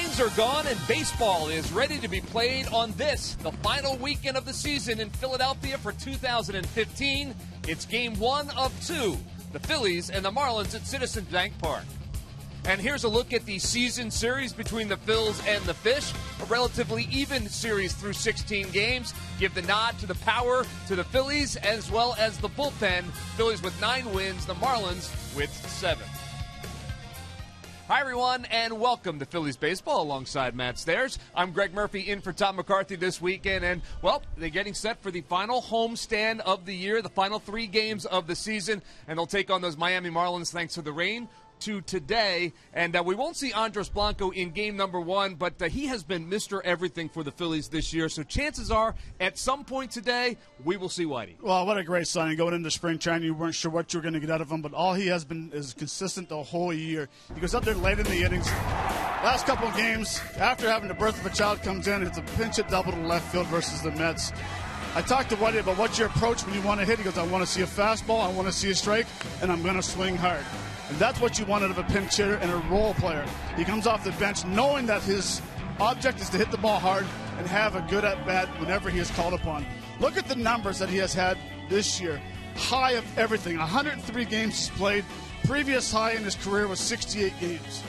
rains are gone and baseball is ready to be played on this, the final weekend of the season in Philadelphia for 2015. It's game 1 of 2, the Phillies and the Marlins at Citizens Bank Park. And here's a look at the season series between the Phils and the Fish. A relatively even series through 16 games. Give the nod to the power to the Phillies as well as the bullpen. Phillies with 9 wins, the Marlins with 7. Hi, everyone, and welcome to Phillies Baseball alongside Matt Stairs. I'm Greg Murphy in for Tom McCarthy this weekend, and, well, they're getting set for the final homestand of the year, the final 3 games of the season, and they'll take on those Miami Marlins thanks to the rain to today. And we won't see Andres Blanco in game number 1, but he has been Mr. Everything for the Phillies this year. So chances are, at some point today, we will see Whitey. Well, what a great signing. Going into spring training, you weren't sure what you were going to get out of him, but all he has been is consistent the whole year. He goes up there late in the innings. Last couple of games, after having the birth of a child, comes in, it's a pinch hit double to left field versus the Mets. I talked to Whitey about what's your approach when you want to hit. He goes, I want to see a fastball, I want to see a strike, and I'm going to swing hard. And that's what you want out of a pinch hitter and a role player. He comes off the bench knowing that his object is to hit the ball hard and have a good at-bat whenever he is called upon. Look at the numbers that he has had this year. High of everything. 103 games he's played. Previous high in his career was 68 games.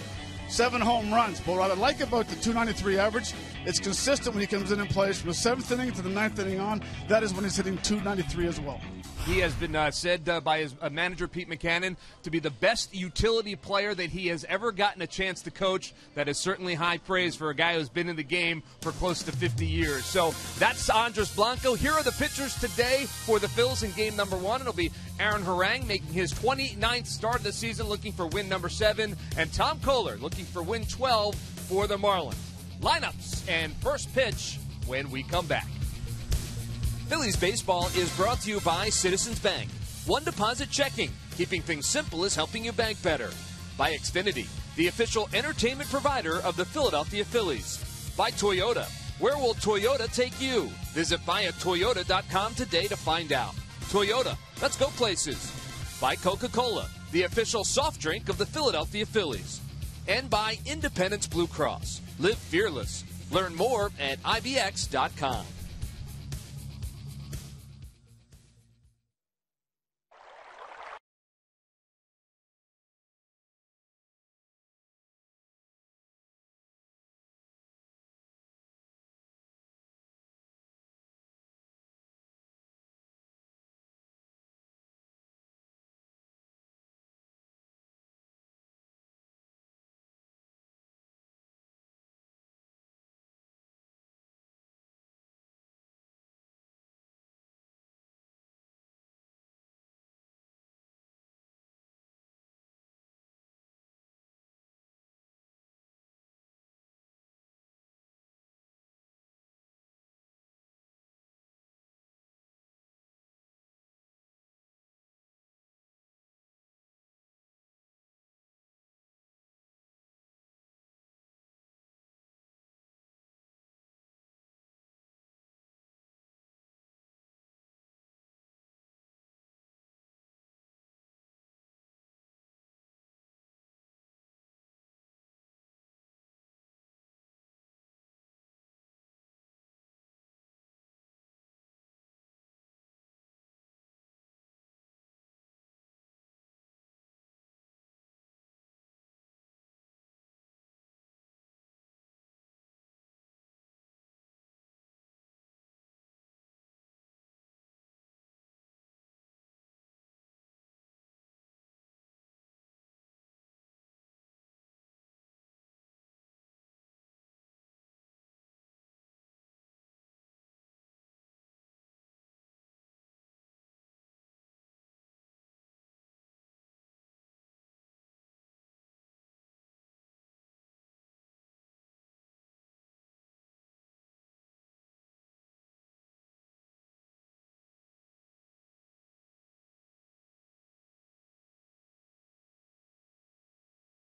7 home runs. But what I like about the 293 average, it's consistent when he comes in and plays from the 7th inning to the 9th inning on. That is when he's hitting 293 as well. He has been said by his manager, Pete Mackanin, to be the best utility player that he has ever gotten a chance to coach. That is certainly high praise for a guy who's been in the game for close to 50 years. So that's Andres Blanco. Here are the pitchers today for the Phils in game number 1. It'll be Aaron Harang making his 29th start of the season, looking for win number 7, and Tom Kohler looking for win 12 for the Marlins. Lineups and first pitch when we come back. Phillies baseball is brought to you by Citizens Bank. One deposit checking. Keeping things simple is helping you bank better. By Xfinity, the official entertainment provider of the Philadelphia Phillies. By Toyota. Where will Toyota take you? Visit buyatoyota.com today to find out. Toyota, let's go places. By Coca-Cola, the official soft drink of the Philadelphia Phillies. And by Independence Blue Cross. Live fearless. Learn more at ibx.com.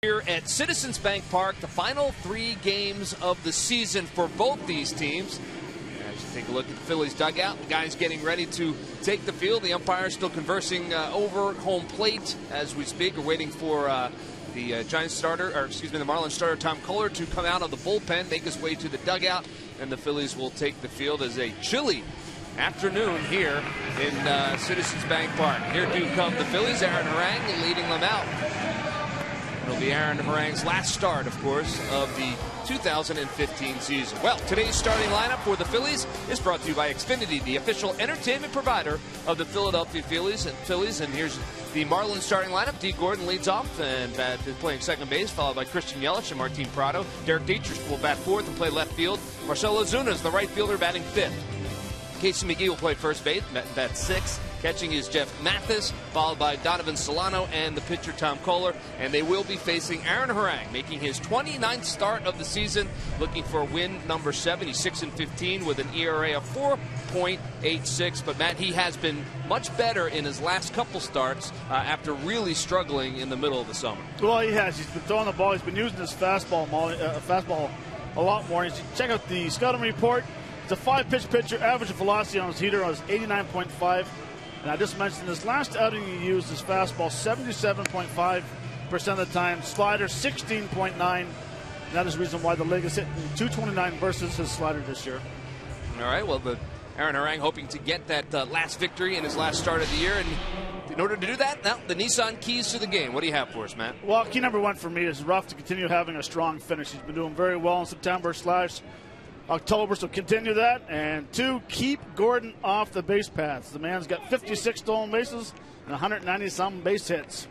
Here at Citizens Bank Park, the final 3 games of the season for both these teams. As you take a look at the Phillies dugout, the guys getting ready to take the field. The umpires still conversing over home plate as we speak. We're waiting for the Giants starter, or excuse me, the Marlins starter Tom Kohler to come out of the bullpen, make his way to the dugout, and the Phillies will take the field as a chilly afternoon here in Citizens Bank Park. Here do come the Phillies. Aaron Harang leading them out. It'll be Aaron Harang's last start, of course, of the 2015 season. Well, today's starting lineup for the Phillies is brought to you by Xfinity, the official entertainment provider of the Philadelphia Phillies. And here's the Marlins starting lineup. D. Gordon leads off and is playing second base, followed by Christian Yelich and Martin Prado. Derek Dietrich will bat fourth and play left field. Marcell Ozuna is the right fielder, batting fifth. Casey McGee will play first base, bat sixth. Catching is Jeff Mathis, followed by Donovan Solano and the pitcher Tom Kohler. And they will be facing Aaron Harang, making his 29th start of the season, looking for win number 7. He's 6-15 with an ERA of 4.86. But, Matt, he has been much better in his last couple starts after really struggling in the middle of the summer. Well, he has. He's been throwing the ball. He's been using his fastball a lot more. Check out the scouting report. It's a 5-pitch pitcher. Average velocity on his heater was 89.5. And I just mentioned this last outing he used his fastball 77.5% of the time, slider 16.9. And that is the reason why the league is hitting 229 versus his slider this year. All right, well, Aaron Harang hoping to get that last victory in his last start of the year. And in order to do that, now the Nissan keys to the game. What do you have for us, Matt? Well, key number one for me is Ruff to continue having a strong finish. He's been doing very well in September/October, so continue that. And 2, keep Gordon off the base paths. The man's got 56 stolen bases and 190-some base hits.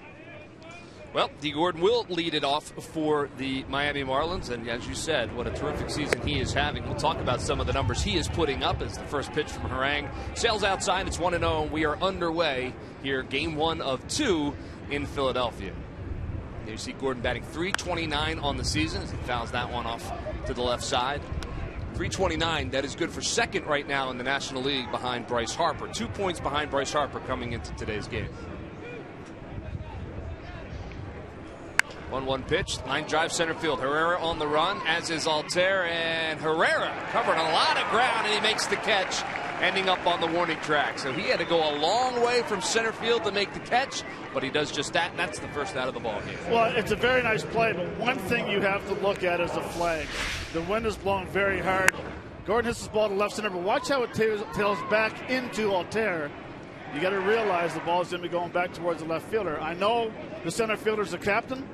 Well, D. Gordon will lead it off for the Miami Marlins, and as you said, what a terrific season he is having. We'll talk about some of the numbers he is putting up as the first pitch from Harang sails outside. It's 1-0, and we are underway here, game 1 of 2 in Philadelphia. There you see Gordon batting .329 on the season as he fouls that one off to the left side. .329, that is good for second right now in the National League behind Bryce Harper. 2 points behind Bryce Harper coming into today's game. 1-1 pitch, line drive center field. Herrera on the run, as is Altair, and Herrera covering a lot of ground, and he makes the catch, ending up on the warning track. So he had to go a long way from center field to make the catch, but he does just that, and that's the first out of the ball game. Well, it's a very nice play, but one thing you have to look at is the flag. The wind is blowing very hard. Gordon hits his ball to left center, but watch how it tails back into Altair. You got to realize the ball is going to be going back towards the left fielder. I know the center fielder's the captain,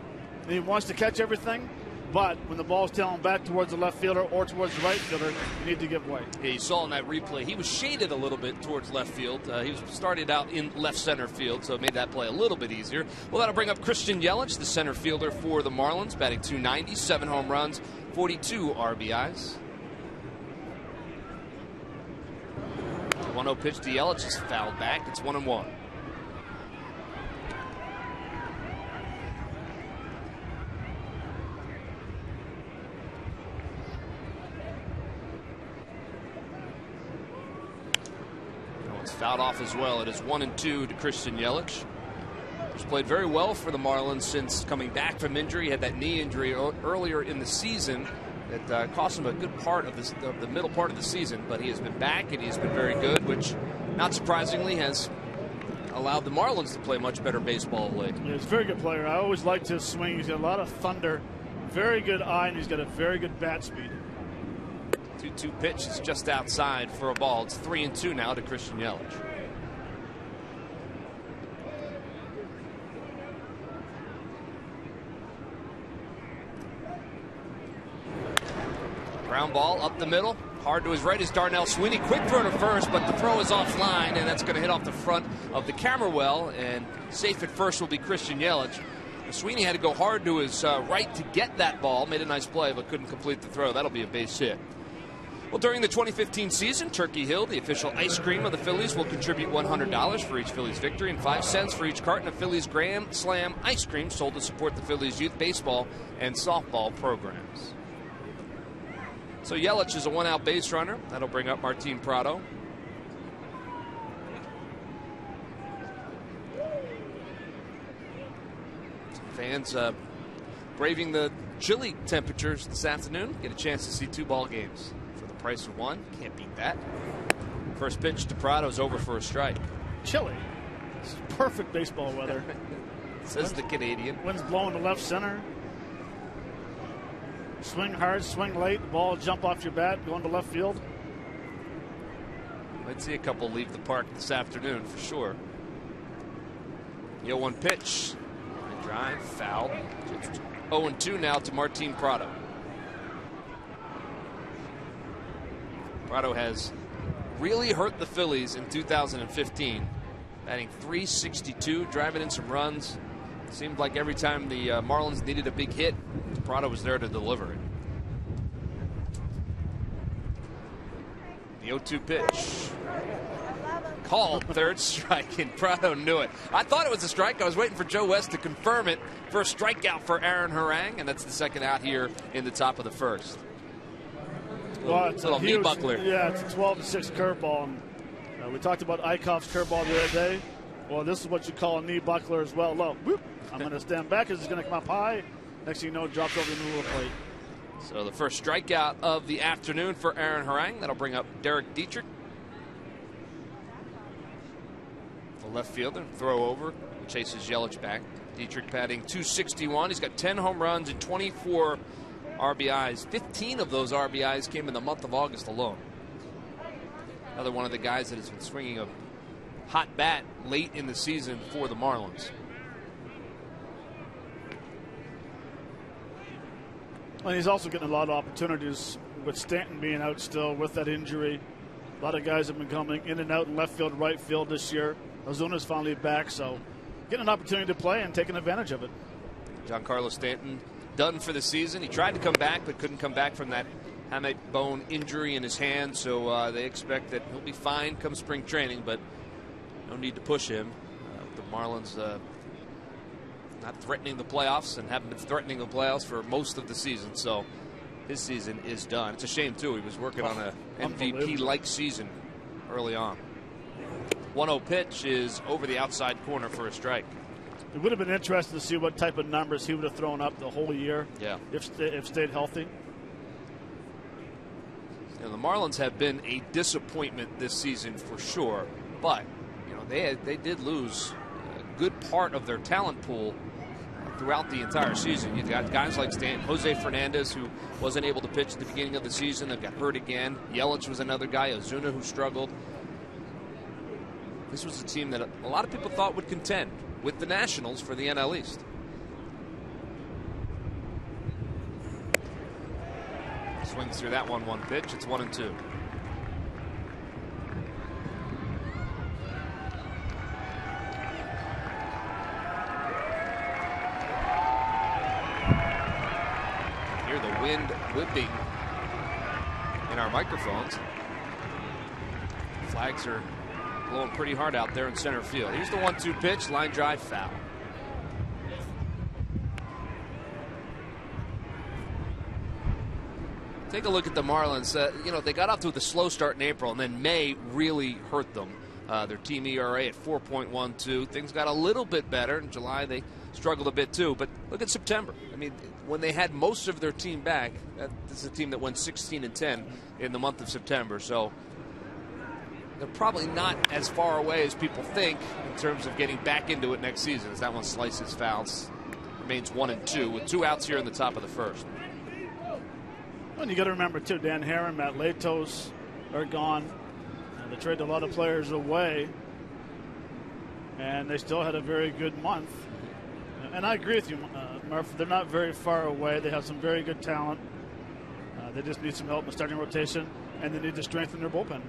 and he wants to catch everything, but when the ball's tailing back towards the left fielder or towards the right fielder, you need to give way. Yeah, you saw in that replay, he was shaded a little bit towards left field. He started out in left center field, so it made that play a little bit easier. Well, that'll bring up Christian Yelich, the center fielder for the Marlins, batting .290, 7 home runs, 42 RBIs. 1-0 pitch to Yelich is fouled back. It's 1-1. Fouled off as well. It is 1-2 to Christian Yelich. He's played very well for the Marlins since coming back from injury. He had that knee injury earlier in the season that cost him a good part of the middle part of the season. But he has been back and he's been very good, which, not surprisingly, has allowed the Marlins to play much better baseball of late. Yeah, he's a very good player. I always liked his swing. He's got a lot of thunder, very good eye, and he's got a very good bat speed. 2-2 pitch is just outside for a ball. It's 3-2 now to Christian Yelich. Ground ball up the middle. Hard to his right is Darnell Sweeney. Quick throw to first, but the throw is offline, and that's going to hit off the front of the camera well. And safe at first will be Christian Yelich. Sweeney had to go hard to his right to get that ball. Made a nice play, but couldn't complete the throw. That'll be a base hit. Well, during the 2015 season, Turkey Hill, the official ice cream of the Phillies, will contribute $100 for each Phillies victory and 5 cents for each carton of Phillies Grand Slam ice cream sold to support the Phillies youth baseball and softball programs. So Yelich is a 1-out base runner. That'll bring up Martin Prado. Fans braving the chilly temperatures this afternoon get a chance to see 2 ball games for the price of 1. Can't beat that. First pitch to Prado is over for a strike. Chilly. This is perfect baseball weather. says the Canadian. Wind's blowing to left center. Swing hard, swing late. The ball will jump off your bat, going to left field. Might see a couple leave the park this afternoon for sure. 0-1 pitch. Line drive, foul. 0-2 now to Martin Prado. Prado has really hurt the Phillies in 2015. Batting .362, driving in some runs. Seemed like every time the Marlins needed a big hit, Prado was there to deliver it. The 0-2 pitch. Called, third strike, and Prado knew it. I thought it was a strike. I was waiting for Joe West to confirm it for a strikeout for Aaron Harang, and that's the second out here in the top of the first. Well, it's a little huge, knee buckler. Yeah, it's a 12-6 curveball. We talked about Eichhoff's curveball the other day. Well, this is what you call a knee buckler as well. Low. Whoop. I'm going to stand back. It's going to come up high. Next thing you know, it drops over the middle of the plate. So the first strikeout of the afternoon for Aaron Harang. That'll bring up Derek Dietrich. The left fielder, throw over, chases Yelich back. Dietrich batting .261. He's got 10 home runs and 24 RBIs. 15 of those RBIs came in the month of August alone. Another one of the guys that has been swinging a hot bat late in the season for the Marlins. And he's also getting a lot of opportunities with Stanton being out still with that injury. A lot of guys have been coming in and out in left field, right field this year. Ozuna's finally back, so getting an opportunity to play and taking advantage of it. Giancarlo Stanton done for the season. He tried to come back, but couldn't come back from that hamate bone injury in his hand, so they expect that he'll be fine come spring training, but no need to push him. The Marlins not threatening the playoffs and haven't been threatening the playoffs for most of the season, so his season is done. It's a shame, too. He was working on an MVP-like season early on. 1-0 pitch is over the outside corner for a strike. It would have been interesting to see what type of numbers he would have thrown up the whole year if stayed healthy. You know, the Marlins have been a disappointment this season for sure, but you know they did lose a good part of their talent pool throughout the entire season. You've got guys like Jose Fernandez, who wasn't able to pitch at the beginning of the season, that got hurt again. Yelich was another guy, Ozuna, who struggled. This was a team that a lot of people thought would contend with the Nationals for the NL East. Swings through that 1-1 pitch. It's 1-2. Hear the wind whipping in our microphones. Flags are blowing pretty hard out there in center field. Here's the 1-2 pitch, line drive, foul. Take a look at the Marlins. You know, they got off to a slow start in April, and then May really hurt them. Their team ERA at 4.12. Things got a little bit better. In July, they struggled a bit too. But look at September. I mean, when they had most of their team back, this is a team that went 16-10 in the month of September. So they're probably not as far away as people think in terms of getting back into it next season, as that one slices fouls. Remains 1-2 with 2 outs here in the top of the first. And you got to remember, too, Dan Herron, Matt Latos are gone. They traded a lot of players away, and they still had a very good month. And I agree with you, Murph. They're not very far away. They have some very good talent. They just need some help in the starting rotation, and they need to strengthen their bullpen.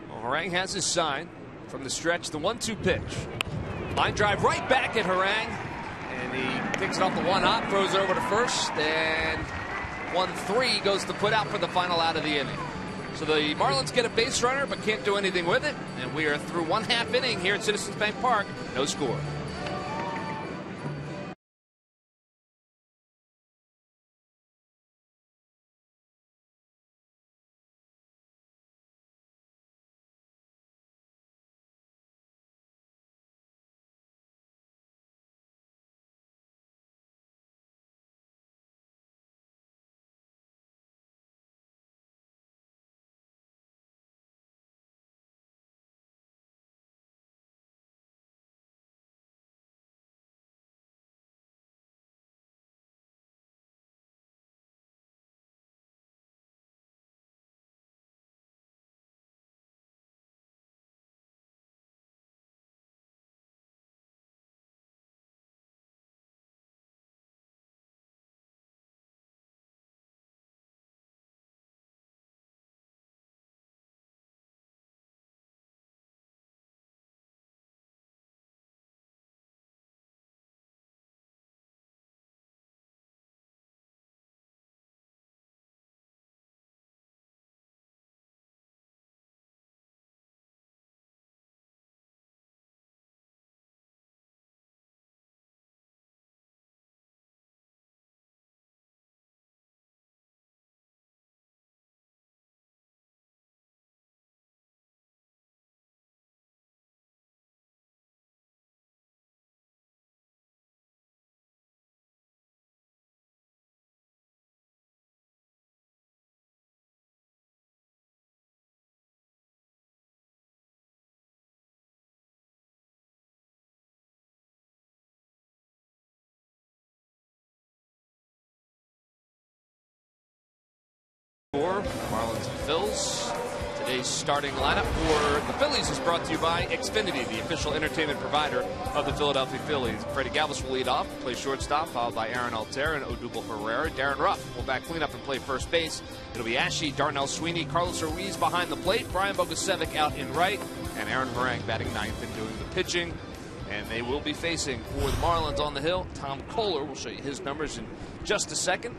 Well, Harang has his sign from the stretch. The 1-2 pitch. Line drive right back at Harang. And he picks it off the one hop, throws it over to first, and 1-3 goes to put out for the final out of the inning. So the Marlins get a base runner but can't do anything with it. And we are through 1/2 inning here at Citizens Bank Park. No score. for Marlins and Phillies. Today's starting lineup for the Phillies is brought to you by Xfinity, the official entertainment provider of the Philadelphia Phillies. Freddie Galvis will lead off, play shortstop, followed by Aaron Altair and Odubel Herrera. Darren Ruff will back cleanup and play first base. It'll be Ashe, Darnell Sweeney, Carlos Ruiz behind the plate, Brian Bogusevic out in right, and Aaron Harang batting ninth and doing the pitching. And they will be facing, for the Marlins on the hill, Tom Koehler. We'll show you his numbers in just a second.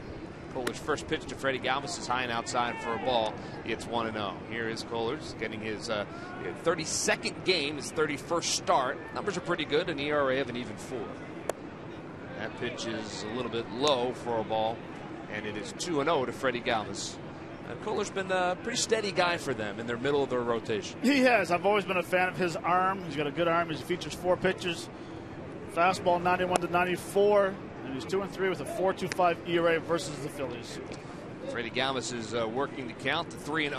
Koehler's first pitch to Freddie Galvis is high and outside for a ball. It's 1-0. Here is Koehler's getting his 32nd game, his 31st start. Numbers are pretty good, an ERA of an even 4. That pitch is a little bit low for a ball, and it is 2-0 to Freddie Galvis. Koehler's been a pretty steady guy for them in their middle of their rotation. He has. I've always been a fan of his arm. He's got a good arm. He features 4 pitches. Fastball 91 to 94. And he's 2-3 with a 4.25 ERA versus the Phillies. Freddie Galvis is working to count to 3-0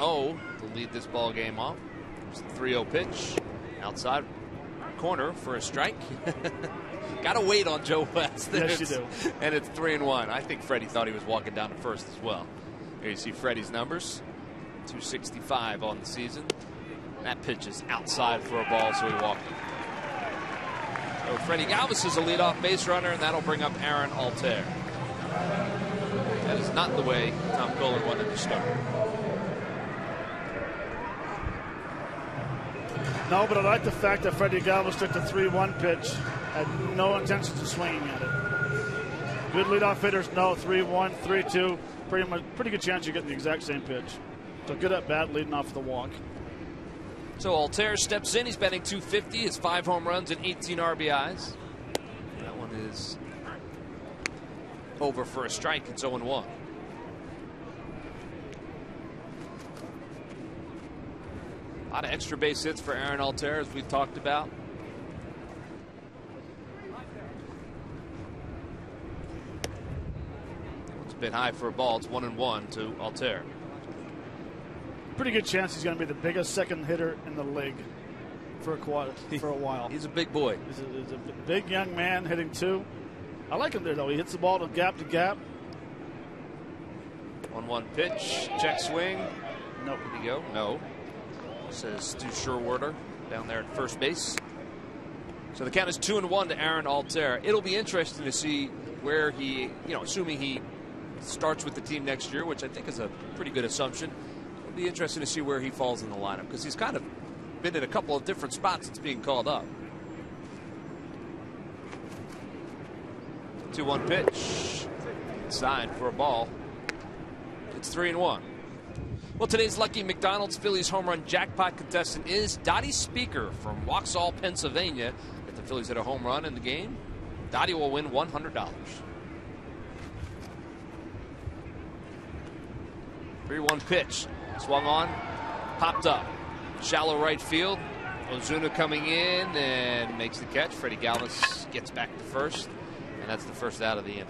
to lead this ball game off. It's the 3-0 pitch outside corner for a strike. Got to wait on Joe West. Yes, you do. And it's 3-1. I think Freddie thought he was walking down to first as well. Here you see Freddie's numbers. 265 on the season. That pitch is outside for a ball, so he walked it. So Freddie Galvis is a leadoff base runner, and that'll bring up Aaron Altair. That is not the way Tom Koehler wanted to start. No, but I like the fact that Freddie Galvis took the 3-1 pitch, had no intentions of swinging at it. Good leadoff hitters, no, 3-1, 3-2. Pretty good chance you're getting the exact same pitch. So good at bat, leading off the walk. So Altair steps in. He's batting .250. His 5 home runs and 18 RBIs. That one is over for a strike. It's 0-1. A lot of extra base hits for Aaron Altair, as we've talked about. It's a bit high for a ball. It's 1-1 to Altair. Pretty good chance he's going to be the biggest second hitter in the league for a while. He's a big boy. He's a big young man hitting 2. I like him there, though. He hits the ball to gap. 1-1 pitch. Check swing. Nope. Did he go? No. Says Stu Sherwarder down there at first base. So the count is 2-1 to Aaron Altair. It'll be interesting to see where he, assuming he starts with the team next year, which I think is a pretty good assumption. It'll be interesting to see where he falls in the lineup, because he's kind of been in a couple of different spots since being called up. 2-1 pitch. Inside for a ball. It's 3-1. Well, today's Lucky McDonald's Phillies home run jackpot contestant is Dottie Speaker from Waxhaw, Pennsylvania. If the Phillies hit a home run in the game, Dottie will win $100. 3-1 pitch. Swung on, popped up. Shallow right field. Ozuna coming in and makes the catch. Freddie Galvis gets back to first, and that's the first out of the inning.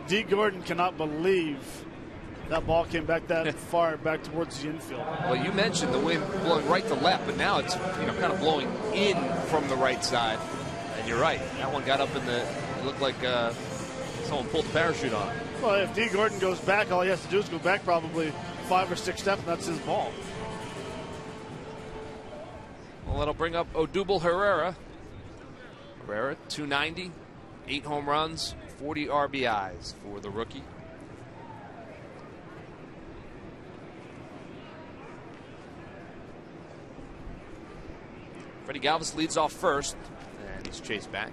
D. Gordon cannot believe that ball came back that far back towards the infield. Well, you mentioned the wind blowing right to left, but now it's kind of blowing in from the right side. And you're right. That one got up in the. It looked like someone pulled the parachute on it. Well, if D. Gordon goes back, all he has to do is go back probably 5 or 6 steps, and that's his ball. Well, that'll bring up Odubel Herrera. Herrera, 290, 8 home runs, 40 RBIs for the rookie. Freddie Galvis leads off first, and he's chased back.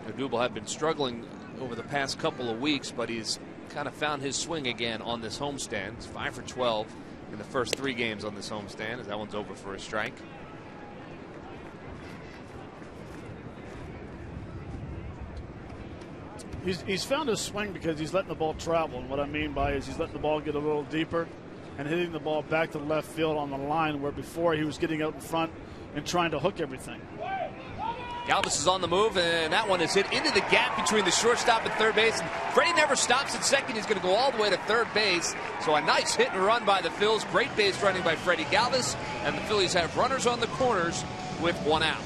Odubel had been struggling over the past couple of weeks, but he's kind of found his swing again on this homestand. He's 5 for 12 in the first 3 games on this homestand, as that one's over for a strike. He's found his swing because he's letting the ball travel, and what I mean by is he's letting the ball get a little deeper and hitting the ball back to left field on the line, where before he was getting out in front and trying to hook everything. Galvis is on the move, and that one is hit into the gap between the shortstop and third base. And Freddie never stops at second. He's going to go all the way to third base. So a nice hit and run by the Phils. Great base running by Freddie Galvis. And the Phillies have runners on the corners with one out.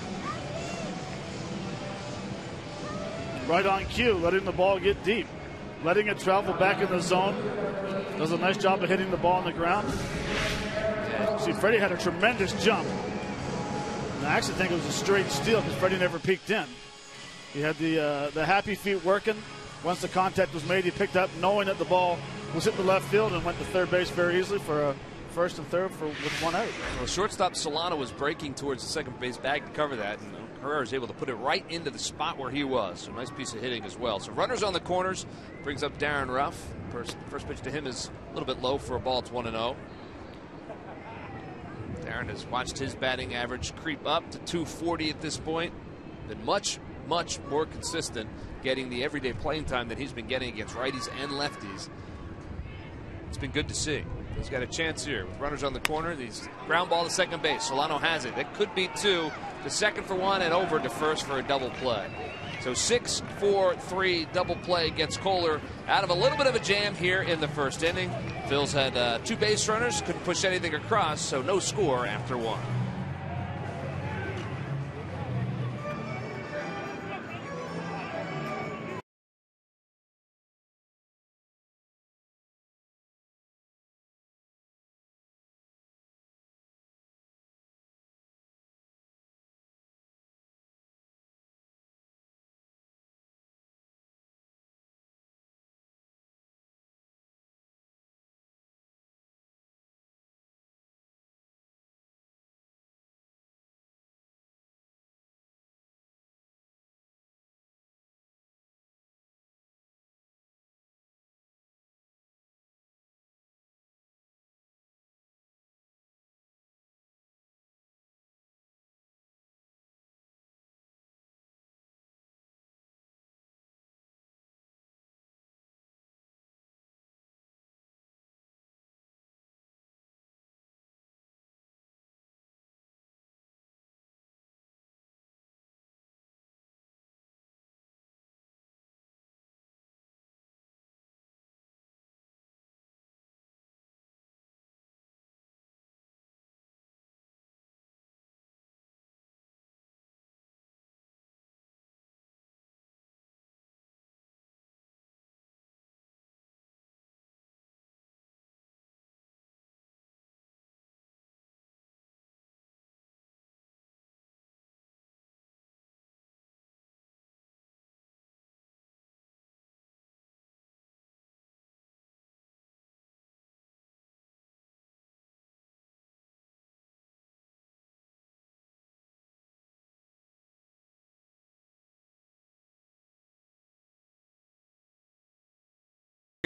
Right on cue, letting the ball get deep. Letting it travel back in the zone. Does a nice job of hitting the ball on the ground. See, Freddie had a tremendous jump. And I actually think it was a straight steal because Freddie never peeked in. He had the happy feet working. Once the contact was made, he picked up knowing that the ball was hit the left field and went to third base very easily for a first and third with one out. Well, shortstop Solano was breaking towards the second base bag to cover that, and Herrera was able to put it right into the spot where he was. So nice piece of hitting as well. So runners on the corners, brings up Darren Ruff. First pitch to him is a little bit low for a ball. It's 1-0. Darren has watched his batting average creep up to 240 at this point. Been much, much more consistent getting the everyday playing time that he's been getting against righties and lefties. It's been good to see. He's got a chance here with runners on the corner. These ground ball to second base. Solano has it. That could be two. To second for one and over to first for a double play. So 6-4-3 double play gets Kohler out of a little bit of a jam here in the first inning. Phils had two base runners, couldn't push anything across, so no score after one.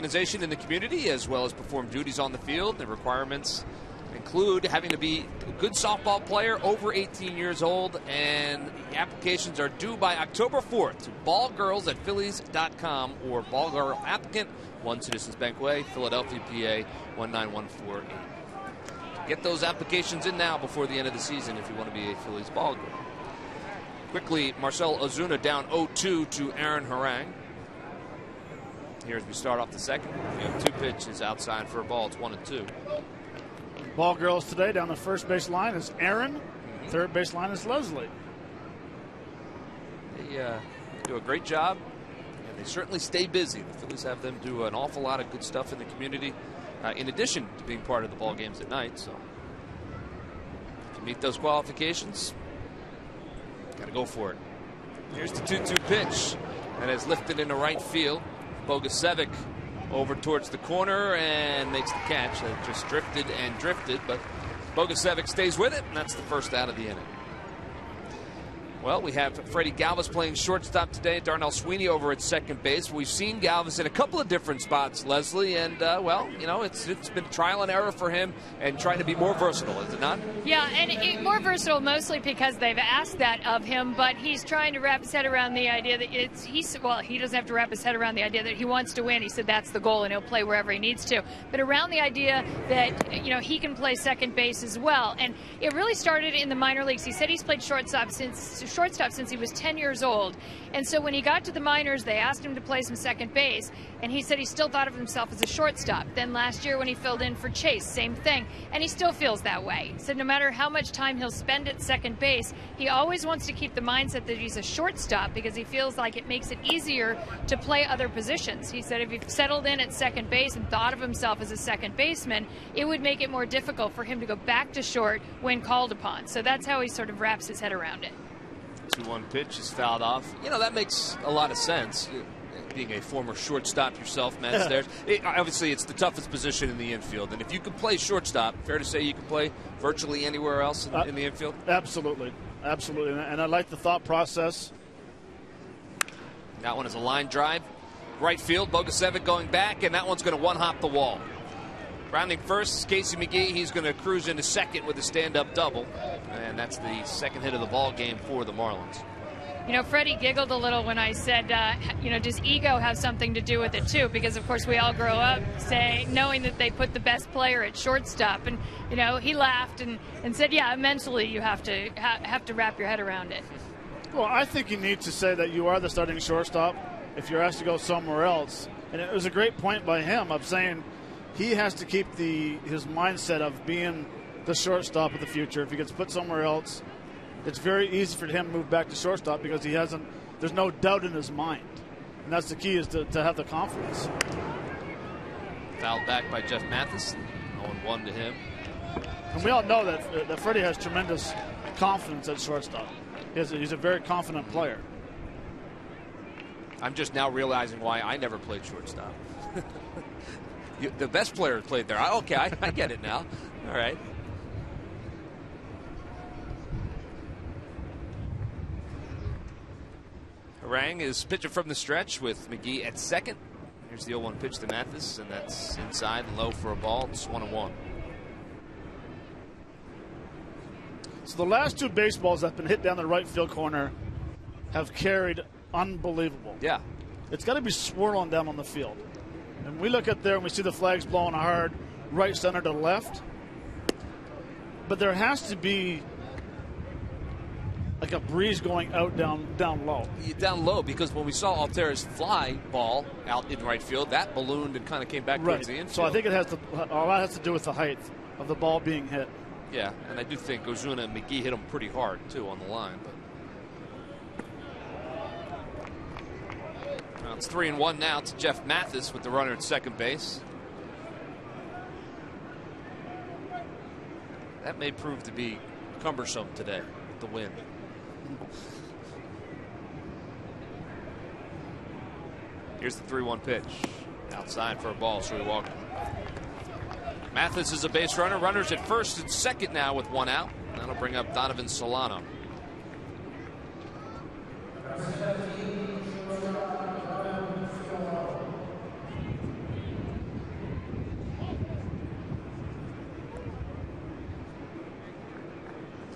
Organization in the community, as well as perform duties on the field. The requirements include having to be a good softball player, over 18 years old, and applications are due by October 4th to ballgirls@phillies.com or ballgirl applicant, 1 Citizens Bank Way, Philadelphia, PA 19148. Get those applications in now before the end of the season if you want to be a Phillies ball girl. Quickly, Marcell Ozuna down 0-2 to Aaron Harang. Here as we start off the second. We have two pitches outside for a ball. It's 1-2. Ball girls today down the first base line is Aaron. Third base line is Leslie. They do a great job, and they certainly stay busy. The Phillies have them do an awful lot of good stuff in the community, in addition to being part of the ball games at night. So if you meet those qualifications, got to go for it. Here's the 2-2 pitch, and is lifted into right field. Bogusevic over towards the corner and makes the catch. It just drifted and drifted, but Bogusevic stays with it, and that's the first out of the inning. Well, we have Freddie Galvis playing shortstop today. Darnell Sweeney over at second base. We've seen Galvis in a couple of different spots, Leslie, and, well, you know, it's been trial and error for him and trying to be more versatile, is it not? Yeah, and more versatile mostly because they've asked that of him, but he's trying to wrap his head around the idea that he doesn't have to wrap his head around the idea that he wants to win. He said that's the goal, and he'll play wherever he needs to. But around the idea that, you know, he can play second base as well. And it really started in the minor leagues. He said he's played shortstop since shortstop since he was 10 years old. And so when he got to the minors, they asked him to play some second base, and he said he still thought of himself as a shortstop. Then last year when he filled in for Chase, same thing, and he still feels that way. So no matter how much time he'll spend at second base, he always wants to keep the mindset that he's a shortstop because he feels like it makes it easier to play other positions. He said if he settled in at second base and thought of himself as a second baseman, it would make it more difficult for him to go back to short when called upon. So that's how he sort of wraps his head around it. 2-1 pitch is fouled off. You know, that makes a lot of sense. Being a former shortstop yourself, Matt Stairs, obviously it's the toughest position in the infield. And if you can play shortstop, fair to say you can play virtually anywhere else in the infield? Absolutely. Absolutely. And I like the thought process. That one is a line drive. Right field, Bogusevic going back, and that one's going to one-hop the wall. Rounding first is Casey McGee. He's going to cruise into second with a stand-up double. And that's the second hit of the ball game for the Marlins. You know, Freddie giggled a little when I said, you know, does ego have something to do with it too? Because, of course, we all grow up knowing that they put the best player at shortstop. And, you know, he laughed and said, yeah, mentally you have to wrap your head around it. Well, I think you need to say that you are the starting shortstop if you're asked to go somewhere else. And it was a great point by him of saying he has to keep his mindset of being the shortstop of the future. If he gets put somewhere else, it's very easy for him to move back to shortstop because there's no doubt in his mind. And that's the key, is to have the confidence. Fouled back by Jeff Mathis. 0-1 to him. And we all know that Freddie has tremendous confidence at shortstop. He's a very confident player. I'm just now realizing why I never played shortstop. The best player played there. Okay, I get it now. All right. Harang is pitching from the stretch with McGee at second. Here's the 0-1 pitch to Mathis, and that's inside and low for a ball. It's 1-1. So the last two baseballs that have been hit down the right field corner have carried unbelievable. Yeah. It's got to be swirling down on the field. And we look at there and we see the flags blowing hard, right center to left. But there has to be like a breeze going out down low. Down low, because when we saw Altera's fly ball out in right field, that ballooned and kind of came back towards the infield. So I think it has a lot has to do with the height of the ball being hit. Yeah, and I do think Ozuna and McGee hit him pretty hard too on the line. But well, it's 3-1 now to Jeff Mathis with the runner at second base. That may prove to be cumbersome today with the wind. Here's the 3-1 pitch. Outside for a ball, Sherry Walker. Mathis is a base runner. Runners at first and second now with one out. That'll bring up Donovan Solano.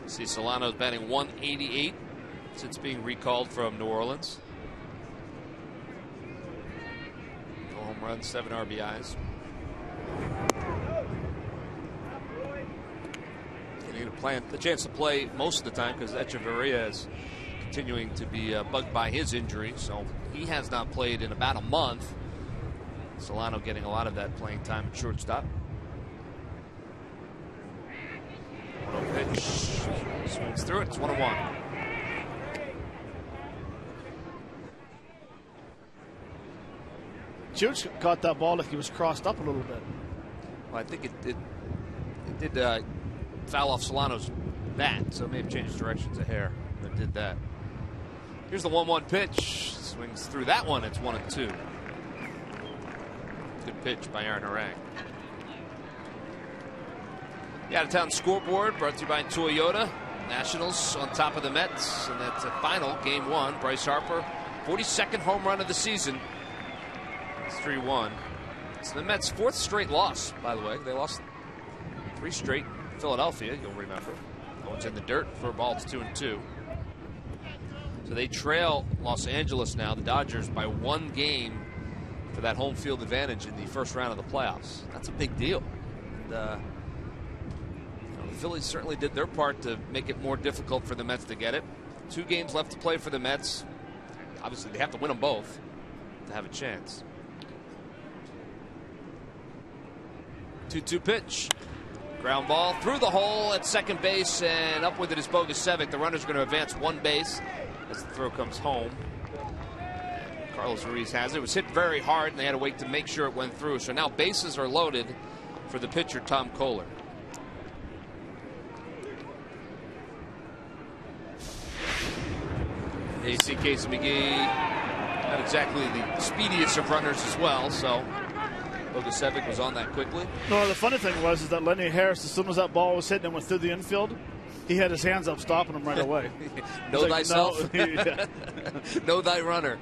See, Solano's batting 188 since being recalled from New Orleans. 4 home runs, 7 RBIs. Getting the chance to play most of the time because Echeverria is continuing to be bugged by his injury, so he has not played in about a month. Solano getting a lot of that playing time at shortstop. 1-0 pitch. Swings through it. It's 1-1. Chooch caught that ball like he was crossed up a little bit. Well, I think it did foul off Solano's bat, so it may have changed directions a hair that did that. Here's the 1-1 pitch. Swings through that one. It's 1-2. Good pitch by Aaron Harang. The out-of-town scoreboard brought to you by Toyota. Nationals on top of the Mets, and that's a final game 1. Bryce Harper, 42nd home run of the season. It's 3-1. It's the Mets' 4th straight loss, by the way. They lost 3 straight in Philadelphia, you'll remember. That one's in the dirt for a ball. It's 2-2. So they trail Los Angeles now, the Dodgers, by 1 game for that home field advantage in the first round of the playoffs. That's a big deal. And, the Phillies certainly did their part to make it more difficult for the Mets to get it. 2 games left to play for the Mets. Obviously, they have to win them both to have a chance. 2-2 pitch. Ground ball through the hole at second base, and up with it is Bogusevic. The runner's going to advance 1 base as the throw comes home. And Carlos Ruiz has it. It was hit very hard, and they had to wait to make sure it went through. So now bases are loaded for the pitcher, Tom Kohler. AC Casey McGee, not exactly the speediest of runners as well, so Bogusevic was on that quickly. No, the funny thing was that Lenny Harris, as soon as that ball was hitting and went through the infield, he had his hands up stopping him right away. Know thyself. No, yeah. Know thy runner.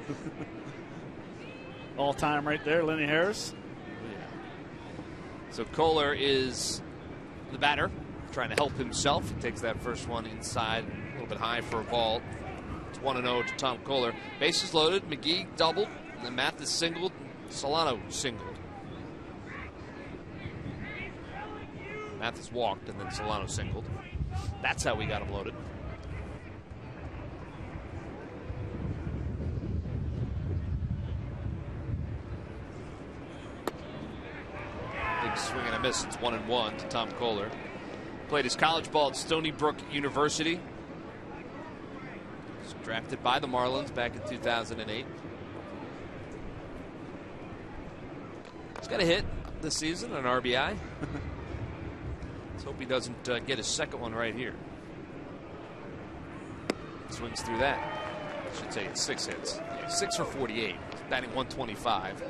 All time right there, Lenny Harris. So Kohler is the batter, trying to help himself. He takes that first one inside, a little bit high for a ball. It's 1-0 to Tom Kohler. Bases loaded, McGee doubled, and then Mathis singled, Solano singled. Mathis walked, and then Solano singled. That's how we got him loaded. Big swing and a miss. It's 1-1 to Tom Kohler. Played his college ball at Stony Brook University. Was drafted by the Marlins back in 2008. He's got a hit this season, an RBI. Let's hope he doesn't get his second one right here. Swings through that. I should say it's 6 hits. Yeah, 6 for 48. He's batting 125.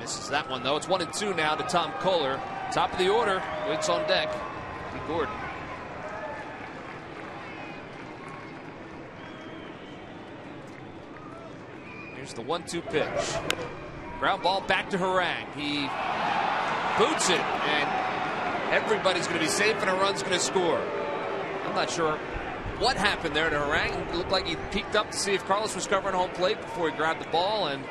Misses that one, though. It's 1-2 now to Tom Kohler. Top of the order. Waits on deck. D. Gordon. Here's the 1-2 pitch. Ground ball back to Harang. He boots it, and everybody's going to be safe, and a run's going to score. I'm not sure what happened there to Harang. It looked like he peeked up to see if Carlos was covering home plate before he grabbed the ball, and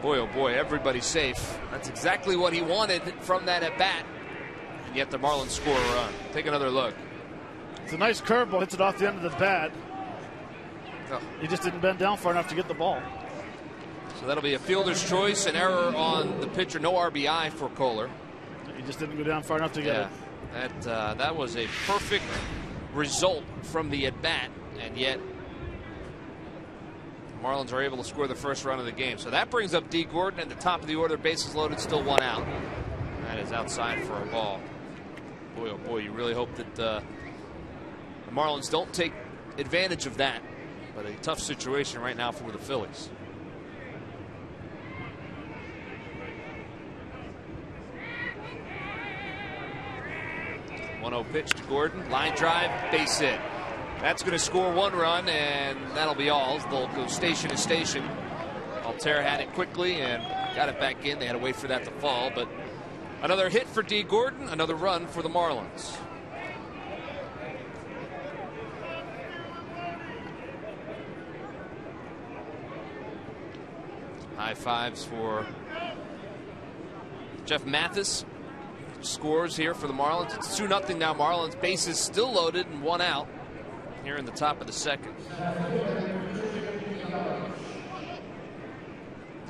boy, oh boy, everybody's safe. That's exactly what he wanted from that at-bat, and yet the Marlins score a run. Take another look. It's a nice curveball. Hits it off the end of the bat. Oh. He just didn't bend down far enough to get the ball. So that'll be a fielder's choice, an error on the pitcher. No RBI for Kohler. He just didn't go down far enough to get it. That was a perfect result from the at-bat, and yet the Marlins are able to score the first run of the game. So that brings up D. Gordon at the top of the order. Bases loaded, still 1 out. That is outside for a ball. Boy, oh boy, you really hope that the Marlins don't take advantage of that. But a tough situation right now for the Phillies. 1-0 pitch to Gordon. Line drive, base hit. That's going to score 1 run, and that'll be all. They'll go station to station. Altair had it quickly and got it back in. They had to wait for that to fall, but another hit for D. Gordon, another run for the Marlins. High fives for Jeff Mathis. Scores here for the Marlins. It's 2-0 now. Marlins. Bases still loaded and 1 out here in the top of the second.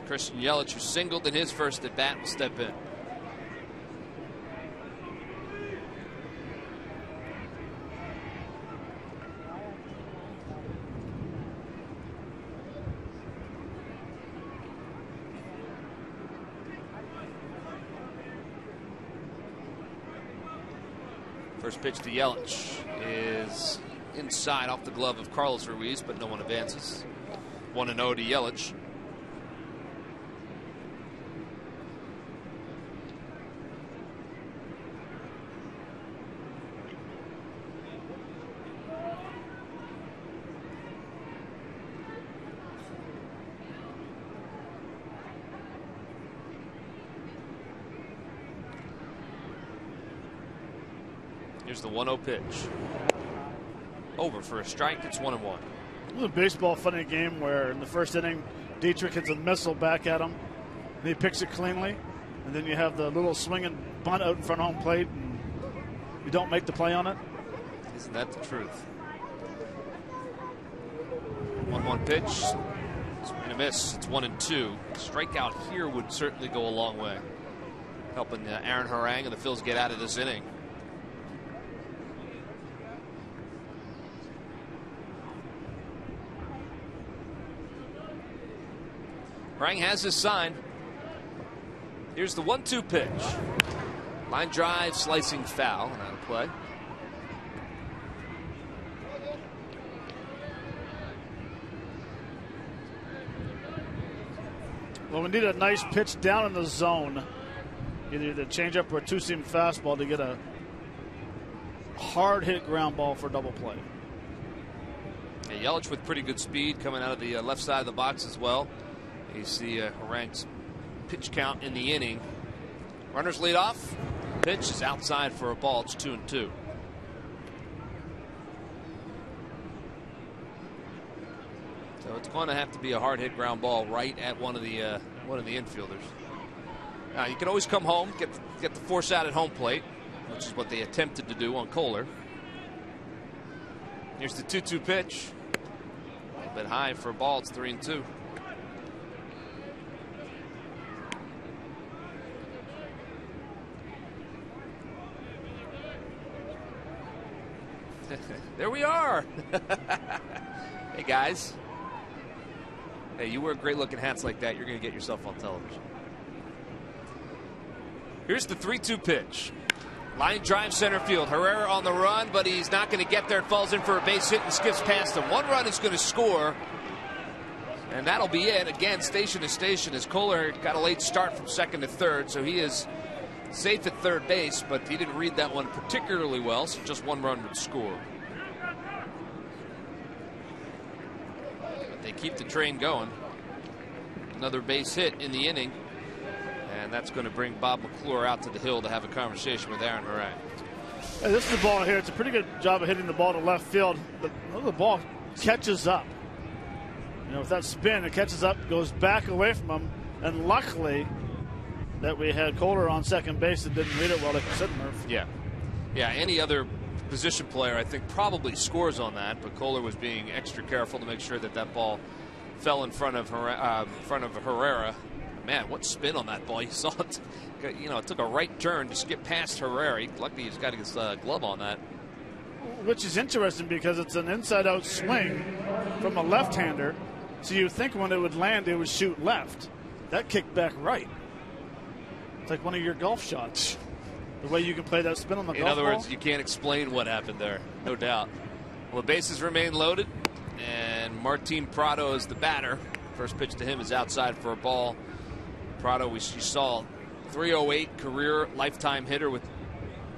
Christian Yelich, who singled in his first at bat, will step in. First pitch to Yelich is inside off the glove of Carlos Ruiz, but no one advances. 1-0 to Yelich. Here's the 1-0 pitch. Over for a strike. It's 1-1. It was a baseball funny game where in the first inning, Dietrich hits a missile back at him, and he picks it cleanly. And then you have the little swinging bunt out in front of home plate, and you don't make the play on it. Isn't that the truth? 1-1 pitch. Swing and a miss. It's 1-2. Strikeout here would certainly go a long way, helping Aaron Harang and the Phils get out of this inning. Harang has his sign. Here's the 1-2 pitch. Line drive, slicing foul, and out of play. Well, we need a nice pitch down in the zone, either the changeup or a two-seam fastball to get a hard-hit ground ball for double play. Yeah, Yelich with pretty good speed coming out of the left side of the box as well. You see Harang's pitch count in the inning. Runners lead off. Pitch is outside for a ball. It's 2-2. So it's going to have to be a hard hit ground ball right at one of the infielders. Now you can always come home, get the force out at home plate, which is what they attempted to do on Kohler. Here's the 2-2 pitch. A little bit high for a ball. It's 3-2. There we are. Hey guys. Hey, you wear great looking hats like that, you're going to get yourself on television. Here's the 3-2 pitch. Line drive center field. Herrera on the run, but he's not going to get there. It falls in for a base hit and skips past him. One run is going to score, and that'll be it. Again, station to station, as Kohler got a late start from second to third, so he is safe at third base, but he didn't read that one particularly well, so just one run would score. But they keep the train going. Another base hit in the inning. And that's going to bring Bob McClure out to the hill to have a conversation with Aaron Harang. Hey, this is the ball here. It's a pretty good job of hitting the ball to left field. The ball catches up. You know, with that spin, it catches up, goes back away from him. And luckily that we had Kohler on second base that didn't read it well, like you said, Murph. Yeah. Yeah, any other position player, I think, probably scores on that. But Kohler was being extra careful to make sure that that ball fell in front of Herrera. Man, what spin on that ball. You saw it. You know, it took a right turn to skip past Herrera. Luckily, he's got his glove on that. Which is interesting because it's an inside-out swing from a left-hander. So you think when it would land, it would shoot left. That kicked back right. It's like one of your golf shots. The way you can play that spin on the golf ball. In other words, you can't explain what happened there. No doubt. Well, the bases remain loaded. And Martin Prado is the batter. First pitch to him is outside for a ball. Prado, you saw 308 career lifetime hitter with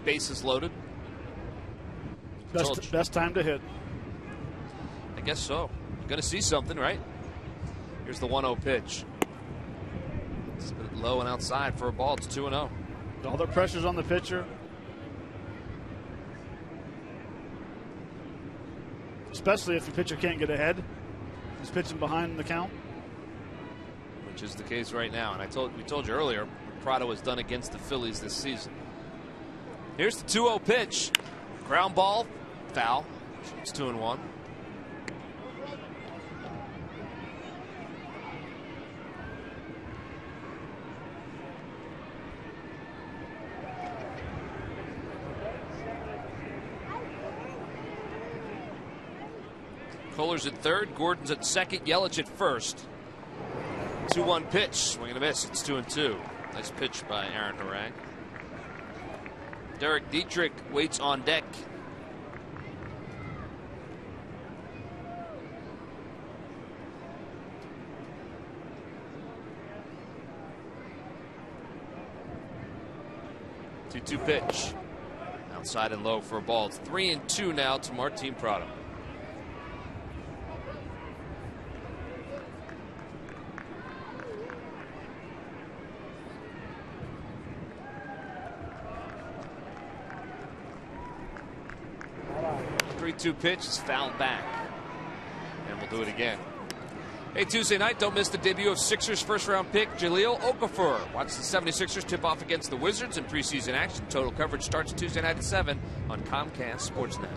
bases loaded. Best time to hit. I guess so. Going to see something, right? Here's the 1-0 pitch. It's a bit low and outside for a ball. It's 2-0. All the pressure's on the pitcher. Especially if the pitcher can't get ahead. He's pitching behind the count. Which is the case right now. And we told you earlier, Prado has done against the Phillies this season. Here's the 2-0 pitch. Ground ball, foul. It's 2-1. Kohler's at third, Gordon's at second, Yelich at first. 2-1 pitch, swing and a miss. It's 2-2. Nice pitch by Aaron Harang. Derek Dietrich waits on deck. Two pitch. Outside and low for a ball. It's 3-2 now to Martin Prado. Two pitch is fouled back, and we'll do it again. Hey, Tuesday night, don't miss the debut of Sixers first-round pick Jahlil Okafor. Watch the 76ers tip off against the Wizards in preseason action. Total coverage starts Tuesday night at 7 on Comcast Sportsnet.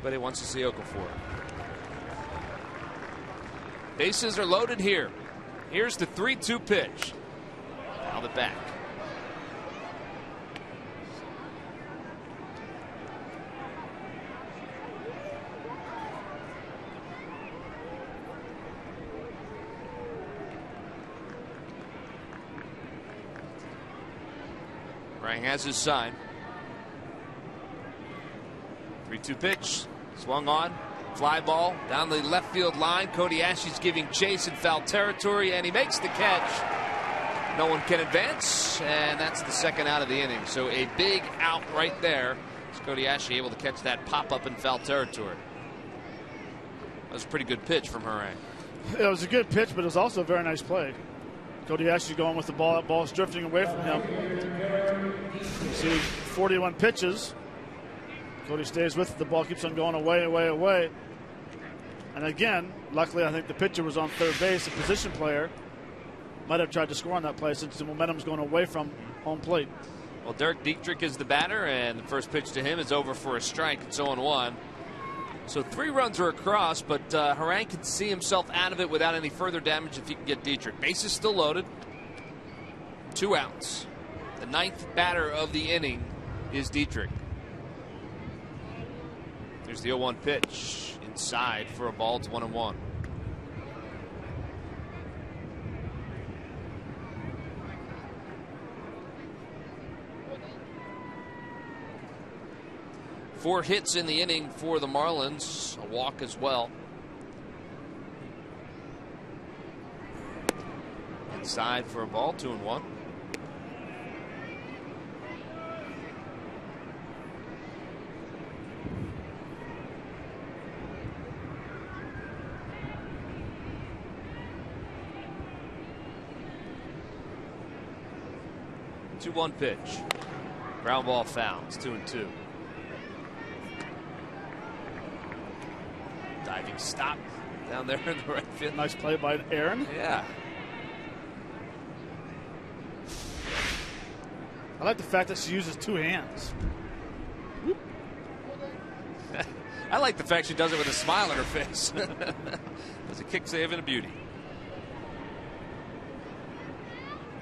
Everybody wants to see Okafor. Bases are loaded here. Here's the 3-2 pitch. Fouled it back. Rang has his sign. 3-2 pitch. Swung on. Fly ball down the left field line. Cody Ashley's giving chase in foul territory, and he makes the catch. No one can advance, and that's the second out of the inning. So a big out right there. Is Cody Ashley able to catch that pop up in foul territory? That was a pretty good pitch from Harang. It was a good pitch, but it was also a very nice play. Cody Ashley going with the ball. That ball's drifting away from him. You see 41 pitches. Cody stays with it. The ball keeps on going away, away, away. And again, luckily, I think the pitcher was on third base. The position player might have tried to score on that play since the momentum's going away from home plate. Well, Derek Dietrich is the batter, and the first pitch to him is over for a strike. It's 0-1. So 3 runs are across, but Harang can see himself out of it without any further damage if he can get Dietrich. Base is still loaded. 2 outs. The 9th batter of the inning is Dietrich. There's the 0-1 pitch inside for a ball. It's 1-1. Four hits in the inning for the Marlins, a walk as well. Inside for a ball, 2-1. Two-one pitch. Ground ball foul. It's 2-2. Diving stop down there in the right field. Nice play by Aaron. Yeah. I like the fact that she uses 2 hands. I like the fact she does it with a smile on her face. That's a kick save and a beauty.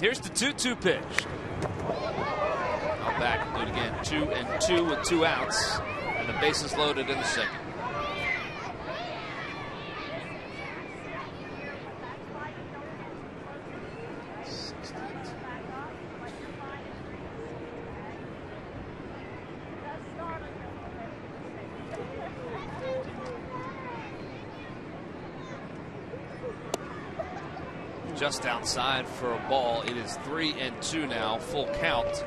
Here's the 2-2 pitch. Now back, do it again. 2-2 with 2 outs, and the bases loaded in the second. Just outside for a ball. It is 3-2 now. Full count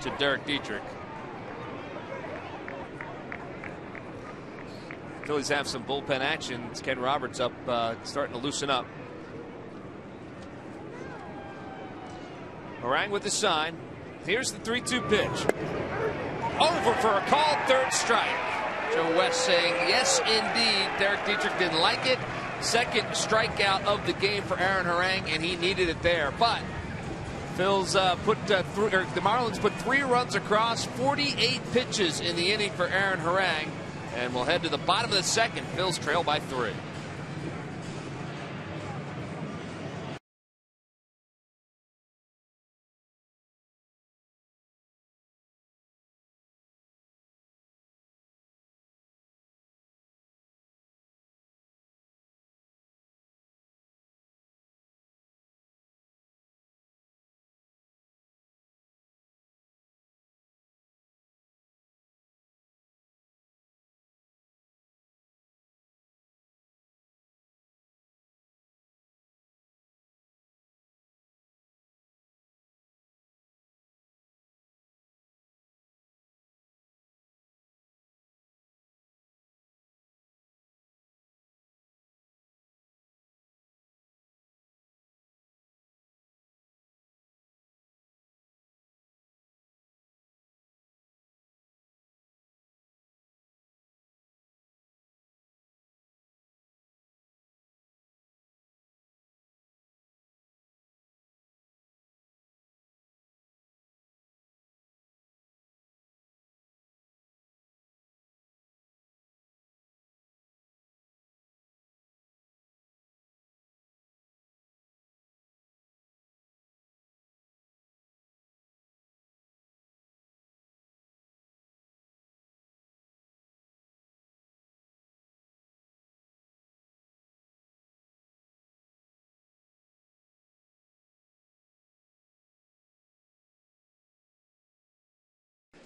to Derek Dietrich. Phillies have some bullpen action. It's Ken Roberts up, starting to loosen up. Harang with the sign. Here's the 3-2 pitch. Over for a called third strike. Joe West saying yes indeed. Derek Dietrich didn't like it. Second strikeout of the game for Aaron Harang, and he needed it there. But Phil's the Marlins put 3 runs across, 48 pitches in the inning for Aaron Harang, and we'll head to the bottom of the second. Phil's trail by 3.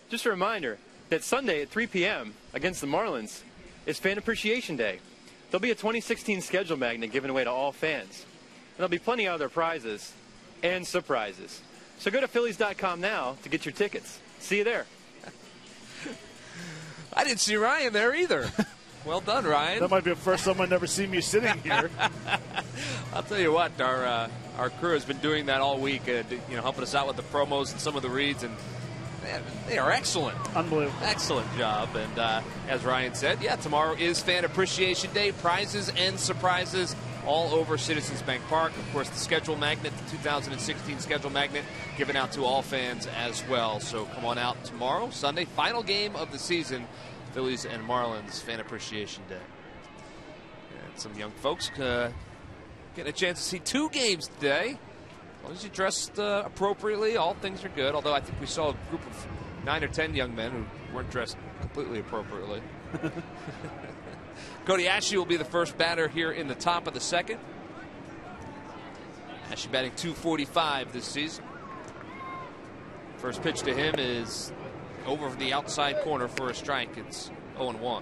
just a reminder that Sunday at 3 p.m. against the Marlins is Fan Appreciation Day. There'll be a 2016 schedule magnet given away to all fans. And there'll be plenty of other prizes and surprises. So go to Phillies.com now to get your tickets. See you there. I didn't see Ryan there either. Well done, Ryan. That might be the first time I've never seen me sitting here. I'll tell you what, our crew has been doing that all week, helping us out with the promos and some of the reads, and man, they are excellent. Unbelievable. Excellent job. And as Ryan said, tomorrow is Fan Appreciation Day. Prizes and surprises all over Citizens Bank Park. Of course, the schedule magnet, the 2016 schedule magnet, given out to all fans as well. So come on out tomorrow, Sunday, final game of the season, Phillies and Marlins, Fan Appreciation Day. And some young folks getting a chance to see 2 games today. As long as you dressed appropriately, all things are good. Although I think we saw a group of 9 or 10 young men who weren't dressed completely appropriately. Cody Ashley will be the first batter here in the top of the second. Ashley batting .245 this season. First pitch to him is over the outside corner for a strike. It's 0-1.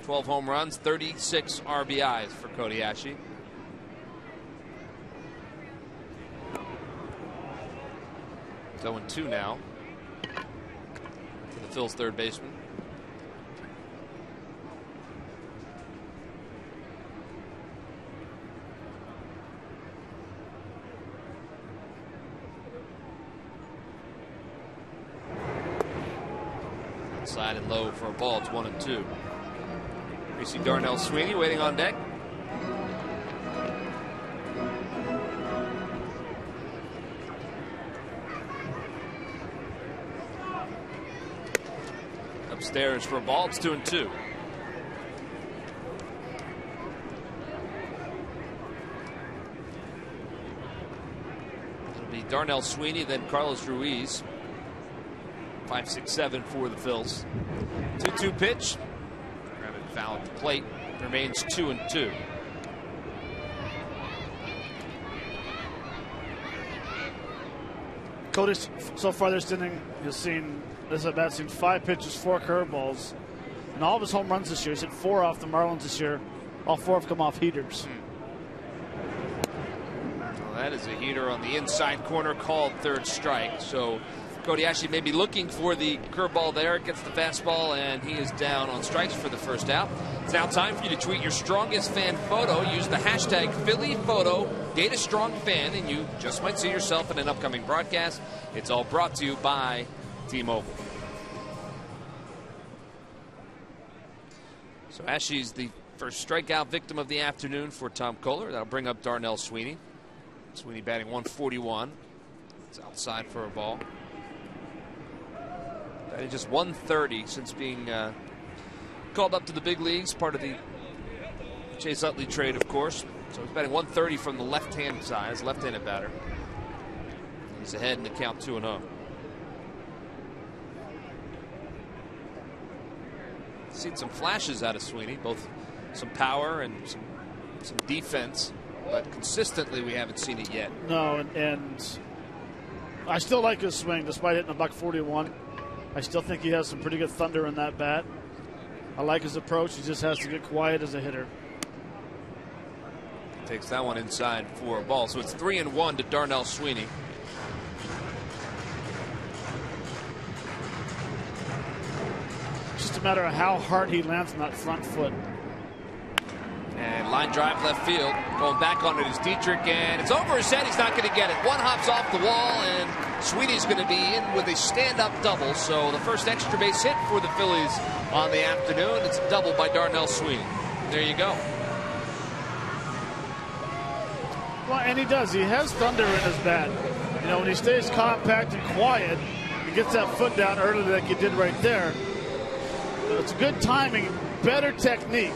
12 home runs, 36 RBIs for Cody Ashley. It's 0-2 now for the Phil's third baseman. Outside and low for a ball. It's 1-2. We see Darnell Sweeney waiting on deck. Upstairs for a ball. It's 2-2. It'll be Darnell Sweeney, then Carlos Ruiz. 5-6-7 for the Phils. 2-2 pitch. Grounded foul at the plate. Remains 2-2. Cody, so far this inning, you've seen, this at bat, seen 5 pitches, 4 curveballs. And all of his home runs this year, he's hit 4 off the Marlins this year. All 4 have come off heaters. Well, that is a heater on the inside corner, called third strike. So Cody Ashley may be looking for the curveball there. Gets the fastball, and he is down on strikes for the first out. It's now time for you to tweet your strongest fan photo. Use the hashtag PhillyPhoto, DataStrongFan, and you just might see yourself in an upcoming broadcast. It's all brought to you by T-Mobile. So Ashley's the first strikeout victim of the afternoon for Tom Kohler. That'll bring up Darnell Sweeney. Sweeney batting .141. It's outside for a ball. Just .130 since being called up to the big leagues, part of the Chase Utley trade, of course. So he's batting .130 from the left-hand side, left-handed batter. He's ahead in the count 2-0. Seen some flashes out of Sweeney, both some power and some defense, but consistently we haven't seen it yet. No, and I still like his swing despite hitting $141. I still think he has some pretty good thunder in that bat. I like his approach. He just has to get quiet as a hitter. Takes that one inside for a ball. So it's 3-1 to Darnell Sweeney. It's just a matter of how hard he lands on that front foot. And line drive left field. Going back on it is Dietrich, and it's over his head. He's not going to get it. One hops off the wall, and Sweeney's going to be in with a stand-up double. So the first extra base hit for the Phillies on the afternoon. It's a double by Darnell Sweeney. There you go. Well, and he does. He has thunder in his bat. You know, when he stays compact and quiet, he gets that foot down early like he did right there. It's good timing, better technique.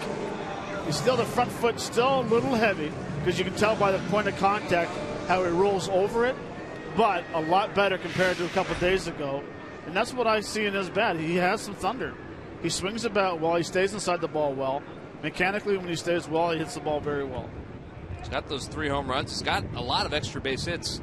He's still, the front foot still a little heavy because you can tell by the point of contact how he rolls over it, but a lot better compared to a couple days ago. And that's what I see in his bat. He has some thunder. He swings the bat well. He stays inside the ball well. Mechanically, when he stays well, he hits the ball very well. He's got those 3 home runs. He's got a lot of extra base hits.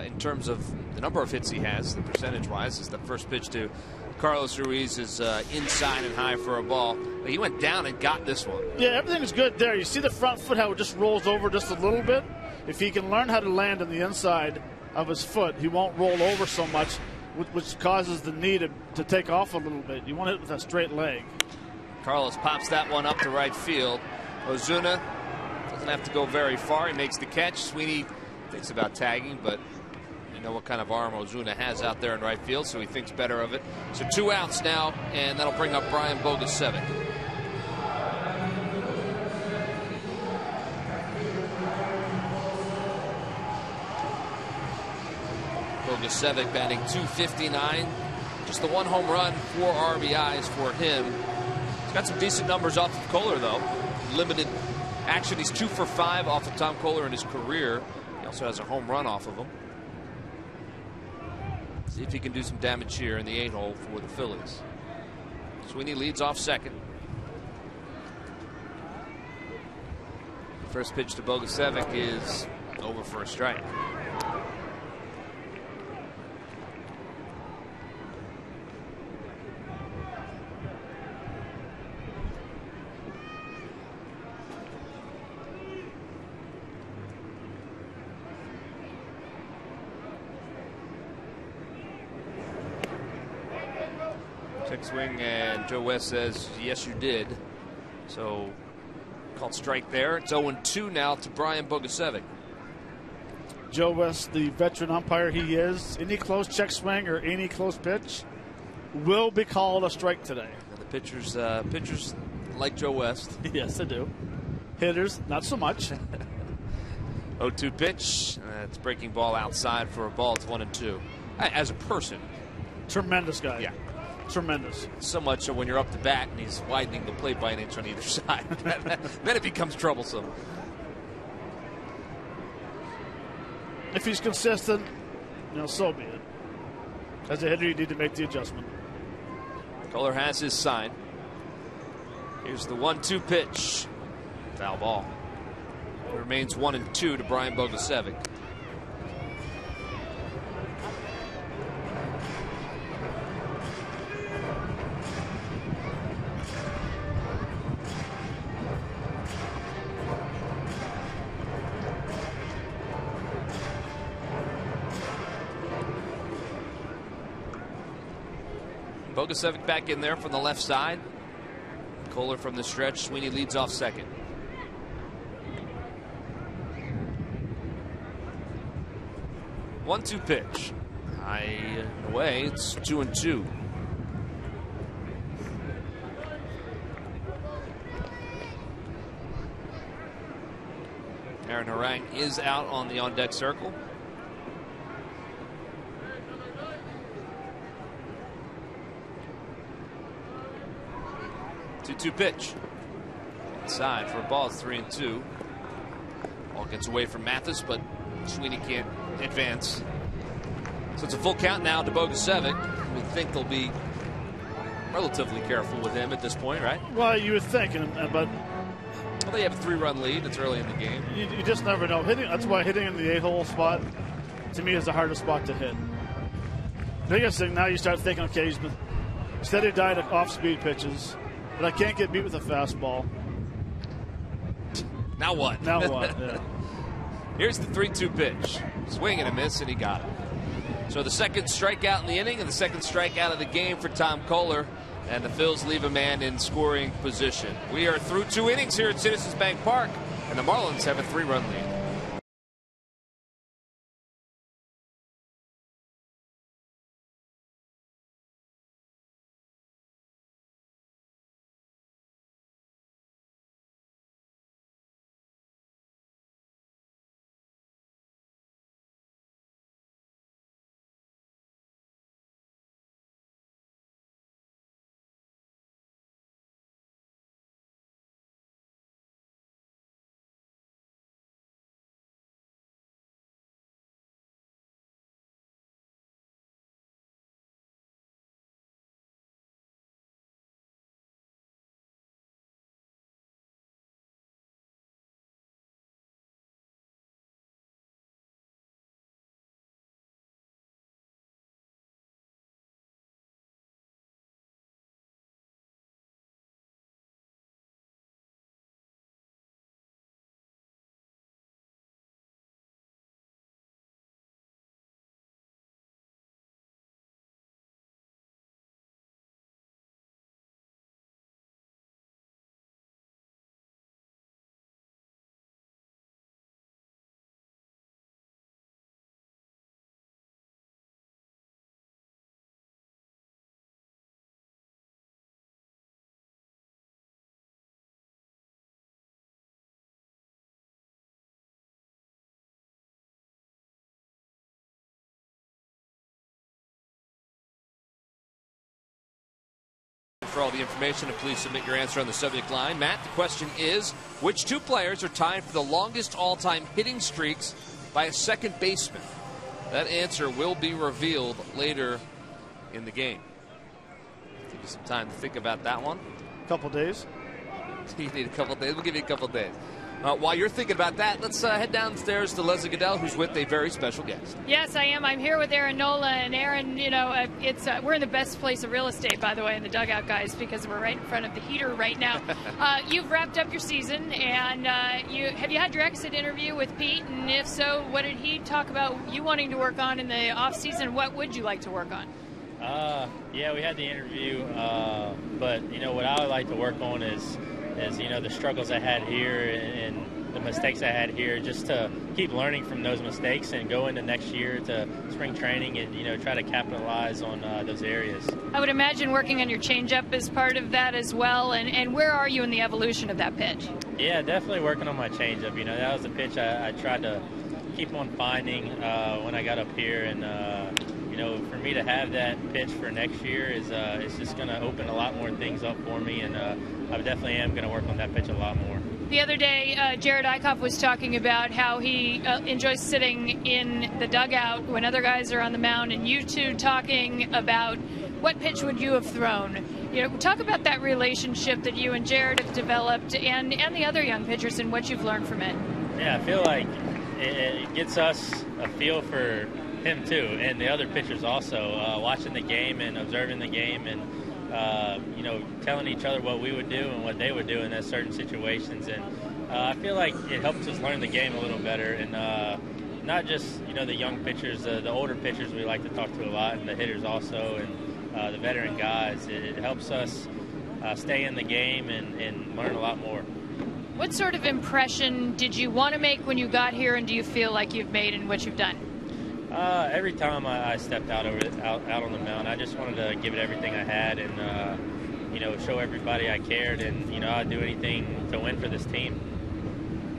in terms of the number of hits he has, the percentage-wise, is the first pitch to Carlos Ruiz is inside and high for a ball. But he went down and got this one. Yeah, everything's good there. You see the front foot, how it just rolls over just a little bit. If he can learn how to land on the inside of his foot, he won't roll over so much, which causes the knee to take off a little bit. You want to hit with a straight leg. Carlos pops that one up to right field. Ozuna doesn't have to go very far. He makes the catch. Sweeney thinks about tagging, but you know what kind of arm Ozuna has out there in right field, so he thinks better of it. So 2 outs now, and that'll bring up Brian Bogusevic. Bogusevic batting .259. Just the 1 home run, 4 RBIs for him. He's got some decent numbers off of Kohler, though. Limited action. He's 2 for 5 off of Tom Kohler in his career. He also has a home run off of him. See if he can do some damage here in the 8-hole for the Phillies. Sweeney leads off second. First pitch to Bogusevic is over for a strike. Check swing, and Joe West says, yes, you did. So, called strike there. It's 0-2 now to Brian Bogusevic. Joe West, the veteran umpire he is, any close check swing or any close pitch will be called a strike today. And the pitchers like Joe West. Yes, they do. Hitters, not so much. 0-2 pitch. It's breaking ball outside for a ball. It's 1-2. As a person. Tremendous guy. Yeah. Tremendous. So much so when you're up to bat and he's widening the plate by an inch on either side. Then it becomes troublesome. If he's consistent, so be it. As a hitter, you need to make the adjustment. Kohler has his sign. Here's the 1-2 pitch. Foul ball. It remains 1-2 to Brian Bogusevic. Bogusevic back in there from the left side. Kohler from the stretch. Sweeney leads off second. One-two pitch. High and away. It's 2-2. Aaron Harang is out on the on-deck circle. 2-2 pitch. Inside for a ball. It's 3-2. Ball gets away from Mathis, but Sweeney can't advance. So it's a full count now to Bogusevic. We think they'll be relatively careful with him at this point, right? Well, you would think, but well, they have a 3-run lead. It's early in the game. You just never know. That's why hitting in the 8-hole spot, to me, is the hardest spot to hit. Biggest thing now, you start thinking, okay, he's been steady diet of off-speed pitches, but I can't get beat with a fastball. Now what? Now what? Yeah. Here's the 3-2 pitch. Swing and a miss, and he got it. So the second strikeout in the inning and the second strikeout of the game for Tom Kohler. And the Phils leave a man in scoring position. We are through 2 innings here at Citizens Bank Park, and the Marlins have a 3-run lead. for all the information, and please submit your answer on the subject line. Matt, the question is, which two players are tied for the longest all-time hitting streaks by a second baseman? That answer will be revealed later in the game. Give you some time to think about that one. Couple days. You need a couple days. We'll give you a couple days. While you're thinking about that, let's head downstairs to Leslie Goodell, who's with a very special guest. Yes, I am. I'm here with Aaron Nola. And Aaron, you know, we're in the best place of real estate, by the way, in the dugout, guys, because we're right in front of the heater right now. You've wrapped up your season, and have you had your exit interview with Pete? And if so, what did he talk about you wanting to work on in the off season? What would you like to work on? Yeah, we had the interview, but you know what I would like to work on is you know the struggles I had here and the mistakes I had here, just to keep learning from those mistakes and go into next year to spring training and you know try to capitalize on those areas. I would imagine working on your changeup is part of that as well. And where are you in the evolution of that pitch? Yeah, definitely working on my changeup. You know, that was a pitch I tried to keep on finding when I got up here, and you know, for me to have that pitch for next year is just going to open a lot more things up for me, and I definitely am going to work on that pitch a lot more. The other day, Jared Eichhoff was talking about how he enjoys sitting in the dugout when other guys are on the mound, and you two talking about what pitch would you have thrown. You know, talk about that relationship that you and Jared have developed, and the other young pitchers, and what you've learned from it. Yeah, I feel like it gets us a feel for him too, and the other pitchers also, watching the game and observing the game, and you know, telling each other what we would do and what they would do in those certain situations. And I feel like it helps us learn the game a little better, and not just you know the young pitchers, the older pitchers we like to talk to a lot, and the hitters also, and the veteran guys. It helps us stay in the game and learn a lot more. What sort of impression did you want to make when you got here, and do you feel like you've made in what you've done? Every time I stepped out on the mound, I just wanted to give it everything I had, and you know, show everybody I cared, and you know, I'd do anything to win for this team.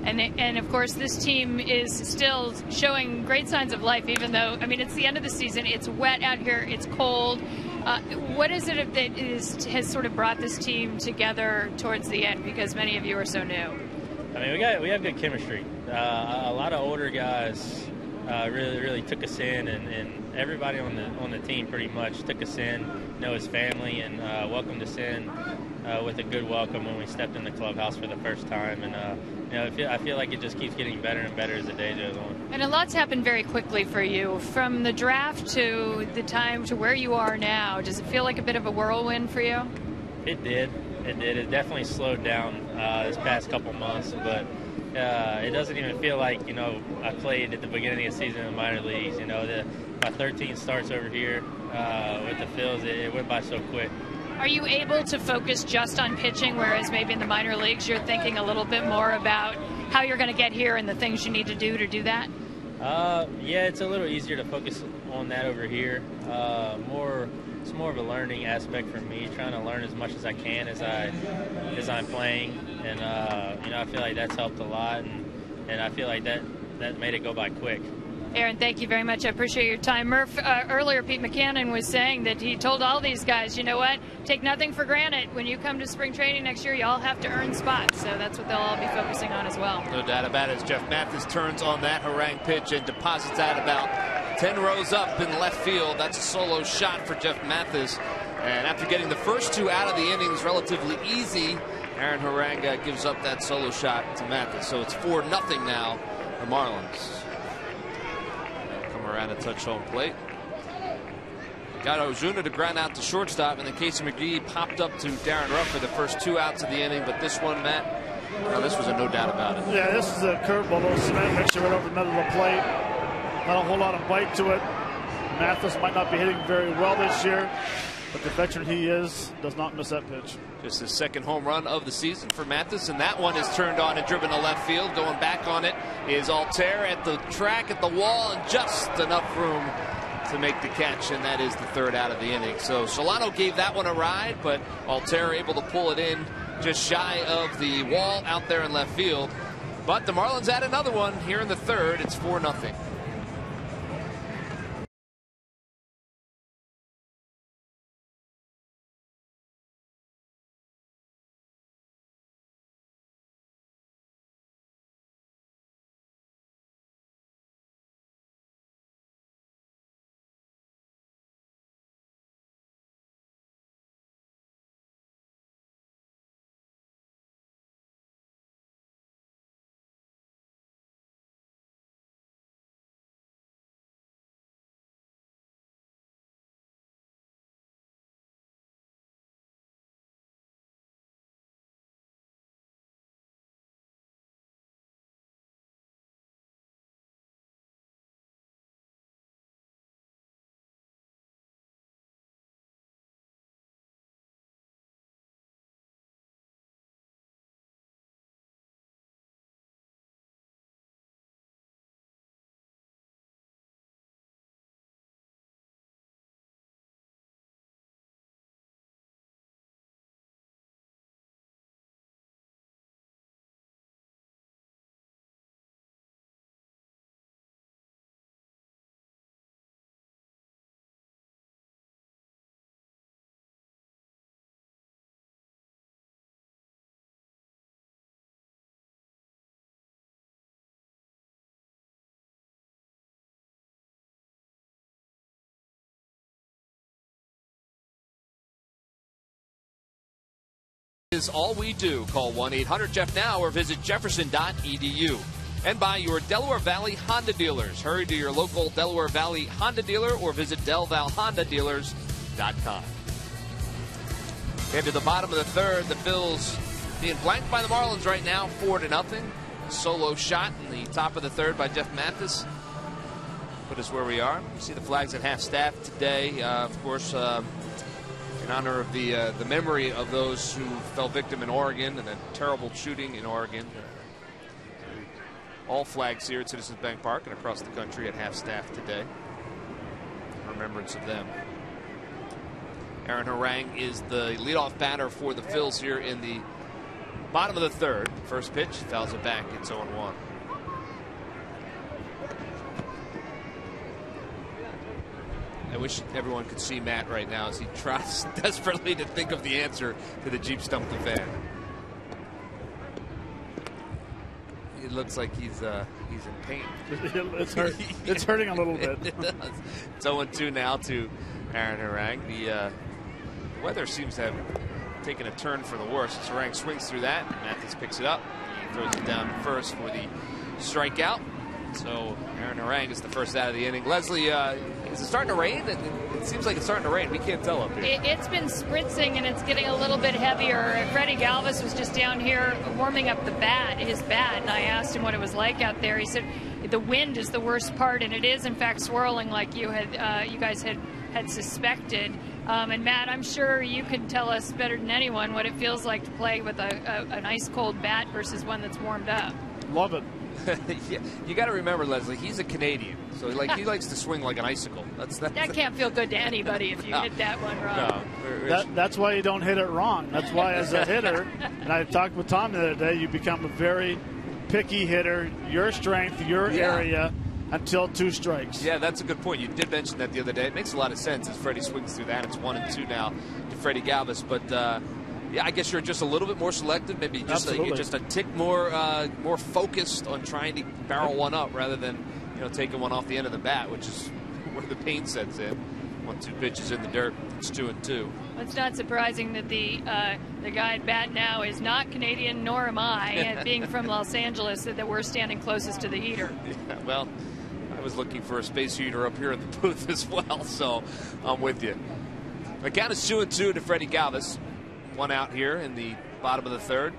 And of course, this team is still showing great signs of life, even though, I mean, it's the end of the season. It's wet out here. It's cold. What is it that has sort of brought this team together towards the end? Because many of you are so new. I mean, we have good chemistry. A lot of older guys really took us in, and everybody on the team pretty much took us in, know his family, and welcomed us in with a good welcome when we stepped in the clubhouse for the first time. And you know, I feel like it just keeps getting better and better as the day goes on. And a lot's happened very quickly for you, from the draft to the time to where you are now. Does it feel like a bit of a whirlwind for you? It did. It definitely slowed down this past couple months, but it doesn't even feel like, you know, I played at the beginning of the season in the minor leagues. You know, my 13 starts over here with the Phillies, it went by so quick. Are you able to focus just on pitching, whereas maybe in the minor leagues you're thinking a little bit more about how you're going to get here and the things you need to do that? Yeah, it's a little easier to focus on that over here. It's more of a learning aspect for me, trying to learn as much as I can as I'm playing, and you know, I feel like that's helped a lot, and I feel like that made it go by quick. Aaron, thank you very much. I appreciate your time. Murph, earlier Pete Mackanin was saying that he told all these guys, you know what, take nothing for granted. When you come to spring training next year, you all have to earn spots. So that's what they'll all be focusing on as well. No doubt about it. As Jeff Mathis turns on that harangue pitch and deposits that about 10 rows up in left field. That's a solo shot for Jeff Mathis. And after getting the first two out of the innings relatively easy, Aaron Haranga gives up that solo shot to Mathis. So it's 4-0 now, the Marlins. Around a touch home plate. Got Ozuna to ground out to shortstop, and then Casey McGee popped up to Darren Ruff for the first two outs of the inning. But this one, Matt, well, this was a no doubt about it. Yeah, this is a curveball. Little cement mixture right over the middle of the plate. Not a whole lot of bite to it. Mathis might not be hitting very well this year, but the veteran he is does not miss that pitch. Just his second home run of the season for Mathis, and that one is turned on and driven to left field. Going back on it is Altair at the track, at the wall, and just enough room to make the catch, and that is the third out of the inning. So Solano gave that one a ride, but Altair able to pull it in just shy of the wall out there in left field. But the Marlins add another one here in the third. It's 4-0. is all we do. Call 1-800-JEFF now or visit jefferson.edu. And by your Delaware Valley Honda dealers. Hurry to your local Delaware Valley Honda dealer or visit DelValHondaDealers.com. And to the bottom of the third, the Phils being blanked by the Marlins right now, 4-0. Solo shot in the top of the third by Jeff Mathis put us where we are. You see the flags at half staff today, of course, in honor of the memory of those who fell victim in Oregon and a terrible shooting in Oregon. All flags here at Citizens Bank Park and across the country at half staff today in remembrance of them. Aaron Harang is the leadoff batter for the Phils here in the bottom of the third. First pitch, fouls it back. It's 0-1. I wish everyone could see Matt right now as he tries desperately to think of the answer to the Jeep Stump the Fan. It looks like he's in pain. It's hurting a little bit. It's 0-2 now to Aaron Harang. The weather seems to have taken a turn for the worse. As Harang swings through that, Mathis picks it up. He throws it down first for the strikeout. So Aaron Harang is the first out of the inning. Leslie, is it starting to rain? It seems like it's starting to rain. We can't tell up here. It's been spritzing and it's getting a little bit heavier. Freddie Galvis was just down here warming up his bat, and I asked him what it was like out there. He said the wind is the worst part, and it is in fact swirling like you guys had suspected. And Matt, I'm sure you can tell us better than anyone what it feels like to play with an ice cold bat versus one that's warmed up. Love it. Yeah, you got to remember, Leslie, he's a Canadian, so he likes to swing like an icicle. That can't feel good to anybody if you hit that one wrong. No, that's why you don't hit it wrong. That's why, as a hitter, and I talked with Tom the other day, you become a very picky hitter. Your strength, your area, until 2 strikes. Yeah, that's a good point. You did mention that the other day. It makes a lot of sense as Freddie swings through that. It's 1-2 now to Freddie Galvis, but. Yeah, I guess you're just a little bit more selective, maybe just a tick more focused on trying to barrel one up rather than taking one off the end of the bat, which is where the pain sets in. 1-2 pitches in the dirt. It's 2-2. It's not surprising that the guy at bat now is not Canadian, nor am I, and being from Los Angeles, that we're standing closest to the heater. Yeah, well, I was looking for a space heater up here at the booth as well, so I'm with you. The count is 2-2 to Freddie Galvis. One out here in the bottom of the third.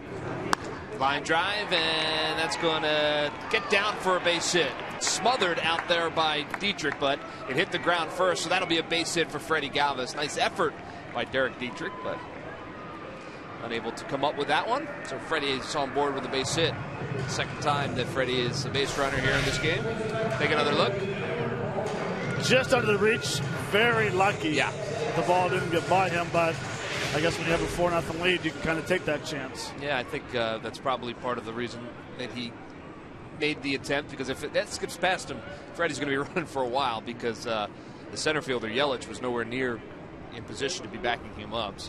Line drive, and that's going to get down for a base hit. Smothered out there by Dietrich, but it hit the ground first, so that'll be a base hit for Freddie Galvis. Nice effort by Derek Dietrich, but unable to come up with that one. So Freddie is on board with a base hit. Second time that Freddie is a base runner here in this game. Take another look. Just under the reach. Very lucky. Yeah. The ball didn't get by him, but I guess when you have a 4-0 lead, you can kind of take that chance. Yeah, I think that's probably part of the reason that he made the attempt, because if that skips past him, Freddie's going to be running for a while, because the center fielder, Yelich, was nowhere near in position to be backing him up.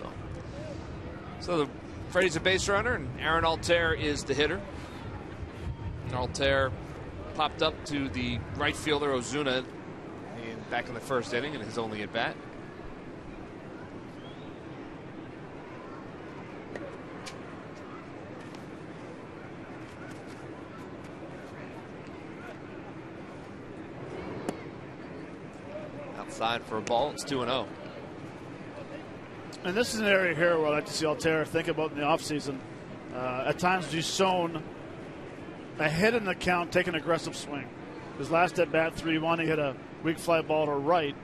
So Freddie's a base runner, and Aaron Altair is the hitter. Altair popped up to the right fielder, Ozuna, back in the first inning in his only at-bat. Outside for a ball. It's 2-0. And this is an area here where I like to see Altair think about in the offseason. At times, Dusone ahead in the count, take an aggressive swing. His last at bat, 3-1, he hit a weak fly ball to right.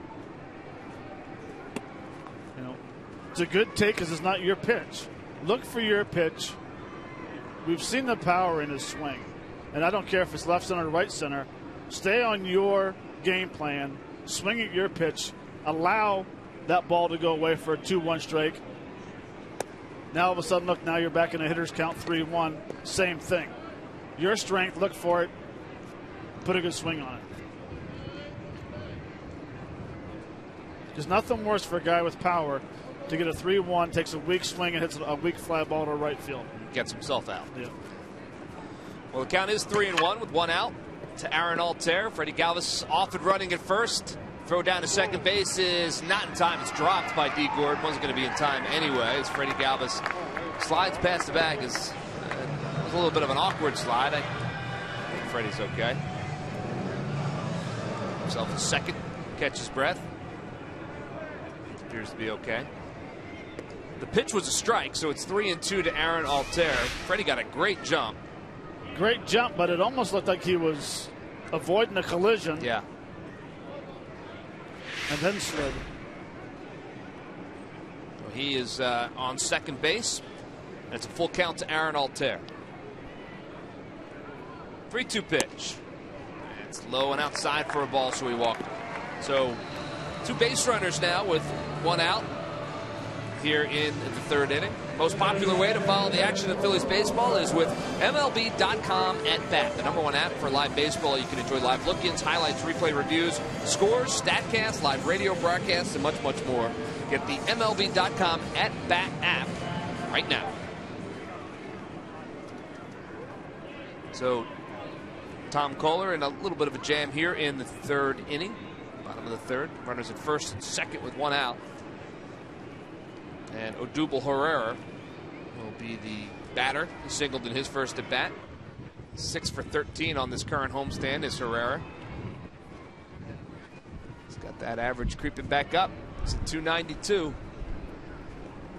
It's a good take because it's not your pitch. Look for your pitch. We've seen the power in his swing, and I don't care if it's left center or right center. Stay on your game plan. Swing at your pitch. Allow that ball to go away for a 2-1 strike. Now all of a sudden, look, now you're back in a hitter's count, 3-1. Same thing. Your strength, look for it. Put a good swing on it. There's nothing worse for a guy with power to get a 3-1, takes a weak swing and hits a weak fly ball to right field. Gets himself out. Yeah. Well, the count is 3-1 with one out to Aaron Altair. Freddie Galvis off and running at first. Throw down to second base is not in time. It's dropped by D. Gordon. Wasn't going to be in time anyway. As Freddie Galvis slides past the bag. It was a little bit of an awkward slide. I think Freddie's okay. Himself a second. Catch his breath. Appears to be okay. The pitch was a strike, so it's 3-2 to Aaron Altair. Freddie got a great jump. Great jump, but it almost looked like he was avoiding a collision. Yeah. And then slid. Well, he is on second base. And it's a full count to Aaron Altair. 3-2 pitch. It's low and outside for a ball, so he walked. So 2 base runners now with 1 out here in the 3rd inning. Most popular way to follow the action of Phillies baseball is with MLB.com at bat, the #1 app for live baseball. You can enjoy live look-ins, highlights, replay reviews, scores, StatCast, live radio broadcasts, and much, much more. Get the MLB.com at bat app right now. So Tom Kohler in a little bit of a jam here in the 3rd inning. Bottom of the 3rd. Runners at first and second with 1 out. And Odubel Herrera will be the batter. He singled in his first at bat. 6 for 13 on this current homestand is Herrera. He's got that average creeping back up. It's at 292.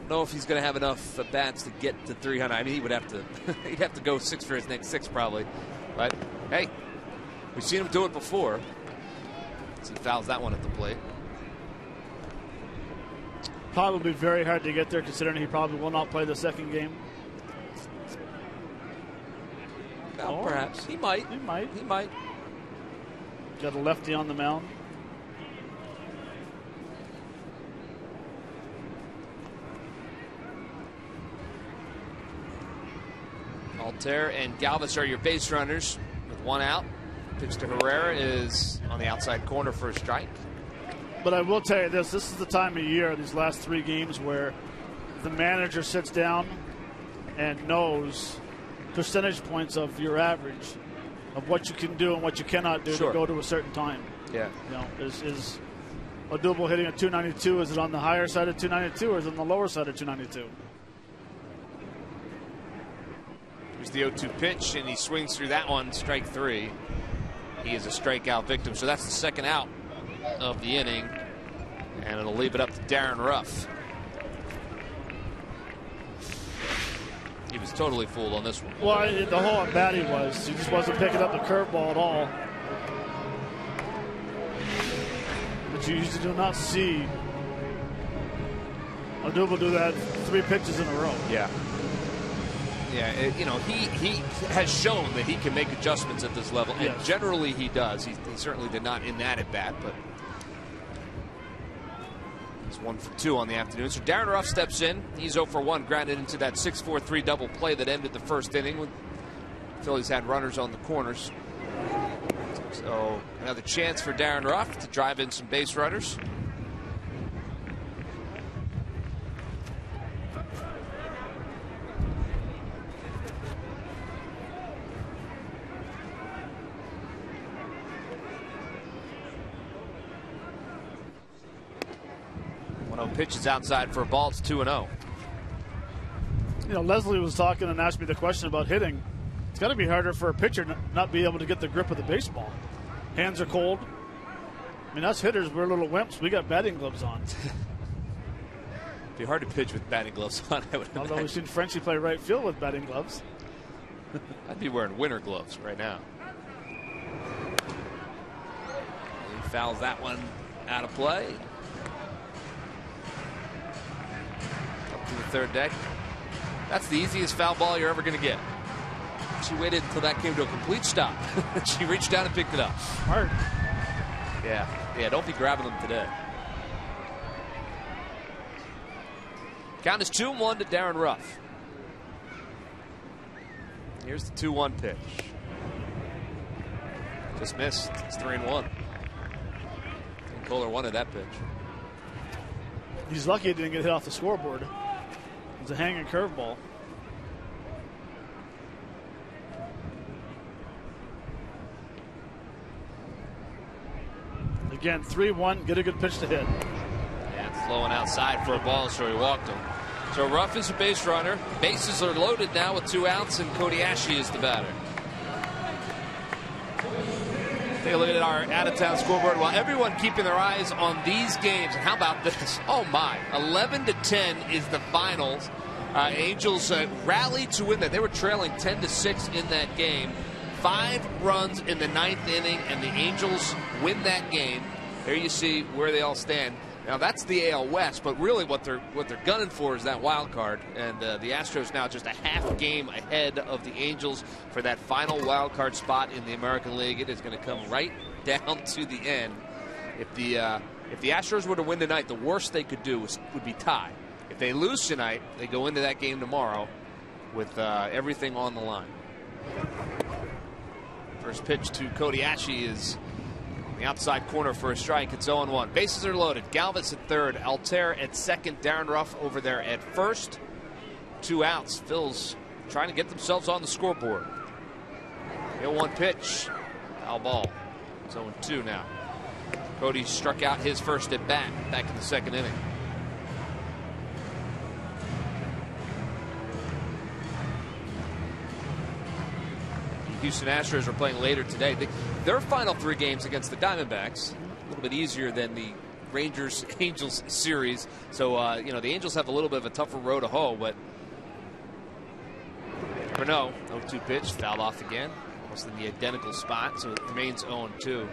Don't know if he's going to have enough at bats to get to 300. I mean, he would have to. He'd have to go 6 for his next 6 probably. But hey, we've seen him do it before. So he fouls that one at the plate. Probably very hard to get there, considering he probably will not play the 2nd game. Well, perhaps. He might. He might. He might. Got a lefty on the mound. Altair and Galvis are your base runners with 1 out. Pitch to Herrera is on the outside corner for a strike. But I will tell you this is the time of year, these last 3 games, where the manager sits down and knows percentage points of your average, of what you can do and what you cannot do to go to a certain time. Yeah. You know, is Odubel hitting a 292? Is it on the higher side of 292 or is it on the lower side of 292? Here's the 0-2 pitch, and he swings through that one, strike 3. He is a strikeout victim, so that's the 2nd out of the inning, and it'll leave it up to Darren Ruff. He was totally fooled on this one. Well, the whole at bat he just wasn't picking up the curveball at all. But you usually do not see Odubel do that 3 pitches in a row. Yeah. Yeah, you know, he has shown that he can make adjustments at this level, and yes, generally he does. He certainly did not in that at bat, but he's 1 for 2 on the afternoon. So Darren Ruff steps in. He's 0 for 1, grounded into that 6-4-3 double play that ended the 1st inning when the Phillies had runners on the corners. So another chance for Darren Ruff to drive in some base runners. Pitch is outside for a ball. It's 2-0. You know, Leslie was talking and asked me the question about hitting. It's got to be harder for a pitcher not be able to get the grip of the baseball. Hands are cold. I mean, us hitters, we're little wimps. We got batting gloves on. It'd be hard to pitch with batting gloves on, I would Although imagine. we've seen Frenchie play right field with batting gloves. I'd be wearing winter gloves right now. He fouls that one out of play. To the 3rd deck. That's the easiest foul ball you're ever going to get. She waited until that came to a complete stop. She reached down and picked it up. Smart. Yeah, don't be grabbing them today. Count is 2-1 to Darren Ruff. Here's the 2-1 pitch. Just missed. It's 3-1. And Kohler wanted that pitch. He's lucky he didn't get hit off the scoreboard. It's a hanging curveball. Again, 3-1, get a good pitch to hit. Yeah, flowing outside for a ball, so he walked him. So Ruff is a base runner. Bases are loaded now with 2 outs, and Cody Ashley is the batter. Take a look at our out-of-town scoreboard. While everyone keeping their eyes on these games, and how about this? Oh my! 11-10 is the finals. Angels rallied to win that. They were trailing 10-6 in that game. 5 runs in the 9th inning, and the Angels win that game. There you see where they all stand. Now that's the AL West, but really what they're gunning for is that wild card, and the Astros now just a half game ahead of the Angels for that final wild card spot in the American League. It is going to come right down to the end. If the Astros were to win tonight, the worst they could do would be tie. If they lose tonight, they go into that game tomorrow with everything on the line. First pitch to Cody Ashley is the outside corner for a strike. It's 0-1. Bases are loaded. Galvis at third. Altair at second. Darren Ruff over there at first. 2 outs. Phil's trying to get themselves on the scoreboard. 0-1 pitch. Foul ball. It's 0-2 now. Cody struck out his first at bat back in the 2nd inning. Houston Astros are playing later today. Their final 3 games against the Diamondbacks, a little bit easier than the Rangers-Angels series. So, the Angels have a little bit of a tougher road to hoe, but never know. 0-2 pitch, fouled off again. Almost in the identical spot, so it remains 0-2.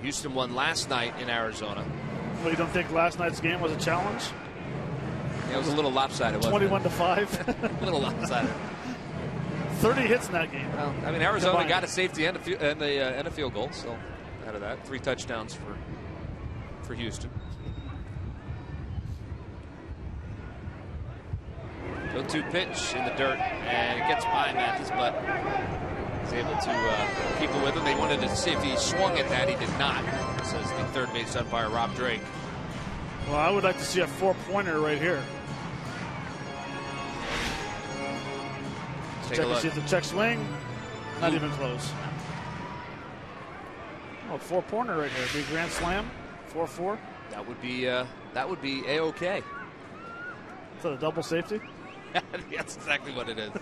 Houston won last night in Arizona. Well, you don't think last night's game was a challenge? Yeah, it was a little lopsided, wasn't it? 21-5. A little lopsided. 30 hits in that game. Well, I mean, Arizona got a safety and a field goal, so out of that, 3 touchdowns for Houston. 0-2 pitch in the dirt, and it gets by Mathis, but he's able to keep it with him. They wanted to see if he swung at that. He did not, says the third base umpire, Rob Drake. Well, I would like to see a 4-pointer right here. Check to see if the check swing. Not even close. Oh, 4-pointer right here. Big grand slam. 4-4. That would be A-OK. Is that a double safety? That's exactly what it is.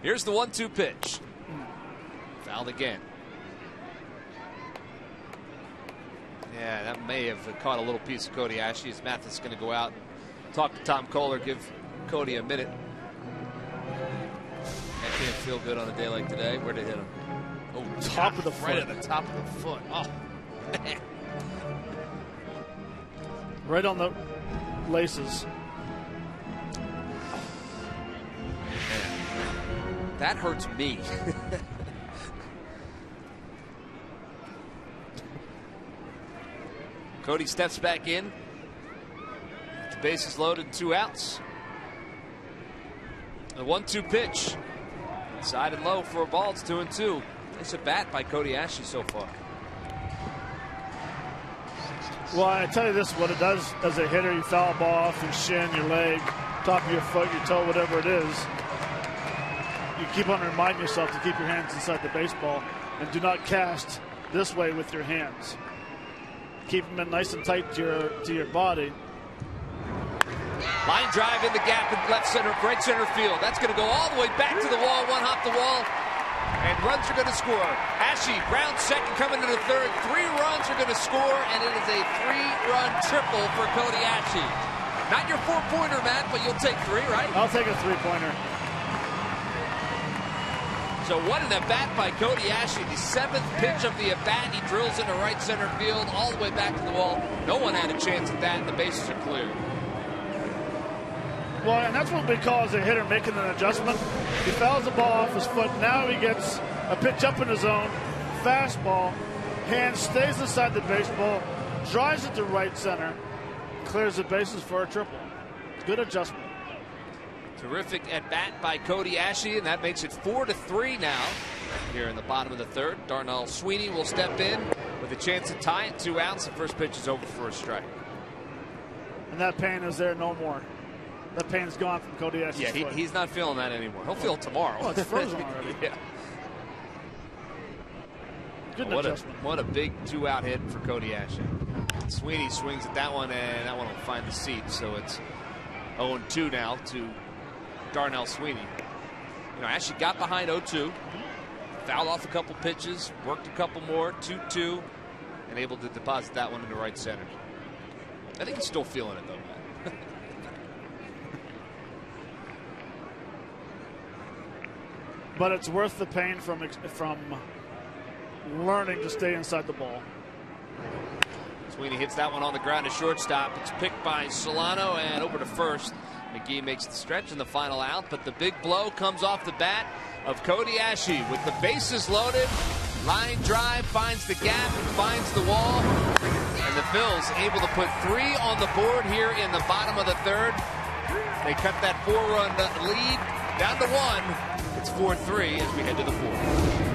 Here's the 1-2 pitch. Fouled again. Yeah, that may have caught a little piece of Cody Ashley. As Mathis going to go out and talk to Tom Kohler, give Cody a minute. That can't feel good on a day like today. Where'd it hit him? Oh, top of the foot. Right at the top of the foot. Oh, man. Right on the laces. That hurts me. Cody steps back in. The bases loaded, 2 outs. The 1-2 pitch. Side and low for a ball. It's 2-2. Nice at bat by Cody Ashley so far. Well, I tell you this, what it does as a hitter, you foul a ball off your shin, your leg, top of your foot, your toe, whatever it is. You keep on reminding yourself to keep your hands inside the baseball and do not cast this way with your hands. Keep them in nice and tight to your body. Line drive in the gap in left center, right center field. That's going to go all the way back to the wall, one hop the wall, and runs are going to score. Ashley, round second, coming to the third. 3 runs are going to score, and it is a 3-run triple for Cody Ashley. Not your 4-pointer, Matt, but you'll take 3, right? I'll take a 3-pointer. So what an at-bat by Cody Ashley. The 7th pitch of the at-bat. He drills into right center field all the way back to the wall. No one had a chance at that, and the bases are clear. Well, and that's what we call as a hitter making an adjustment. He fouls the ball off his foot. Now he gets a pitch up in his zone. Fastball. Hand stays inside the baseball. Drives it to right center. Clears the bases for a triple. Good adjustment. Terrific at-bat by Cody Ashley, and that makes it 4-3 now here in the bottom of the third. Darnell Sweeney will step in with a chance to tie it. 2 outs. The first pitch is over for a strike. And that pain is there no more. That pain's gone from Cody Ashley's foot. He's not feeling that anymore. He'll feel it tomorrow. Oh, it's frozen already. Yeah. Good What adjustment. what a big 2-out hit for Cody Ashley. Sweeney swings at that one, and that one will find the seat. So it's 0-2 now to Darnell Sweeney. You know, Ashley got behind 0-2, fouled off a couple pitches, worked a couple more, 2-2, and able to deposit that one into right center. I think he's still feeling it, though, Matt. But it's worth the pain from learning to stay inside the ball. Sweeney hits that one on the ground to shortstop. It's picked by Solano and over to first. McGee makes the stretch in the final out, but the big blow comes off the bat of Cody Ashe with the bases loaded. Line drive finds the gap and finds the wall. And the Phils able to put 3 on the board here in the bottom of the third. They cut that 4-run lead down to 1. It's 4-3 as we head to the fourth.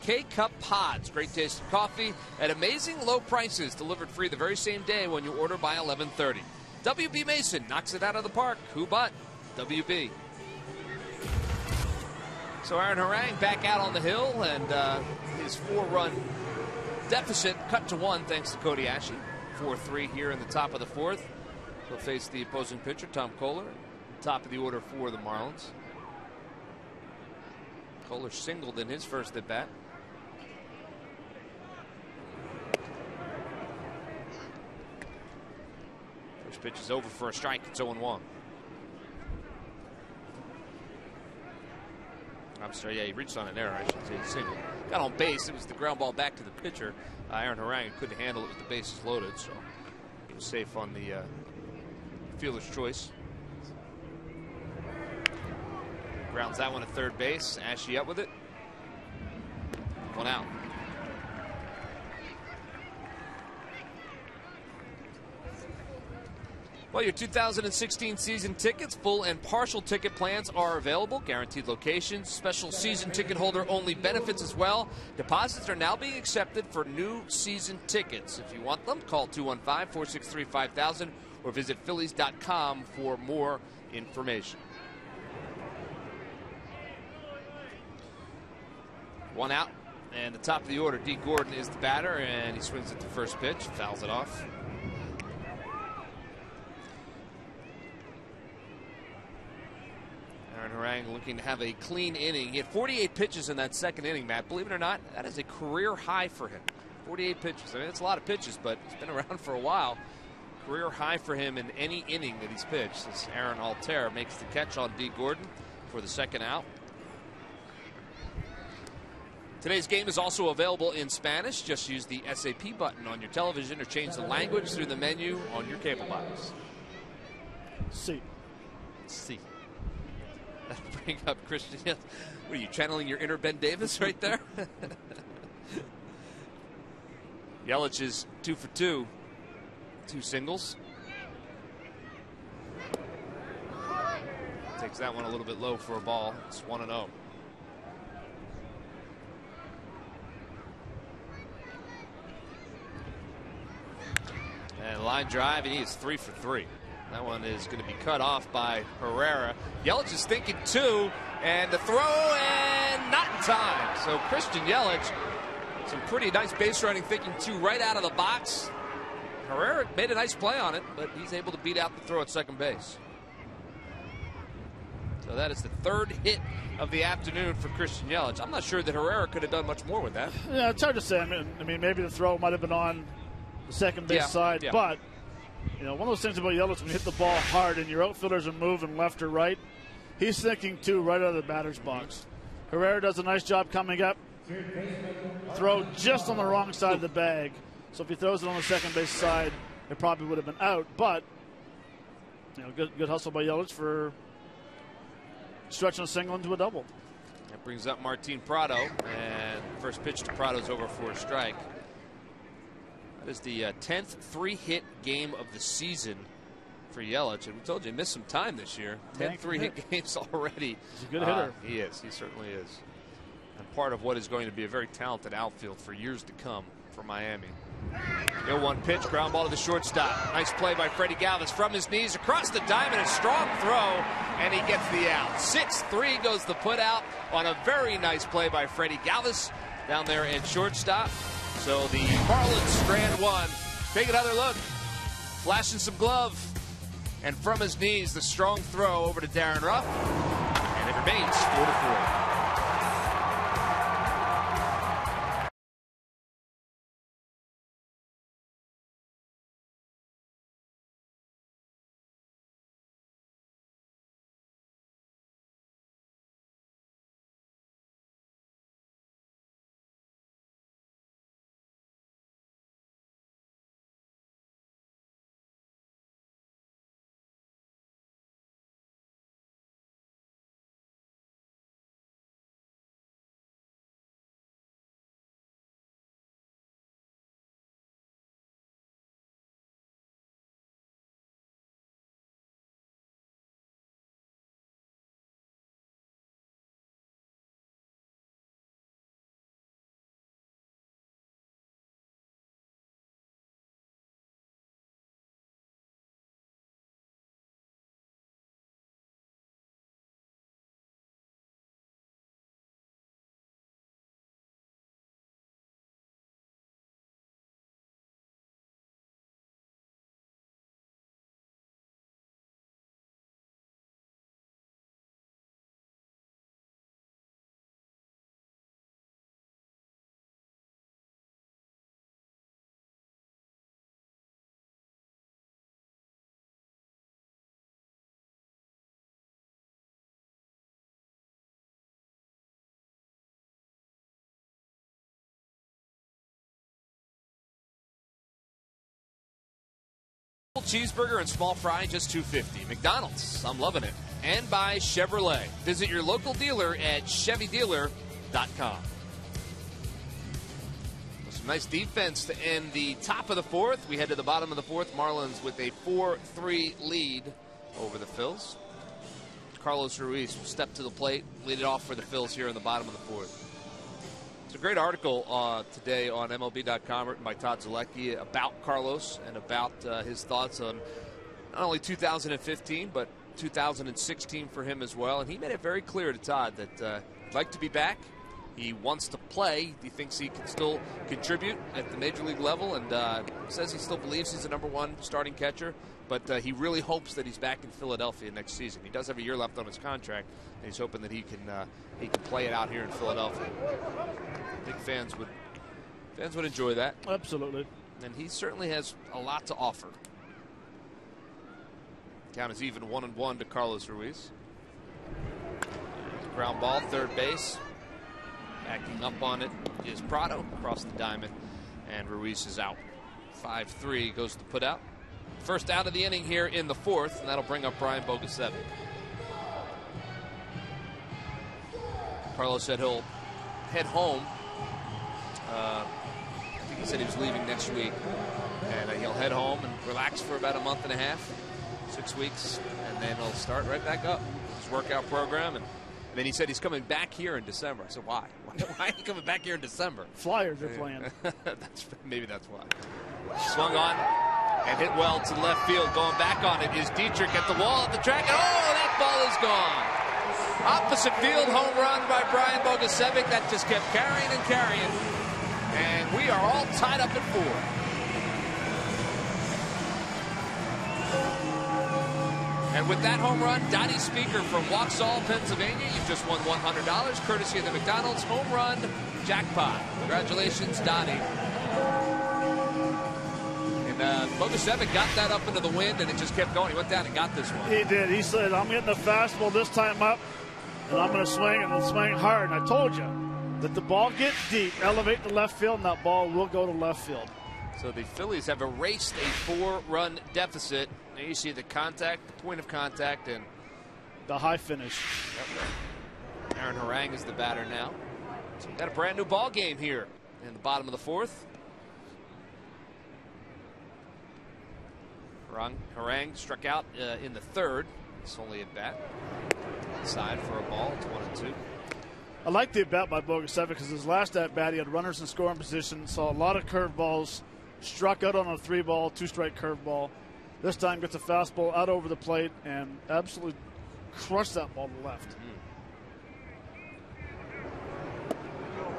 K-Cup pods, great tasting coffee at amazing low prices, delivered free the very same day when you order by 11:30. WB Mason knocks it out of the park. Who but WB? So Aaron Harang back out on the hill, and his 4-run deficit cut to 1 thanks to Cody Ashe. 4-3 here in the top of the fourth. He'll face the opposing pitcher, Tom Kohler, top of the order for the Marlins. Kohler singled in his first at bat. First pitch is over for a strike. It's 0-1. I'm sorry, yeah, he reached on an error. I should say he singled. Got on base. It was the ground ball back to the pitcher. Aaron Harang couldn't handle it with the bases loaded, so he was safe on the fielder's choice. Grounds that one at third base. Ashe up with it. 1 out. Well, your 2016 season tickets, full and partial ticket plans are available. Guaranteed locations, special season ticket holder only benefits as well. Deposits are now being accepted for new season tickets. If you want them, call 215-463-5000 or visit Phillies.com for more information. 1 out, and the top of the order, D. Gordon is the batter, and he swings at the first pitch, fouls it off. Aaron Harang looking to have a clean inning. He had 48 pitches in that second inning, Matt. Believe it or not, that is a career high for him. 48 pitches. I mean, it's a lot of pitches, but he's been around for a while. Career high for him in any inning that he's pitched. As Aaron Altair makes the catch on D. Gordon for the second out. Today's game is also available in Spanish. Just use the SAP button on your television or change the language through the menu on your cable box. See. That'll bring up Christian. What are you, channeling your inner Ben Davis right there? Yelich is 2 for 2. 2 singles. Takes that one a little bit low for a ball. It's 1-0. And line drive, and he is 3 for 3. That one is going to be cut off by Herrera. Yelich is thinking 2, and the throw, and not in time. So Christian Yelich, some pretty nice base running, thinking 2 right out of the box. Herrera made a nice play on it, but he's able to beat out the throw at second base. So that is the 3rd hit of the afternoon for Christian Yelich. I'm not sure that Herrera could have done much more with that. Yeah, it's hard to say. I mean, maybe the throw might have been on the second base side, but you know, one of those things about Yelich, when you hit the ball hard and your outfielders are moving left or right, he's thinking 2 right out of the batter's box. Herrera does a nice job coming up. Throw just on the wrong side of the bag. So if he throws it on the second base side, it probably would have been out. But you know, good hustle by Yelich for stretching a single into a double. That brings up Martin Prado, and first pitch to Prado's over for a strike. That is the 10th 3-hit game of the season for Yelich, and we told you he missed some time this year. 10 3-hit games already. He's a good hitter. He is. He certainly is. And part of what is going to be a very talented outfield for years to come for Miami. 0-1 pitch, ground ball to the shortstop. Nice play by Freddie Galvis from his knees across the diamond, a strong throw, and he gets the out. 6-3 goes the put out on a very nice play by Freddie Galvis down there at shortstop. So the Marlins strand 1. Take another look. Flashing some glove. And from his knees, the strong throw over to Darren Ruff. And it remains 4-4. Cheeseburger and small fry, just $2.50. McDonald's, I'm loving it. And by Chevrolet. Visit your local dealer at ChevyDealer.com. Some nice defense to end the top of the 4th. We head to the bottom of the 4th. Marlins with a 4-3 lead over the Phils. Carlos Ruiz will step to the plate, lead it off for the Phils here in the bottom of the 4th. It's a great article today on MLB.com written by Todd Zalecki about Carlos and about his thoughts on not only 2015 but 2016 for him as well. And he made it very clear to Todd that he'd like to be back. He wants to play. He thinks he can still contribute at the major league level, and says he still believes he's the #1 starting catcher. But he really hopes that he's back in Philadelphia next season. He does have a year left on his contract, and he's hoping that he can play it out here in Philadelphia. I think fans would enjoy that. Absolutely. And he certainly has a lot to offer. Count is even 1-1 to Carlos Ruiz. Ground ball, third base. Backing up on it is Prado across the diamond, and Ruiz is out. 5-3 goes to put out. First out of the inning here in the 4th, and that'll bring up Brian Bogasevic. Carlos said he'll head home. I think he said he was leaving next week, and he'll head home and relax for about a month and a half, 6 weeks, and then he'll start right back up. His workout program. And then he said he's coming back here in December. I said, why? Why are you coming back here in December? Flyers are playing. Maybe that's why. Swung on and hit well to left field. Going back on it is Dietrich at the wall at the track. And that ball is gone. Opposite field home run by Brian Bogusevic. That just kept carrying and carrying. And we are all tied up at 4. And with that home run, Dottie Speaker from Waxhaw, Pennsylvania, you've just won $100 courtesy of the McDonald's Home Run Jackpot. Congratulations, Dottie. And Bogusevic got that up into the wind, and it just kept going. He went down and got this one. He did. He said, I'm getting the fastball this time up, and I'm going to swing, and I'll swing hard. And I told you that the ball gets deep, elevate the left field, and that ball will go to left field. So the Phillies have erased a 4-run deficit. Now you see the contact, the point of contact, and the high finish. Yep. Aaron Harang is the batter now. So we've got a brand new ball game here in the bottom of the 4th. Harang struck out in the 3rd. It's only at bat. Inside for a ball. It's 1-2. I like the at bat by Bogusevic because his last at bat he had runners in scoring position, saw a lot of curveballs, struck out on a 3-ball, 2-strike curveball. This time gets a fastball out over the plate and absolutely crushed that ball to the left.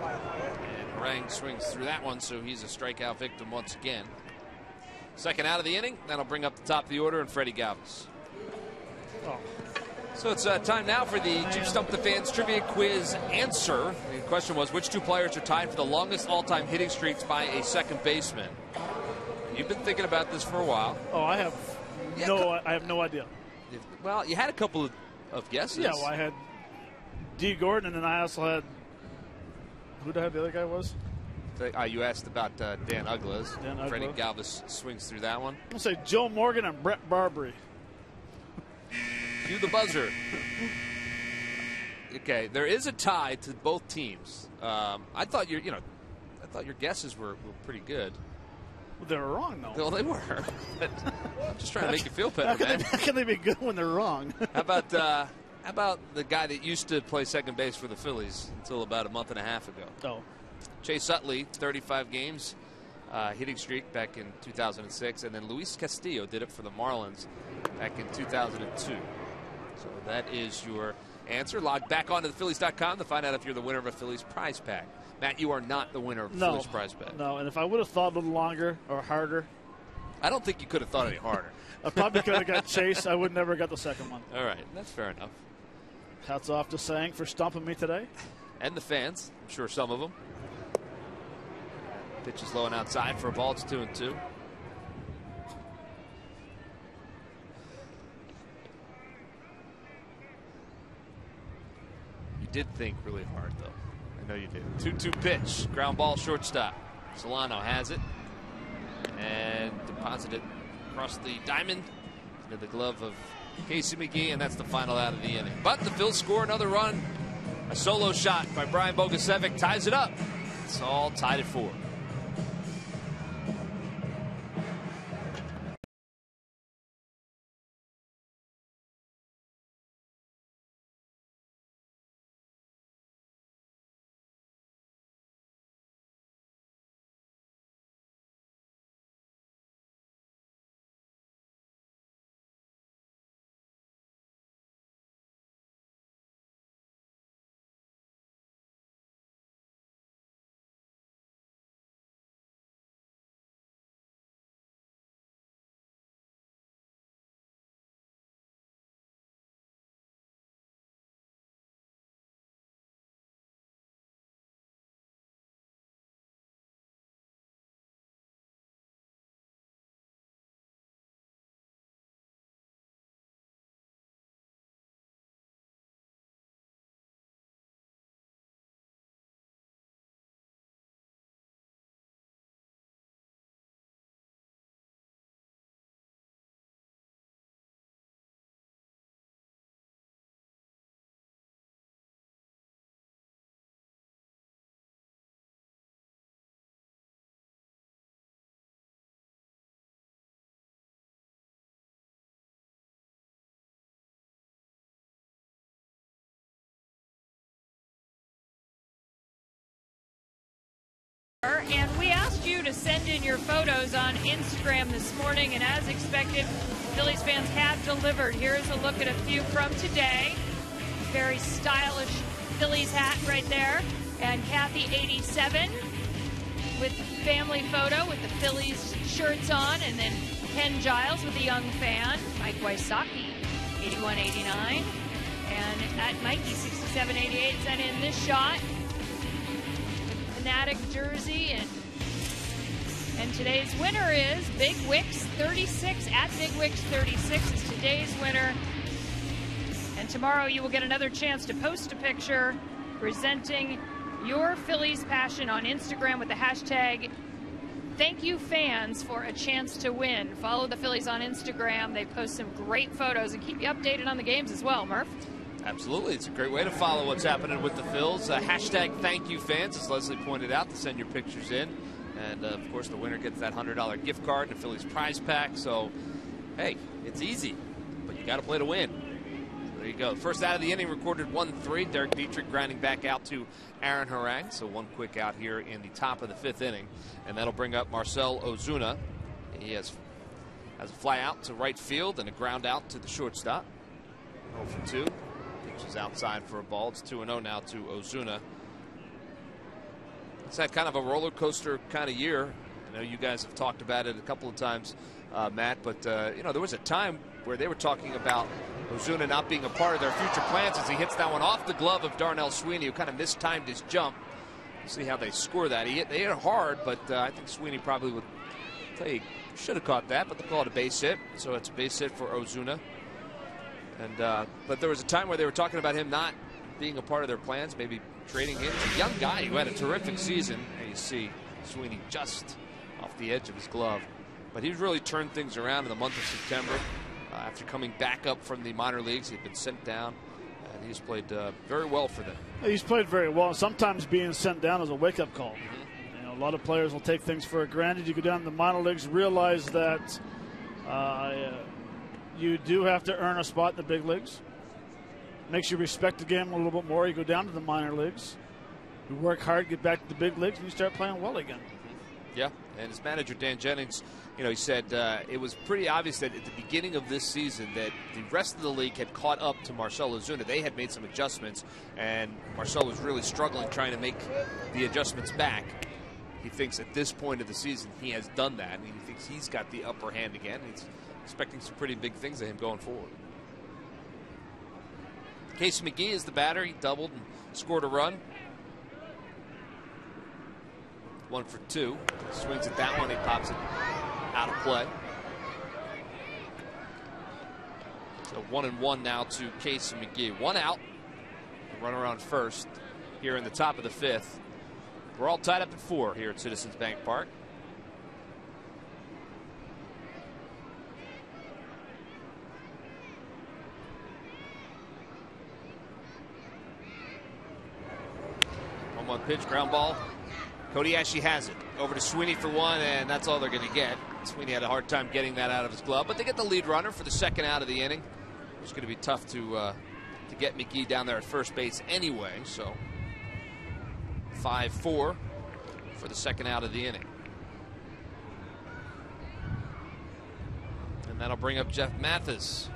And Harang swings through that one, so he's a strikeout victim once again. Second out of the inning. That'll bring up the top of the order and Freddie Galvis. Oh. So it's time now for the Chief Stump the Fans Trivia Quiz answer. The question was, which 2 players are tied for the longest all-time hitting streaks by a second baseman? You've been thinking about this for a while. Oh, I have no idea. Well, you had a couple of guesses. Yeah, well, I had D. Gordon, and then I also had, who the other guy was? You asked about Dan Ugglas. Freddie Galvis swings through that one. I'm going to say Joe Morgan and Brett Barbary. Cue the buzzer. Okay, there is a tie to both teams. I thought your guesses were pretty good. Well, they were wrong, though. Well, they were. But I'm just trying to make you feel better, man. How can they be good when they're wrong? How about the guy that used to play second base for the Phillies until about a month and a half ago? Oh. Chase Utley, 35 games, hitting streak back in 2006, and then Luis Castillo did it for the Marlins back in 2002. So that is your answer. Log back onto thephillies.com to find out if you're the winner of a Phillies prize pack. Matt, you are not the winner of a Phillies prize pack. No, and if I would have thought a little longer or harder. I don't think you could have thought any harder. I probably could have got Chase. I would never got the second one. All right, that's fair enough. Hats off to Sang for stumping me today. And the fans, I'm sure some of them. Pitch is low and outside for a ball. It's 2-2. You did think really hard, though. I know you did. 2-2 pitch. Ground ball, shortstop. Solano has it. And deposited across the diamond into the glove of Casey McGee, and that's the final out of the inning. But the Phils score another run. A solo shot by Brian Bogusevic ties it up. It's all tied at 4. And we asked you to send in your photos on Instagram this morning, and as expected, Phillies fans have delivered. Here's a look at a few from today. Very stylish Phillies hat right there. And Kathy 87 with family photo with the Phillies shirts on, and then Ken Giles with a young fan. Mike Wysocki 81-89. And at Mikey 67-88 sent in this shot. Fanatic jersey, and today's winner is Big Wicks 36. At Big Wicks 36 is today's winner. And tomorrow you will get another chance to post a picture presenting your Phillies passion on Instagram with the hashtag #ThankYouFans for a chance to win. Follow the Phillies on Instagram. They post some great photos and keep you updated on the games as well, Murph. Absolutely. It's a great way to follow what's happening with the Phils. Hashtag #ThankYouFans, as Leslie pointed out, to send your pictures in. And, of course, the winner gets that $100 gift card and a Phillies prize pack. So, hey, it's easy, but you got to play to win. There you go. First out of the inning recorded 1-3. Derek Dietrich grinding back out to Aaron Harang. So one quick out here in the top of the 5th inning. And that'll bring up Marcell Ozuna. He has a fly out to right field and a ground out to the shortstop. 0 for 2. Pitch is outside for a ball. It's 2-0 now to Ozuna. It's had kind of a roller coaster kind of year. I know you guys have talked about it a couple of times, Matt, but you know, there was a time where they were talking about Ozuna not being a part of their future plans as he hits that one off the glove of Darnell Sweeney, who kind of mistimed his jump. We'll see how they score that. They hit it hard, but I think Sweeney probably would tell you should have caught that, but they call it a base hit, so it's a base hit for Ozuna. And but there was a time where they were talking about him not being a part of their plans, maybe trading him. He's a young guy who had a terrific season, and you see Sweeney just off the edge of his glove. But he's really turned things around in the month of September. After coming back up from the minor leagues, he'd been sent down, and he's played very well for them. He's played very well. Sometimes being sent down is a wake-up call. Mm-hmm. You know, a lot of players will take things for granted. You go down to the minor leagues, realize that you do have to earn a spot in the big leagues. Makes you respect the game a little bit more. You go down to the minor leagues, you work hard, get back to the big leagues, and you start playing well again. Yeah, and his manager, Dan Jennings, you know, he said it was pretty obvious that at the beginning of this season that the rest of the league had caught up to Marcell Ozuna. They had made some adjustments, and Marcell was really struggling trying to make the adjustments back. He thinks at this point of the season he has done that, and he thinks he's got the upper hand again. He's expecting some pretty big things of him going forward. Casey McGee is the batter. He doubled and scored a run. 1 for 2. Swings at that one. He pops it out of play. So 1-1 now to Casey McGee. 1 out. Runner on first here in the top of the 5th. We're all tied up at 4 here at Citizens Bank Park. One pitch, ground ball. Cody Ashley has it. Over to Sweeney for 1, and that's all they're going to get. Sweeney had a hard time getting that out of his glove, but they get the lead runner for the second out of the inning. It's going to be tough to get McGee down there at first base anyway. So 5-4 for the second out of the inning. And that'll bring up Jeff Mathis,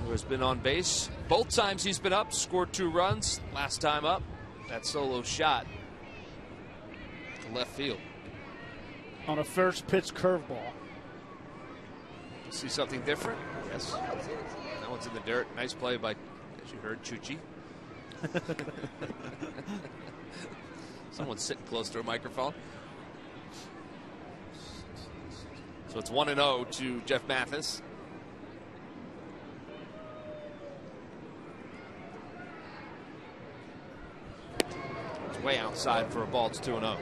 who has been on base both times he's been up, scored 2 runs. Last time up, that solo shot to left field on a first pitch curveball. See something different? Yes. That one's in the dirt. Nice play by, as you heard, Chuchi. Someone's sitting close to a microphone. So it's 1-0 to Jeff Mathis. It's way outside for a ball. It's 2-0.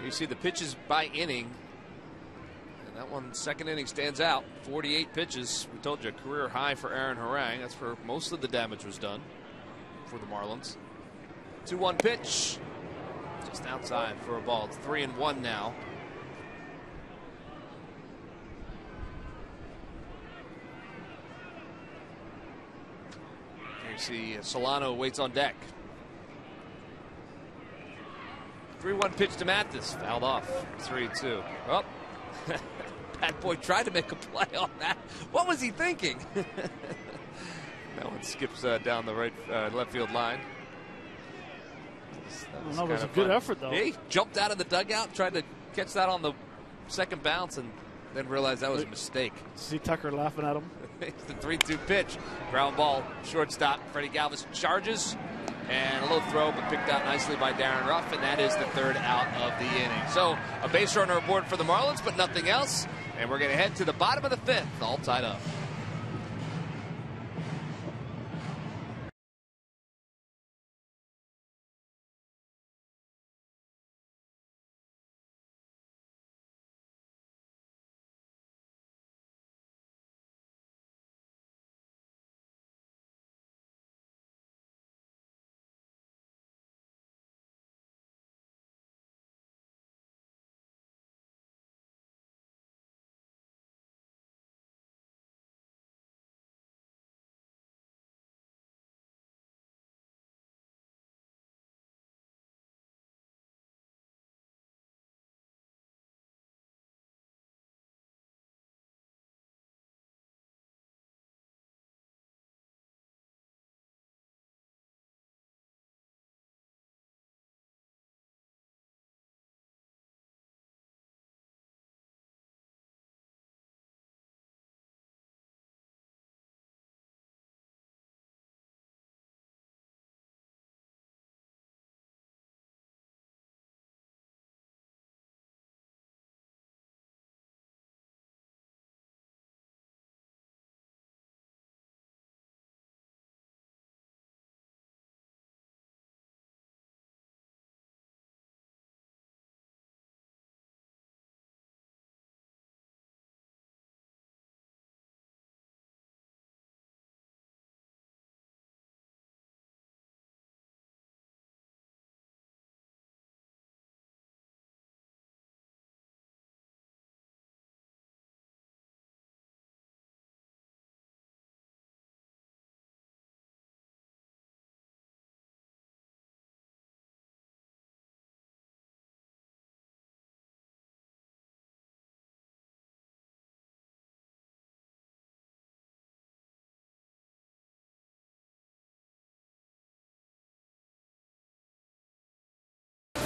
You see the pitches by inning, and that That one, second inning, stands out. 48 pitches. We told you, a career high for Aaron Harang. That's where most of the damage was done for the Marlins. 2-1 pitch. Just outside for a ball. It's 3-1 now. Here you see Solano waits on deck. 3-1 pitch to Mathis. Fouled off. 3-2. Oh. Pat Boyd tried to make a play on that. What was he thinking? That one skips down the left field line. That was a good effort, though. He jumped out of the dugout, tried to catch that on the second bounce, and then realized that was a mistake. See Tucker laughing at him. It's the 3-2 pitch. Ground ball, shortstop. Freddie Galvis charges. And a low throw, but picked out nicely by Darren Ruff, and that is the third out of the inning. So a base runner aboard for the Marlins, but nothing else. And we're going to head to the bottom of the fifth, all tied up.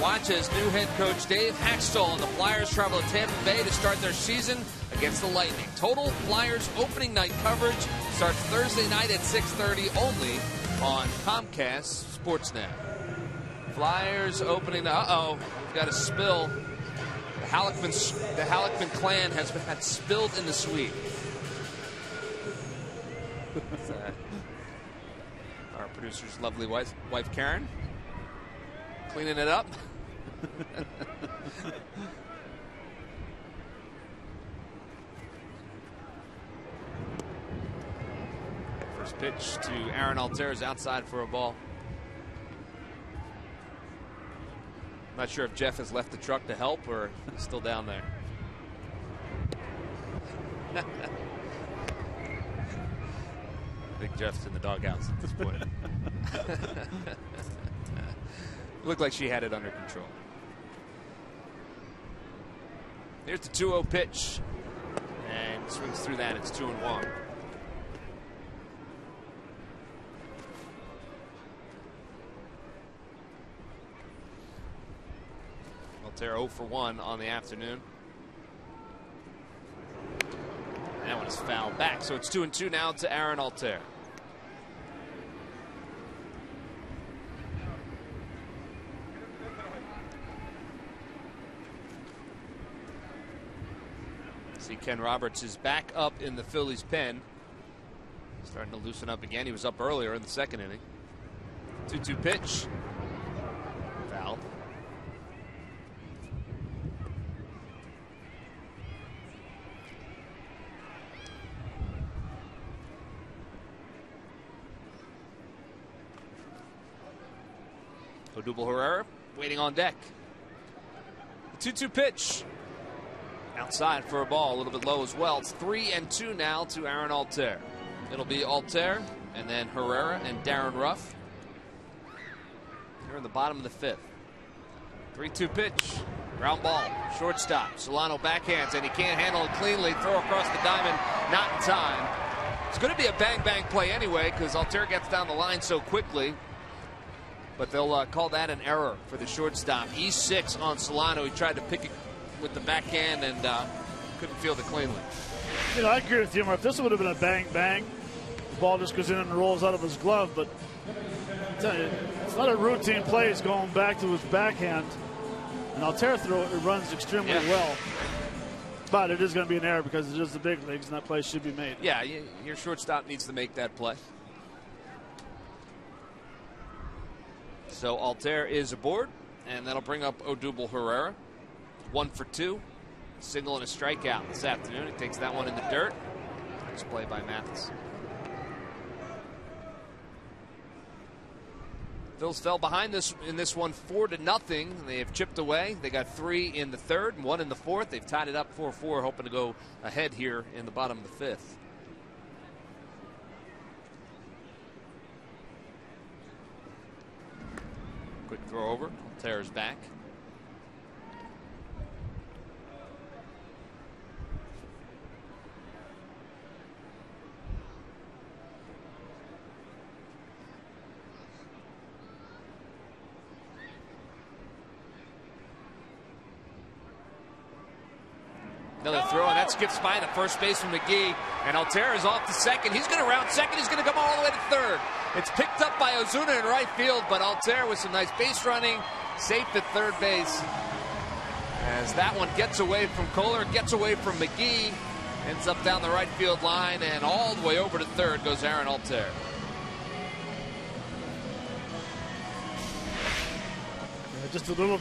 Watch as new head coach Dave Haxtell and the Flyers travel to Tampa Bay to start their season against the Lightning. Total Flyers opening night coverage starts Thursday night at 6:30 only on Comcast Sportsnet. Flyers opening. We've got a spill. The Halleckman clan has had spilled in the suite. Our producer's lovely wife Karen, cleaning it up. First pitch to Aaron Altair is outside for a ball. Not sure if Jeff has left the truck to help or he's still down there. I think Jeff's in the doghouse at this point. Looked like she had it under control. Here's the 2-0 pitch. And swings through that. It's 2-1. Altair 0 for 1 on the afternoon. That one is fouled back. So it's 2-2 now to Aaron Altair. See, Ken Roberts is back up in the Phillies pen. Starting to loosen up again. He was up earlier in the second inning. 2-2 pitch. Foul. Odubel Herrera waiting on deck. The 2-2 pitch. Outside for a ball, a little bit low as well. It's 3-2 now to Aaron Altair. It'll be Altair and then Herrera and Darren Ruff. Here in the bottom of the fifth. 3-2 pitch. Ground ball. Shortstop. Solano backhands, and he can't handle it cleanly. Throw across the diamond. Not in time. It's going to be a bang-bang play anyway because Altair gets down the line so quickly. But they'll call that an error for the shortstop. E6 on Solano. He tried to pick it with the backhand and couldn't field it cleanly. You know, I agree with you, Mark. This would have been a bang-bang. The ball just goes in and rolls out of his glove, but I tell you, it's not a routine play. He's going back to his backhand. And Altair runs extremely well. But it is going to be an error because it is the big leagues, and that play should be made. Yeah, your shortstop needs to make that play. So Altair is aboard, and that'll bring up Odubel Herrera. 1 for 2. Single and a strikeout this afternoon. He takes that one in the dirt. Nice play by Mathis. Phils fell behind in this one 4-0. They have chipped away. They got 3 in the third and 1 in the fourth. They've tied it up 4-4, hoping to go ahead here in the bottom of the fifth. Quick throw over. Altair's back. Another throw, and that skips by the first baseman McGee. And Altair is off to second. He's going to round second. He's going to come all the way to third. It's picked up by Ozuna in right field, but Altair with some nice base running, safe at third base. As that one gets away from Kohler, gets away from McGee, ends up down the right field line, and all the way over to third goes Aaron Altair. Just a little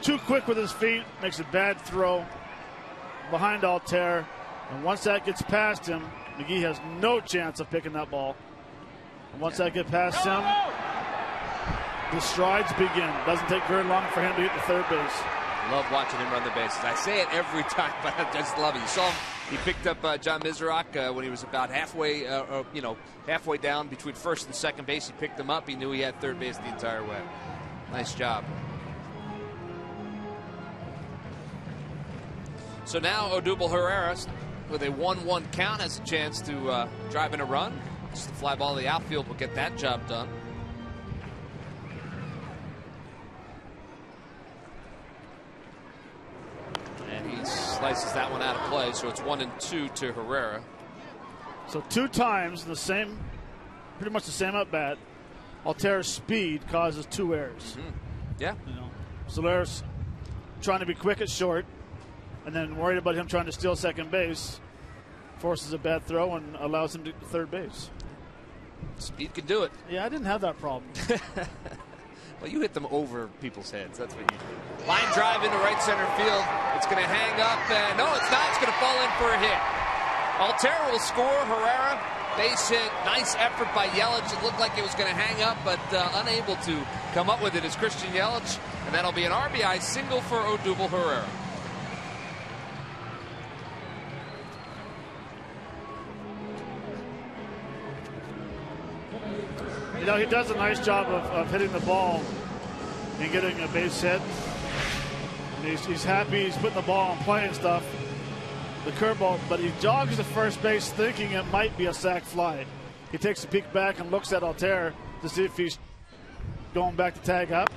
too quick with his feet, makes a bad throw behind Altair, and once that gets past him, McGee has no chance of picking that ball. And once that gets past him, the strides begin. Doesn't take very long for him to get to third base. Love watching him run the bases. I say it every time, but I just love it. You saw him. He picked up John Mizrak when he was about halfway, halfway down between first and second base. He picked him up. He knew he had third base the entire way. Nice job. So now Odubel Herrera, with a 1-1 count, has a chance to drive in a run. Just the fly ball to the outfield will get that job done. And he slices that one out of play, so it's 1-2 to Herrera. So 2 times in the same, pretty much the same at bat, Altair's speed causes 2 errors. Yeah. You know, Solaris trying to be quick at short, and then worried about him trying to steal second base, forces a bad throw and allows him to get to third base. Speed can do it. Yeah, I didn't have that problem. Well, you hit them over people's heads. That's what you do. Line drive into right center field. It's going to hang up. And no, it's not. It's going to fall in for a hit. Altair will score. Herrera, base hit. Nice effort by Yelich. It looked like it was going to hang up, but unable to come up with it is Christian Yelich. And that'll be an RBI single for Odubel Herrera. You know, he does a nice job of hitting the ball and getting a base hit. And he's happy. He's putting the ball on play and stuff. The curveball, but he jogs to first base thinking it might be a sac fly. He takes a peek back and looks at Altair to see if he's going back to tag up.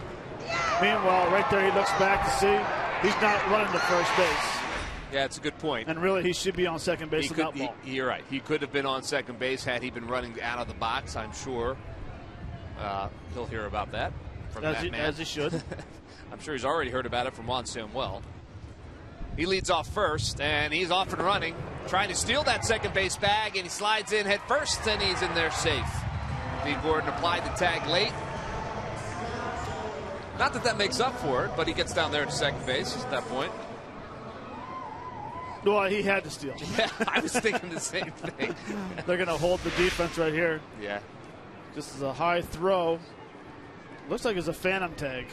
Meanwhile, right there he looks back to see he's not running to first base. Yeah, it's a good point. And really, he should be on second base with that ball. You're right. He could have been on second base had he been running out of the box, I'm sure. He'll hear about that from that man. As he should. I'm sure he's already heard about it from Juan Samuel. He leads off first, and he's off and running, trying to steal that second base bag, and he slides in head first, and he's in there safe. Steve Gordon applied the tag late. Not that that makes up for it, but he gets down there to second base at that point. Well, he had to steal. Yeah, I was thinking the same thing. They're going to hold the defense right here. Yeah. This is a high throw. Looks like it's a phantom tag.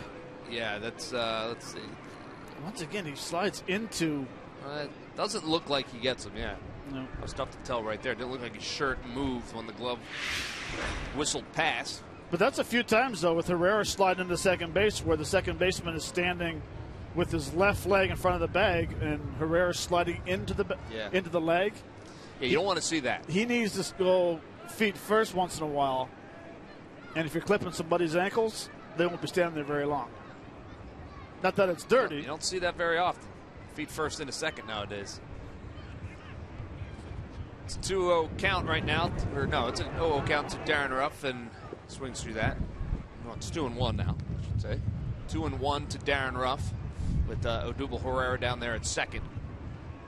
Yeah, that's, let's see. Once again, he slides into. It doesn't look like he gets him, yeah. No. That was tough to tell right there. It didn't look like his shirt moved when the glove whistled past. But that's a few times, though, with Herrera sliding into second base where the second baseman is standing with his left leg in front of the bag and Herrera sliding into the leg. Yeah, you don't want to see that. He needs to go feet first once in a while. And if you're clipping somebody's ankles, they won't be standing there very long. Not that it's dirty. You don't see that very often. Feet first into second nowadays. It's a 2-0 count right now. Or no, it's an 0-0 count to Darren Ruff and swings through that. No, it's 2-1 now, I should say. 2-1 to Darren Ruff with Odubel Herrera down there at second.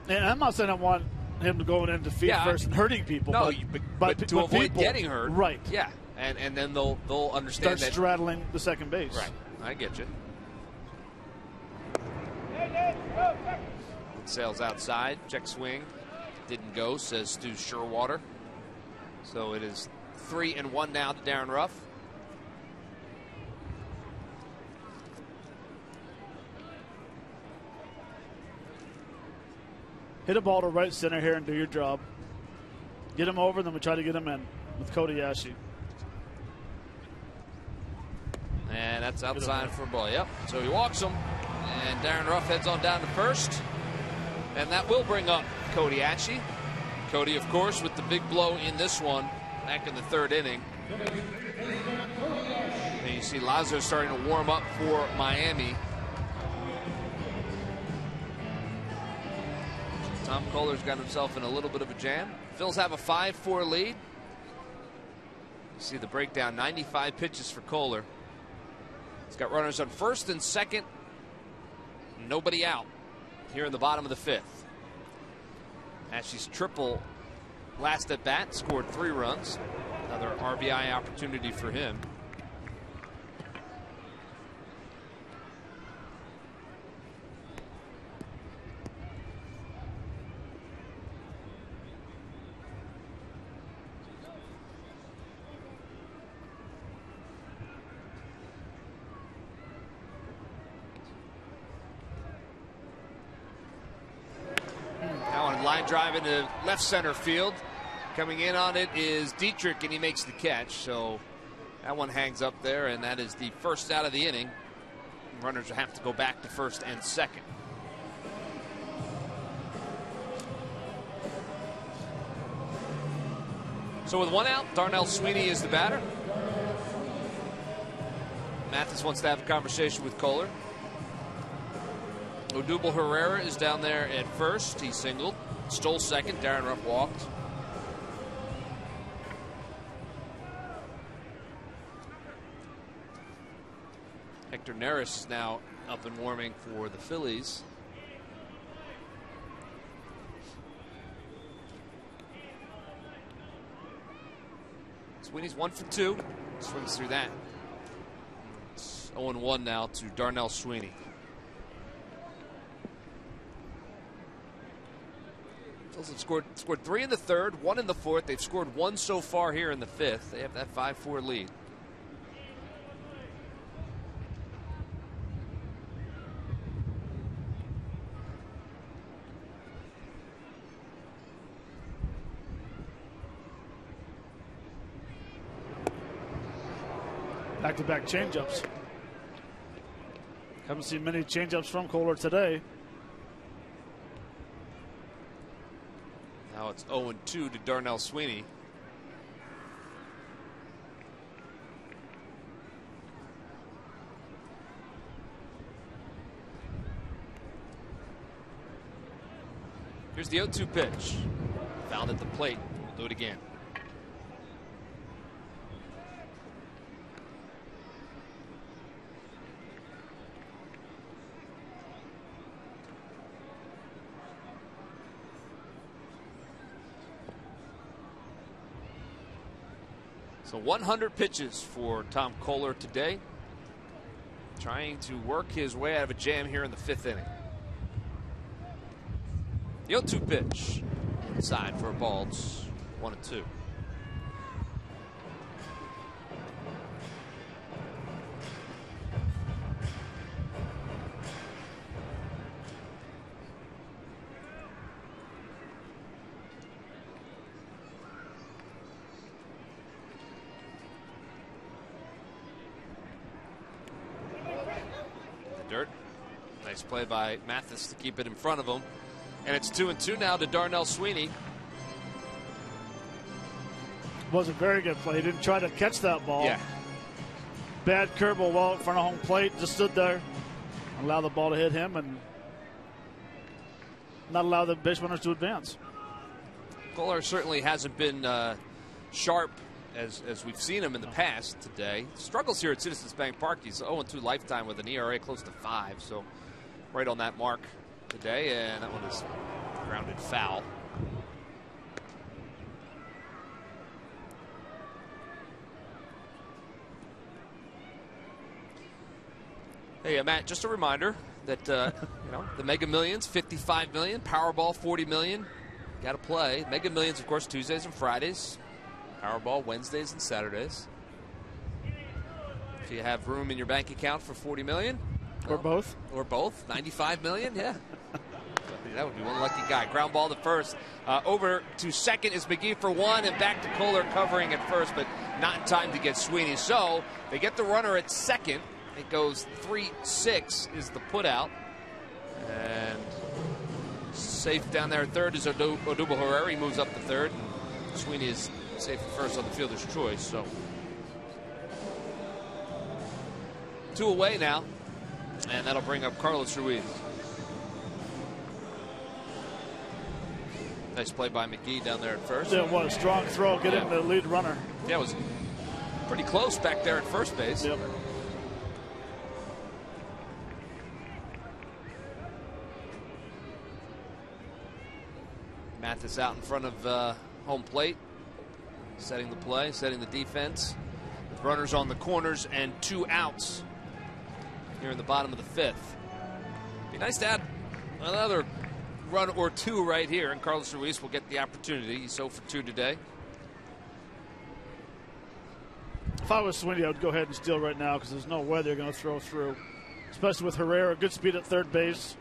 And I'm not saying I want him to go into feet first and hurting people. No, but to avoid people, getting hurt. Right. Yeah, and then they'll understand start straddling the second base. Right, I get you. Sails outside, check swing. Didn't go, says Stu Sherwater. So it is 3-1 now to Darren Ruff. Hit a ball to right center here and do your job. Get him over, then we try to get him in with Kobayashi. And that's outside for a ball. Yep. So he walks him, and Darren Ruff heads on down to first. And that will bring up Kobayashi. Cody, of course, with the big blow in this one back in the third inning. And you see Lazo starting to warm up for Miami. Tom Kohler's got himself in a little bit of a jam. Phils have a 5-4 lead. You see the breakdown, 95 pitches for Kohler. He's got runners on first and second. Nobody out here in the bottom of the fifth. Ashley's triple last at bat scored 3 runs. Another RBI opportunity for him. Line drive into left center field. Coming in on it is Dietrich, and he makes the catch. So that one hangs up there, and that is the first out of the inning. Runners will have to go back to first and second. So with 1 out, Darnell Sweeney is the batter. Mathis wants to have a conversation with Kohler. Odubel Herrera is down there at first. He singled. Stole second. Darren Ruff walked. Hector Neris is now up and warming for the Phillies. Sweeney's 1 for 2. Swings through that. It's 0-1 now to Darnell Sweeney. Phillies have scored 3 in the third, 1 in the fourth. They've scored 1 so far here in the fifth. They have that 5-4 lead. Back-to-back changeups. Haven't seen many changeups from Kohler today. Now it's 0-2 to Darnell Sweeney. Here's the 0-2 pitch. Fouled at the plate. We'll do it again. So 100 pitches for Tom Kohler today. Trying to work his way out of a jam here in the fifth inning. The 0-2 pitch. Inside for a ball. It's 1-2. play by Mathis to keep it in front of him. And it's 2-2 now to Darnell Sweeney. Was a very good play. He didn't try to catch that ball. Yeah. Bad curveball well in front of home plate. Just stood there, allow the ball to hit him, and not allow the base runners to advance. Kohler certainly hasn't been sharp as we've seen him in the past today. Struggles here at Citizens Bank Park. He's 0-2 lifetime with an ERA close to 5, so right on that mark today, and that one is grounded foul. Hey, Matt, just a reminder that the Mega Millions, 55 million, Powerball, 40 million. Got to play. Mega Millions, of course, Tuesdays and Fridays. Powerball, Wednesdays and Saturdays. If you have room in your bank account for 40 million. Or both. Or both. 95 million, yeah. That would be one lucky guy. Ground ball to first. Over to second is McGee for one, and back to Kohler covering at first, but not in time to get Sweeney. So they get the runner at second. It goes 3-6 is the putout. And safe down there at third is Odubel Herrera. He moves up to third. And Sweeney is safe at first on the fielder's choice. So 2 away now. And that'll bring up Carlos Ruiz. Nice play by McGee down there at first. Yeah, what a strong throw. Get in the lead runner. Yeah, it was pretty close back there at first base. Yep. Mathis out in front of home plate, setting the play, setting the defense. With runners on the corners and 2 outs here in the bottom of the 5th. Be nice to add another run or 2 right here, and Carlos Ruiz will get the opportunity. He's 0 for 2 today. If I was Sweeney, I would go ahead and steal right now because there's no way they're going to throw through, especially with Herrera, good speed at third base.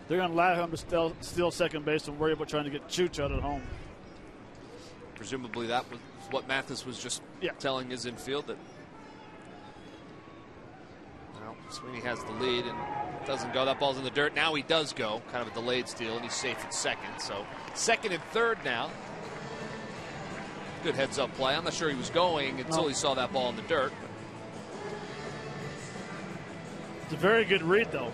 They're going to allow him to steal second base and worry about trying to get Chooch out at home. Presumably that was what Mathis was just telling his infield, that Sweeney has the lead and doesn't go. That ball's in the dirt. Now he does go. Kind of a delayed steal, and he's safe at second. So second and third now. Good heads-up play. I'm not sure he was going until he saw that ball in the dirt. It's a very good read, though.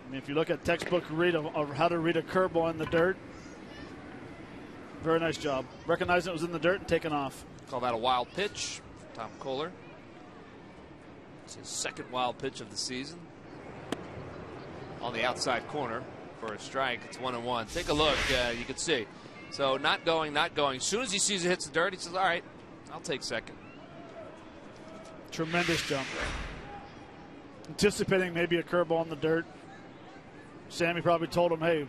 I mean, if you look at textbook read of how to read a curveball in the dirt, very nice job. Recognizing it was in the dirt and taking off. Call that a wild pitch. Tom Kohler. It's his second wild pitch of the season. On the outside corner for a strike. It's 1-1. Take a look. You can see. So not going, not going. As soon as he sees it hits the dirt, he says, all right, I'll take second. Tremendous jump. Anticipating maybe a curveball in the dirt. Sammy probably told him, hey,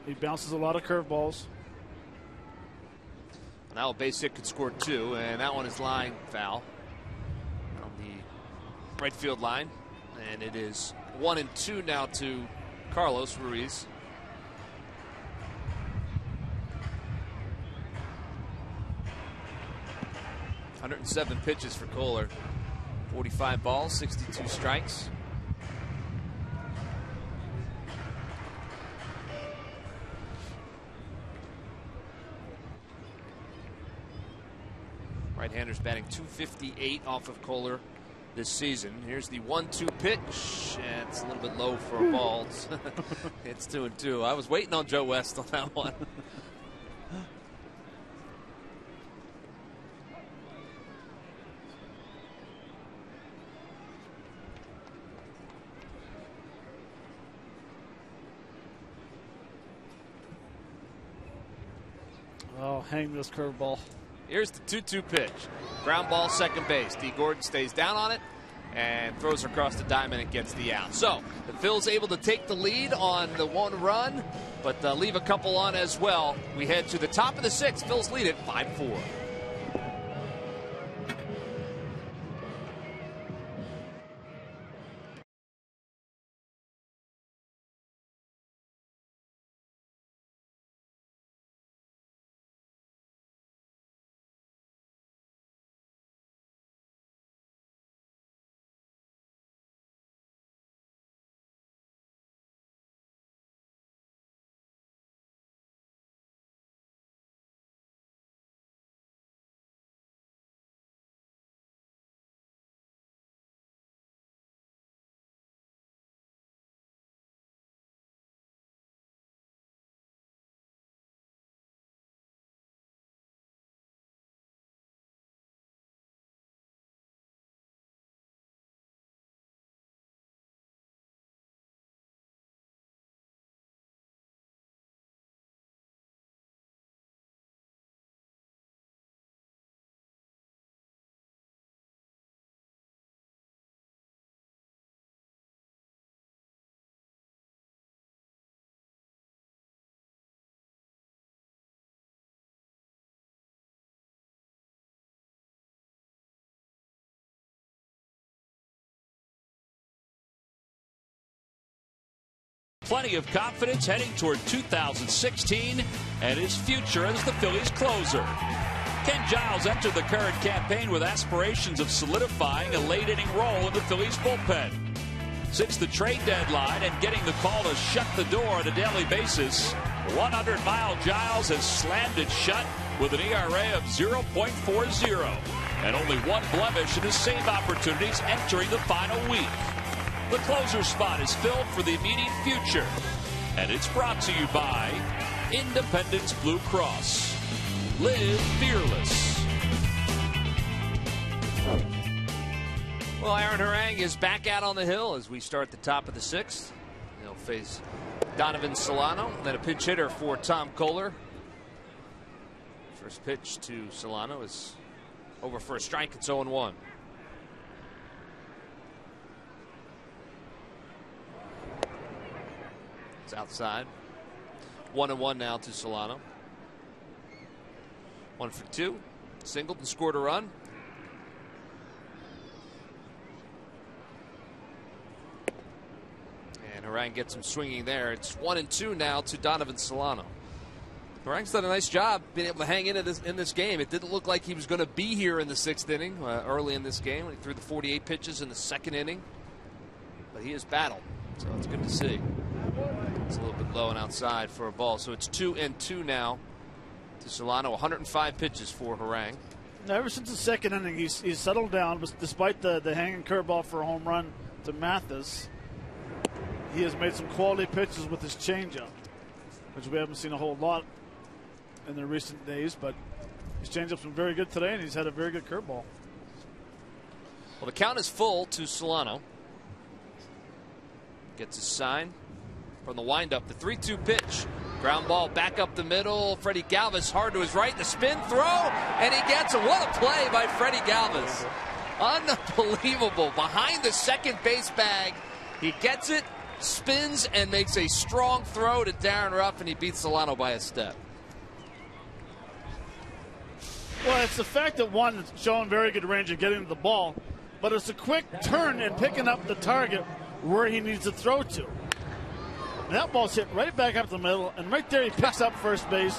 he bounces a lot of curveballs. Now a base hit could score 2, and that one is line foul on the right field line. And it is 1-2 now to Carlos Ruiz. .107 pitches for Kohler. 45 balls, 62 strikes. Right-handers batting .258 off of Kohler this season. Here's the 1-2 pitch, and it's a little bit low for a ball. It's 2-2. I was waiting on Joe West on that one. Oh, hang this curveball. Here's the 2-2 pitch. Ground ball, second base. D. Gordon stays down on it and throws across the diamond and gets the out. So the Phil's able to take the lead on the 1 run, but leave a couple on as well. We head to the top of the 6th. Phil's lead at 5-4. plenty of confidence heading toward 2016 and his future as the Phillies closer. Ken Giles entered the current campaign with aspirations of solidifying a late-inning role in the Phillies bullpen. Since the trade deadline and getting the call to shut the door on a daily basis, 100-mile Giles has slammed it shut with an ERA of 0.40 and only one blemish in his save opportunities entering the final week. The closer spot is filled for the immediate future, and it's brought to you by Independence Blue Cross. Live fearless. Well, Aaron Harang is back out on the hill as we start the top of the 6th. He'll face Donovan Solano, then a pinch hitter for Tom Kohler. First pitch to Solano is over for a strike. It's 0-1. It's outside. 1-1 now to Solano. 1 for 2. Singled and scored a run. And Harang gets him swinging there. It's 1-2 now to Donovan Solano. Harang's done a nice job being able to hang in this game. It didn't look like he was going to be here in the 6th inning early in this game when he threw the 48 pitches in the 2nd inning. But he has battled, so it's good to see. It's a little bit low and outside for a ball. So it's 2-2 now to Solano. 105 pitches for Harang. Ever since the 2nd inning, he's settled down. Despite the hanging curveball for a home run to Mathis, he has made some quality pitches with his changeup, which we haven't seen a whole lot in the recent days. But his changeup's been very good today, and he's had a very good curveball. Well, the count is full to Solano. Gets his sign from the windup. The 3-2 pitch. Ground ball back up the middle. Freddie Galvis hard to his right. The spin throw, and he gets it. What a play by Freddie Galvis. Unbelievable. Behind the second base bag. He gets it, spins, and makes a strong throw to Darren Ruff, and he beats Solano by a step. Well, it's the fact that one is showing very good range of getting to the ball, but it's a quick turn and picking up the target where he needs to throw to. And that ball's hit right back up the middle, and right there he picks up first base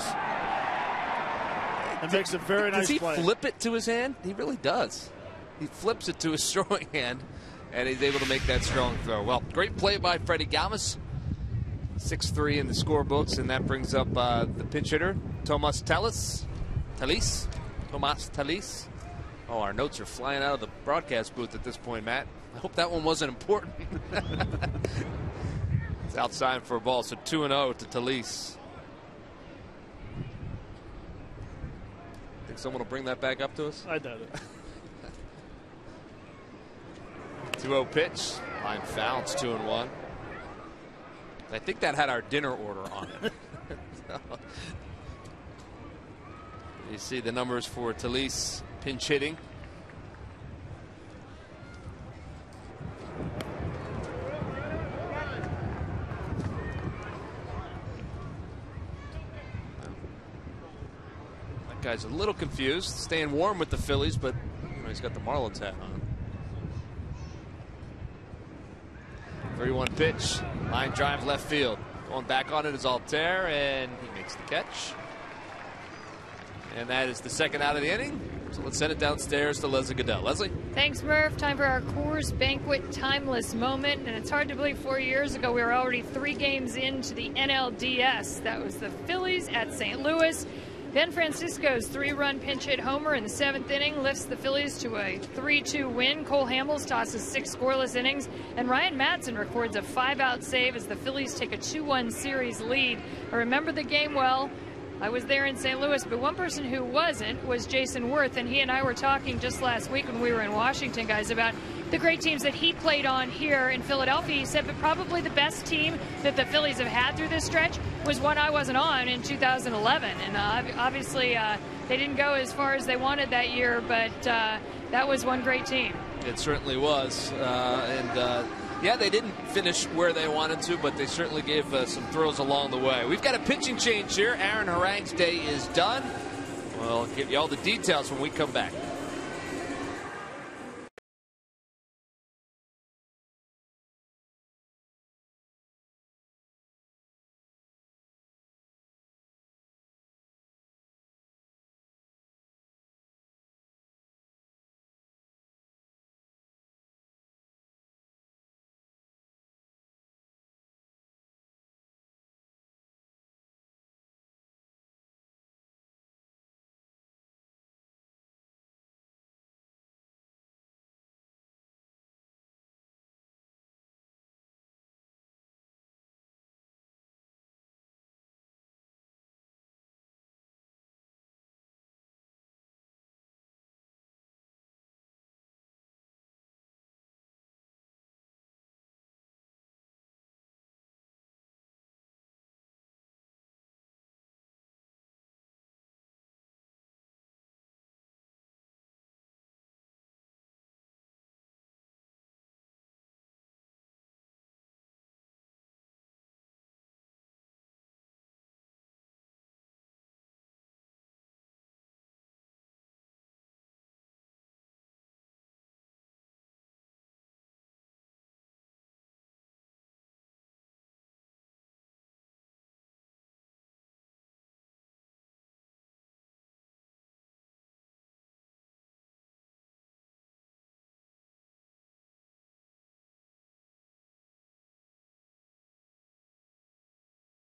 and makes a very nice play. Does he flip it to his hand? He really does. He flips it to his throwing hand, and he's able to make that strong throw. Well, great play by Freddie Galvis. 6-3 in the scorebooks, and that brings up the pinch hitter, Tomas Talis. Tomas Talis. Oh, our notes are flying out of the broadcast booth at this point, Matt. I hope that one wasn't important. It's outside for a ball, so 2-0 to Talis. Think someone will bring that back up to us? I doubt it. 2-0 pitch. Line foul. It's 2-1. I think that had our dinner order on it. You see the numbers for Talis pinch hitting. That guy's a little confused, staying warm with the Phillies, but you know, he's got the Marlins hat on. 3-1 pitch, line drive left field. Going back on it is Altair, and he makes the catch. And that is the second out of the inning. So let's send it downstairs to Leslie Goodell. Leslie? Thanks, Murph. Time for our Coors Banquet timeless moment. And it's hard to believe 4 years ago we were already 3 games into the NLDS. That was the Phillies at St. Louis. Ben Francisco's 3-run pinch hit homer in the 7th inning lifts the Phillies to a 3-2 win. Cole Hamels tosses 6 scoreless innings, and Ryan Madsen records a 5-out save as the Phillies take a 2-1 series lead. I remember the game well. I was there in St. Louis, but one person who wasn't was Jason Wirth, and he and I were talking just last week when we were in Washington, guys, about the great teams that he played on here in Philadelphia. He said, but probably the best team that the Phillies have had through this stretch was one I wasn't on in 2011. And obviously they didn't go as far as they wanted that year, but that was one great team. It certainly was. Yeah, they didn't finish where they wanted to, but they certainly gave some throws along the way. We've got a pitching change here. Aaron Harang's day is done. We'll give you all the details when we come back.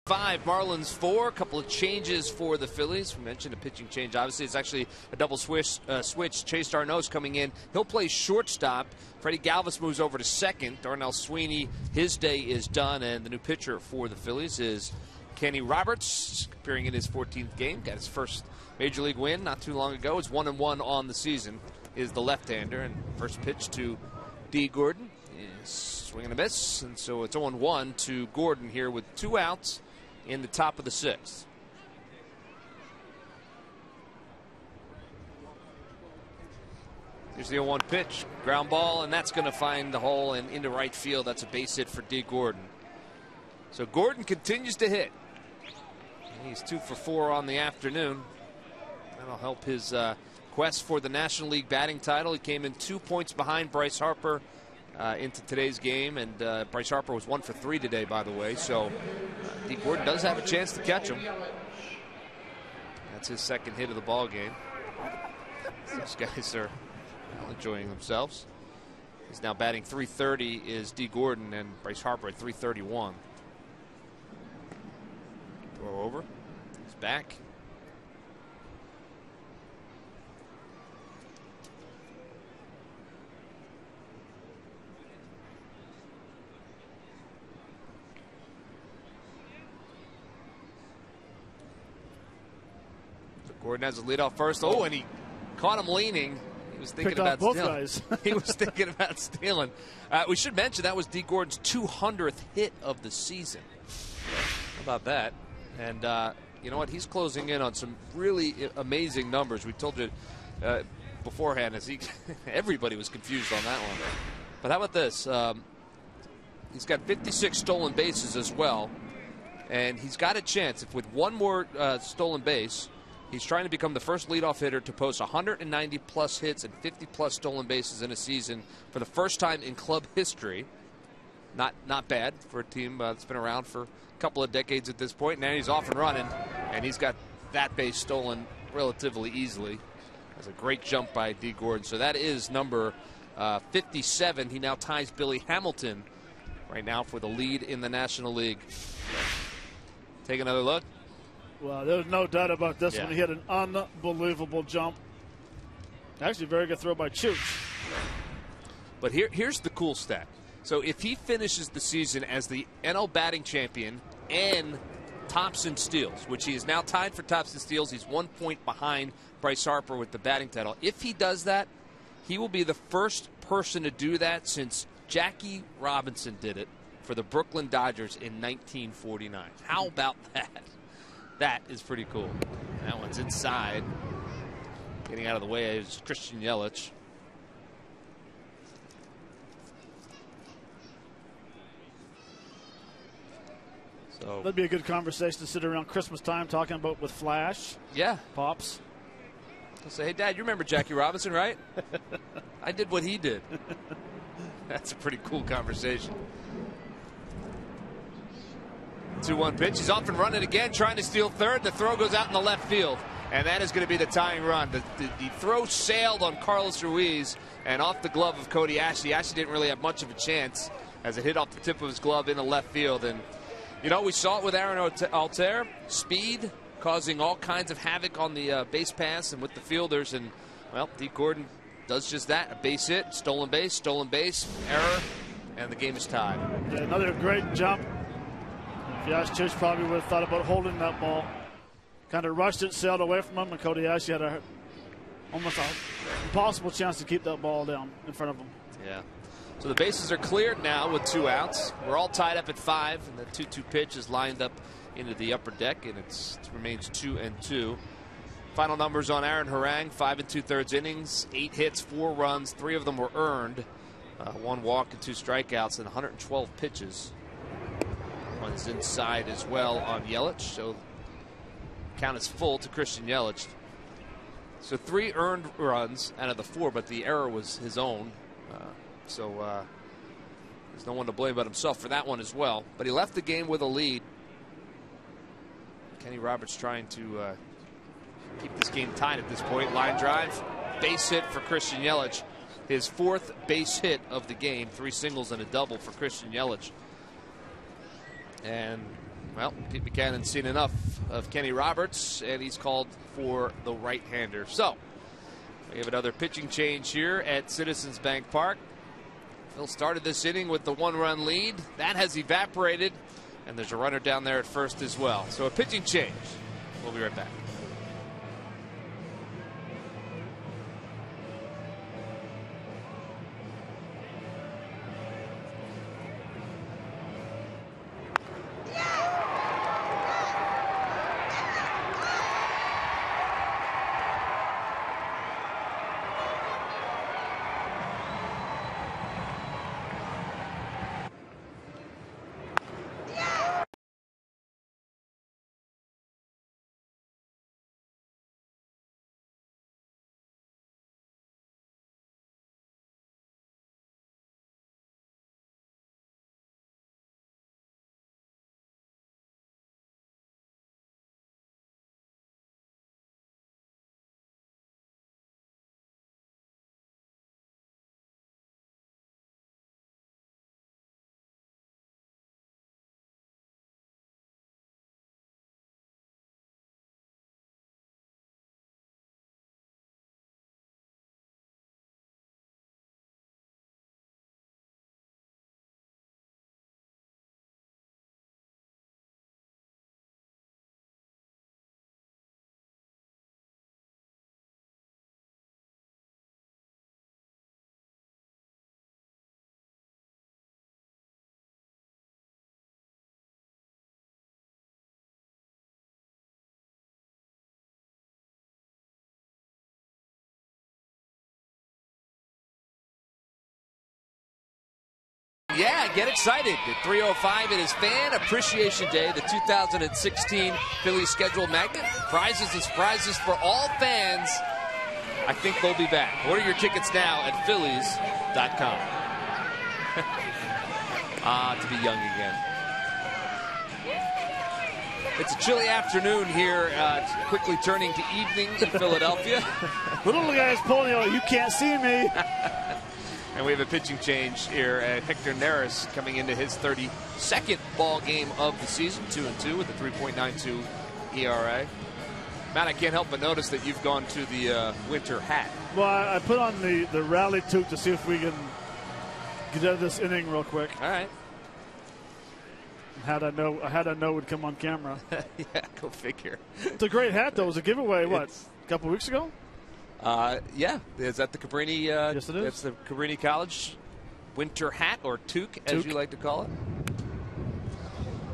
5, Marlins 4. A couple of changes for the Phillies. We mentioned a pitching change. Obviously, it's actually a double switch. Chase Darno's coming in. He'll play shortstop. Freddie Galvis moves over to second. Darnell Sweeney, his day is done. And the new pitcher for the Phillies is Kenny Roberts, appearing in his 14th game. Got his first Major League win not too long ago. It's 1-1 on the season. Is the left-hander. And first pitch to D. Gordon is swing and a miss. And so it's 0-1 to Gordon here with 2 outs in the top of the 6th. Here's the 0-1 pitch. Ground ball, and that's going to find the hole and into right field. That's a base hit for D. Gordon. So Gordon continues to hit. He's 2 for 4 on the afternoon. That'll help his quest for the National League batting title. He came in 2 points behind Bryce Harper into today's game, and Bryce Harper was 1 for 3 today, by the way. So D. Gordon does have a chance to catch him. That's his second hit of the ball game. These guys are enjoying themselves. He's now batting .330 is D. Gordon, and Bryce Harper at .331. Throw over. He's back. Gordon has a leadoff first. Oh, and he caught him leaning. He was thinking about stealing. He was thinking about stealing. We should mention that was D. Gordon's 200th hit of the season. How about that? And you know what? He's closing in on some really amazing numbers. We told you beforehand, as everybody was confused on that one. But how about this? He's got 56 stolen bases as well, and he's got a chance. If with one more stolen base, he's trying to become the first leadoff hitter to post 190-plus hits and 50-plus stolen bases in a season for the first time in club history. Not bad for a team that's been around for a couple of decades at this point. Now he's off and running, and he's got that base stolen relatively easily. That's a great jump by D. Gordon. So that is number 57. He now ties Billy Hamilton right now for the lead in the National League. Take another look. Well, there's no doubt about this one. He had an unbelievable jump. Actually, very good throw by Chooch. But here's the cool stat. So if he finishes the season as the NL batting champion and tops in steals, which he is now tied for tops in steals, he's 1 point behind Bryce Harper with the batting title. If he does that, he will be the first person to do that since Jackie Robinson did it for the Brooklyn Dodgers in 1949. How about that? That is pretty cool. That one's inside. Getting out of the way is Christian Yelich. So that'd be a good conversation to sit around Christmas time talking about with Flash. Yeah. Pops. I'll say, hey, Dad, you remember Jackie Robinson, right? I did what he did. That's a pretty cool conversation. 2-1 pitch. He's off and running again, trying to steal third. The throw goes out in the left field, and that is going to be the tying run. The throw sailed on Carlos Ruiz and off the glove of Cody Ashley. Ashley didn't really have much of a chance as it hit off the tip of his glove in the left field. And, you know, we saw it with Aaron Altair. Speed causing all kinds of havoc on the base pass and with the fielders. And, well, D. Gordon does just that. A base hit, stolen base, error, and the game is tied. Yeah, another great jump. If you asked Chooch, probably would have thought about holding that ball. Kind of rushed it, sailed away from him, and Cody Ashley had almost an impossible chance to keep that ball down in front of him. Yeah. So the bases are cleared now with 2 outs. We're all tied up at 5, and the 2-2 pitch is lined up into the upper deck, and it remains 2-2. Final numbers on Aaron Harang: 5 2/3 innings, 8 hits, 4 runs, 3 of them were earned, 1 walk and 2 strikeouts, and 112 pitches. One's inside as well on Yelich, so count is full to Christian Yelich. So 3 earned runs out of the 4, but the error was his own. So there's no one to blame but himself for that one as well. But he left the game with a lead. Kenny Roberts trying to keep this game tied at this point. Line drive, base hit for Christian Yelich. His 4th base hit of the game. 3 singles and a double for Christian Yelich. And Well, Pete Buchanan's seen enough of Kenny Roberts, and he's called for the right-hander. So, we have another pitching change here at Citizens Bank Park. Phil started this inning with the 1-run lead. That has evaporated, and there's a runner down there at first as well. So a pitching change. We'll be right back. Yeah, get excited. At 3:05, it is Fan Appreciation Day, the 2016 Phillies schedule magnet. Prizes and surprises for all fans. I think they'll be back. Order your tickets now at Phillies.com. To be young again. It's a chilly afternoon here, quickly turning to evening in Philadelphia. Little guy's pulling out, you can't see me. And we have a pitching change here at Hector Neris coming into his 32nd ball game of the season, 2-2 with a 3.92 ERA. Matt, I can't help but notice that you've gone to the winter hat. Well, I put on the rally toque to see if we can get out of this inning real quick. All right. Had I know would come on camera. Yeah, go figure. It's a great hat, though. It was a giveaway, what, a couple weeks ago? Yeah. Is that the Cabrini? Yes, it is. That's the Cabrini College winter hat, or toque, as you like to call it.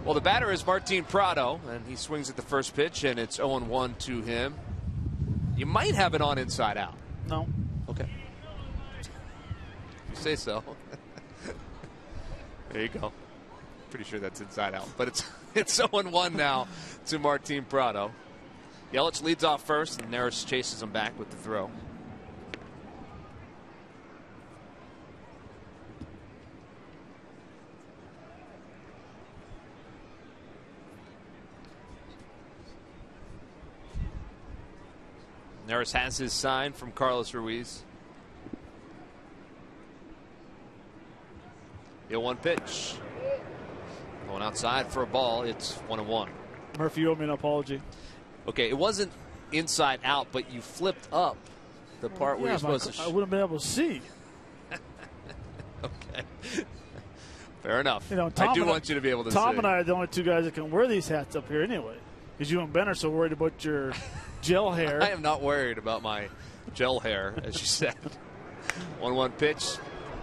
Well, the batter is Martin Prado, and he swings at the first pitch, and it's 0-1 to him. You might have it on inside out. No. Okay. You say so. There you go. Pretty sure that's inside out, but it's 0-1 now to Martin Prado. Yelich leads off first, and Neris chases him back with the throw. Neris has his sign from Carlos Ruiz. The 0-1 pitch. Going outside for a ball. It's 1-1. Murphy, you owe me an apology. Okay, it wasn't inside out, but you flipped up the part where you're supposed to. I wouldn't have been able to see. Okay. Fair enough. You know, I do want you to be able to see. Tom and I are the only two guys that can wear these hats up here anyway. Because you and Ben are so worried about your gel hair. I am not worried about my gel hair, as you said. 1-1 pitch.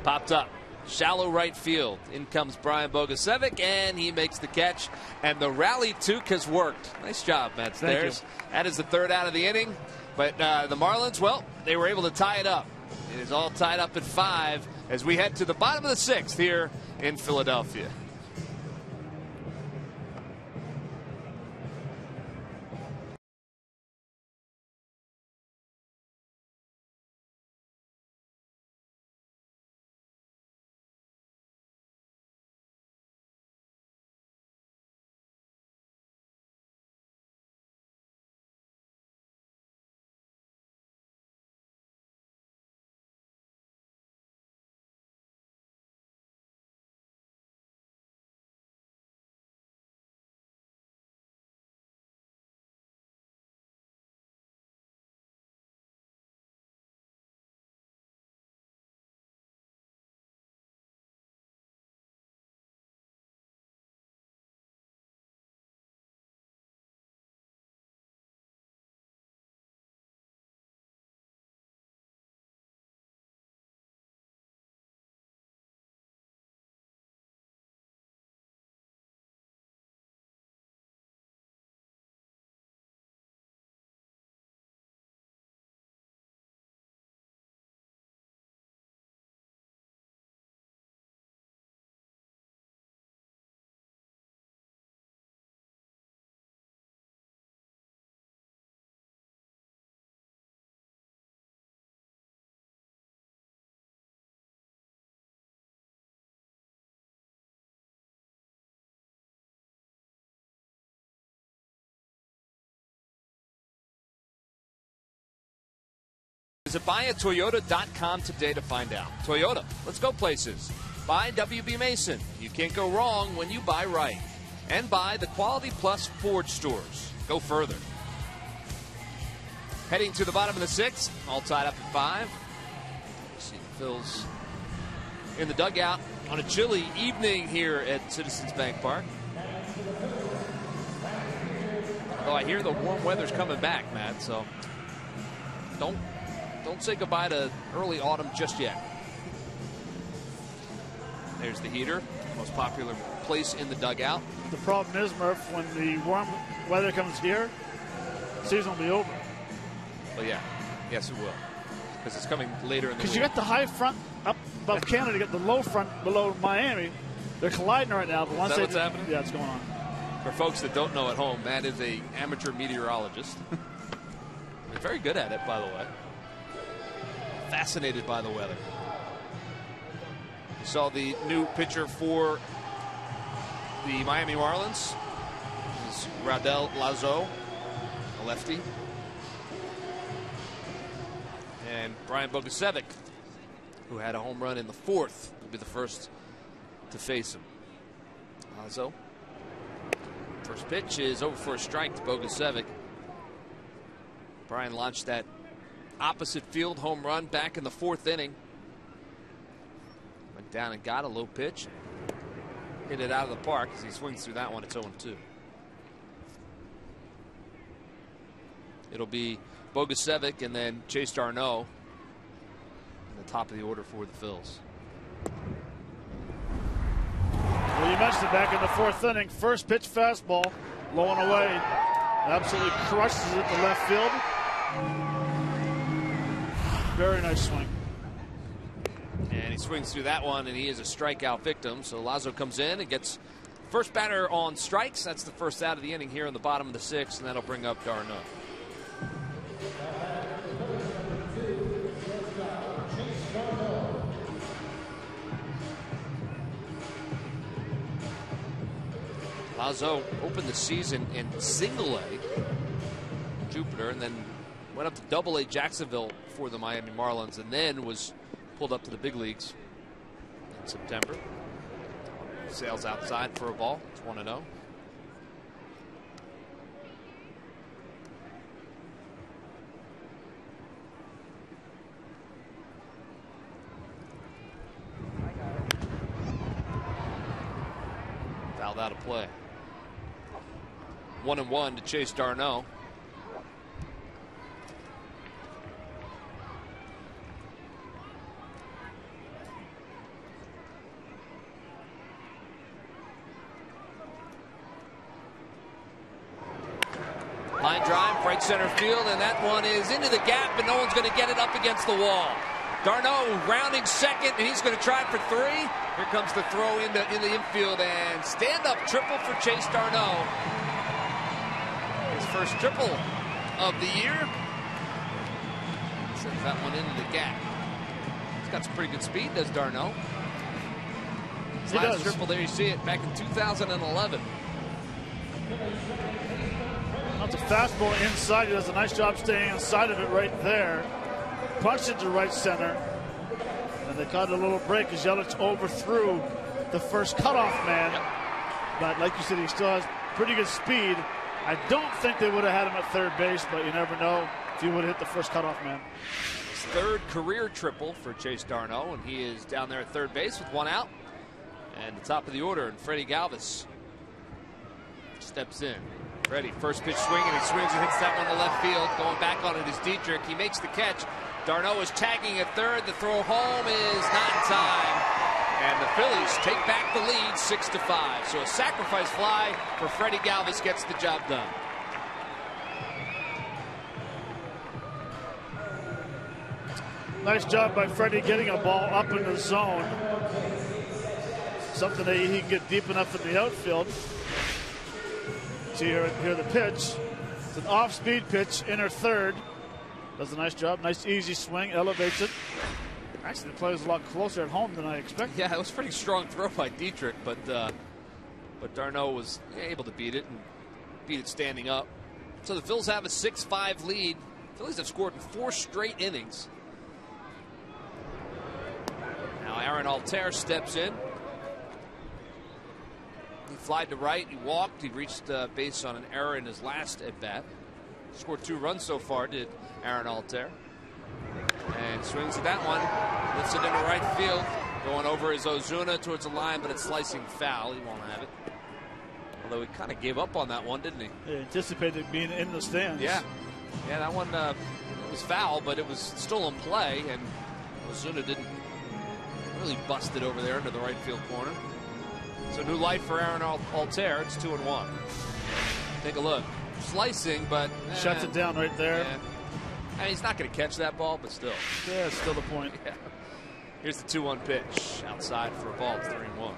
Popped up. Shallow right field. In comes Brian Bogusevic, and he makes the catch. And the rally toque has worked. Nice job, Matt Stairs. That is the third out of the inning. But the Marlins, well, they were able to tie it up. It is all tied up at 5 as we head to the bottom of the 6th here in Philadelphia. Visit buyatoyota.com today to find out. Toyota, let's go places. Buy WB Mason. You can't go wrong when you buy right. And buy the Quality Plus Ford stores. Go further. Heading to the bottom of the 6th, all tied up at 5. See the Phils in the dugout on a chilly evening here at Citizens Bank Park. Although I hear the warm weather's coming back, Matt, so don't say goodbye to early autumn just yet. There's the heater, most popular place in the dugout. The problem is, Murph, when the warm weather comes here, season will be over. Well, yeah. Yes, it will. Because it's coming later in the week. Because you got the high front up above Canada, you got the low front below Miami. They're colliding right now. But once what's happening? Yeah, it's going on. For folks that don't know at home, Matt is an amateur meteorologist. He's very good at it, by the way. Fascinated by the weather. You saw the new pitcher for the Miami Marlins. This is Radel Lazo, a lefty. And Brian Bogusevic, who had a home run in the 4th, will be the first to face him. Lazo. First pitch is over for a strike to Bogusevic. Brian launched that opposite field home run back in the 4th inning. Went down and got a low pitch. Hit it out of the park. As he swings through that one, it's 0-2. It'll be Bogusevic and then Chase Darno in the top of the order for the Phils. Well, you mentioned it back in the 4th inning. First pitch fastball, low and away. Absolutely crushes it to left field. Very nice swing. And he swings through that one, and he is a strikeout victim. So Lazo comes in and gets first batter on strikes. That's the first out of the inning here in the bottom of the 6th, and that'll bring up Darno. Lazo opened the season in Single-A, Jupiter, and then went up to Double-A Jacksonville for the Miami Marlins, and then was pulled up to the big leagues in September. Sails outside for a ball. It's 1-0. Fouled out of play. 1-1 to Chase Darno. Line drive, right center field, and that one is into the gap, and no one's going to get it up against the wall. Darno rounding second, and he's going to try for 3. Here comes the throw in the infield, and stand-up triple for Chase Darno. His first triple of the year. Sends that one into the gap. He's got some pretty good speed, does Darno. His last triple, there you see it, back in 2011. That's a fastball inside. He does a nice job staying inside of it right there. Punched into right center. And they caught a little break as Yelich overthrew the first cutoff man. But like you said, he still has pretty good speed. I don't think they would have had him at third base, but you never know if he would have hit the first cutoff man. His 3rd career triple for Chase Darno, and he is down there at third base with 1 out. And the top of the order, and Freddie Galvis steps in. Freddie, first pitch swing, and he swings and hits that one to left field. Going back on it is Dietrich. He makes the catch. Darno is tagging at third. The throw home is not in time. And the Phillies take back the lead 6-5. So a sacrifice fly for Freddie Galvis gets the job done. Nice job by Freddie getting a ball up in the zone. Something that he can get deep enough in the outfield. See here the pitch. It's an off-speed pitch, inner third. Does a nice job. Nice easy swing, elevates it. Actually, the play was a lot closer at home than I expected. Yeah, it was a pretty strong throw by Dietrich, but Darno was able to beat it and beat it standing up. So the Phils have a 6-5 lead. Phillies have scored in 4 straight innings. Now Aaron Altair steps in. He flied to right. He walked. He reached base on an error in his last at bat. Scored 2 runs so far, did Aaron Altair. And swings at that one. Lifts it into right field. Going over his Ozuna towards the line, but it's slicing foul. He won't have it. Although he kind of gave up on that one, didn't he? He anticipated being in the stands. Yeah. Yeah, that one was foul, but it was still in play, and Ozuna didn't really bust it over there into the right field corner. So new life for Aaron Altair. It's 2-1. Take a look. Slicing, but shuts it down right there. Yeah. I mean, he's not going to catch that ball, but still. Yeah, it's still the point. Yeah. Here's the 2-1 pitch. Outside for a ball. It's 3-1.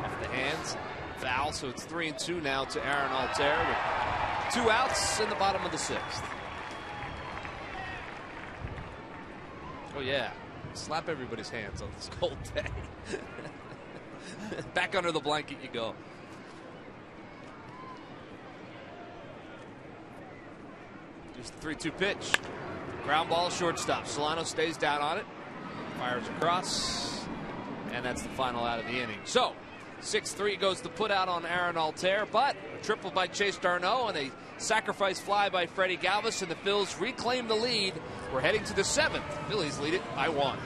Off the hands. Foul, so it's 3-2 now to Aaron Altair with 2 outs in the bottom of the 6th. Oh, yeah. Slap everybody's hands on this cold day. Back under the blanket you go. Just the 3-2 pitch. Ground ball, shortstop. Solano stays down on it. Fires across. And that's the final out of the inning. So, 6-3 goes the put out on Aaron Altair, but a triple by Chase Darno and a sacrifice fly by Freddie Galvis, and the Phils reclaim the lead. We're heading to the 7th. Phillies lead it by 1.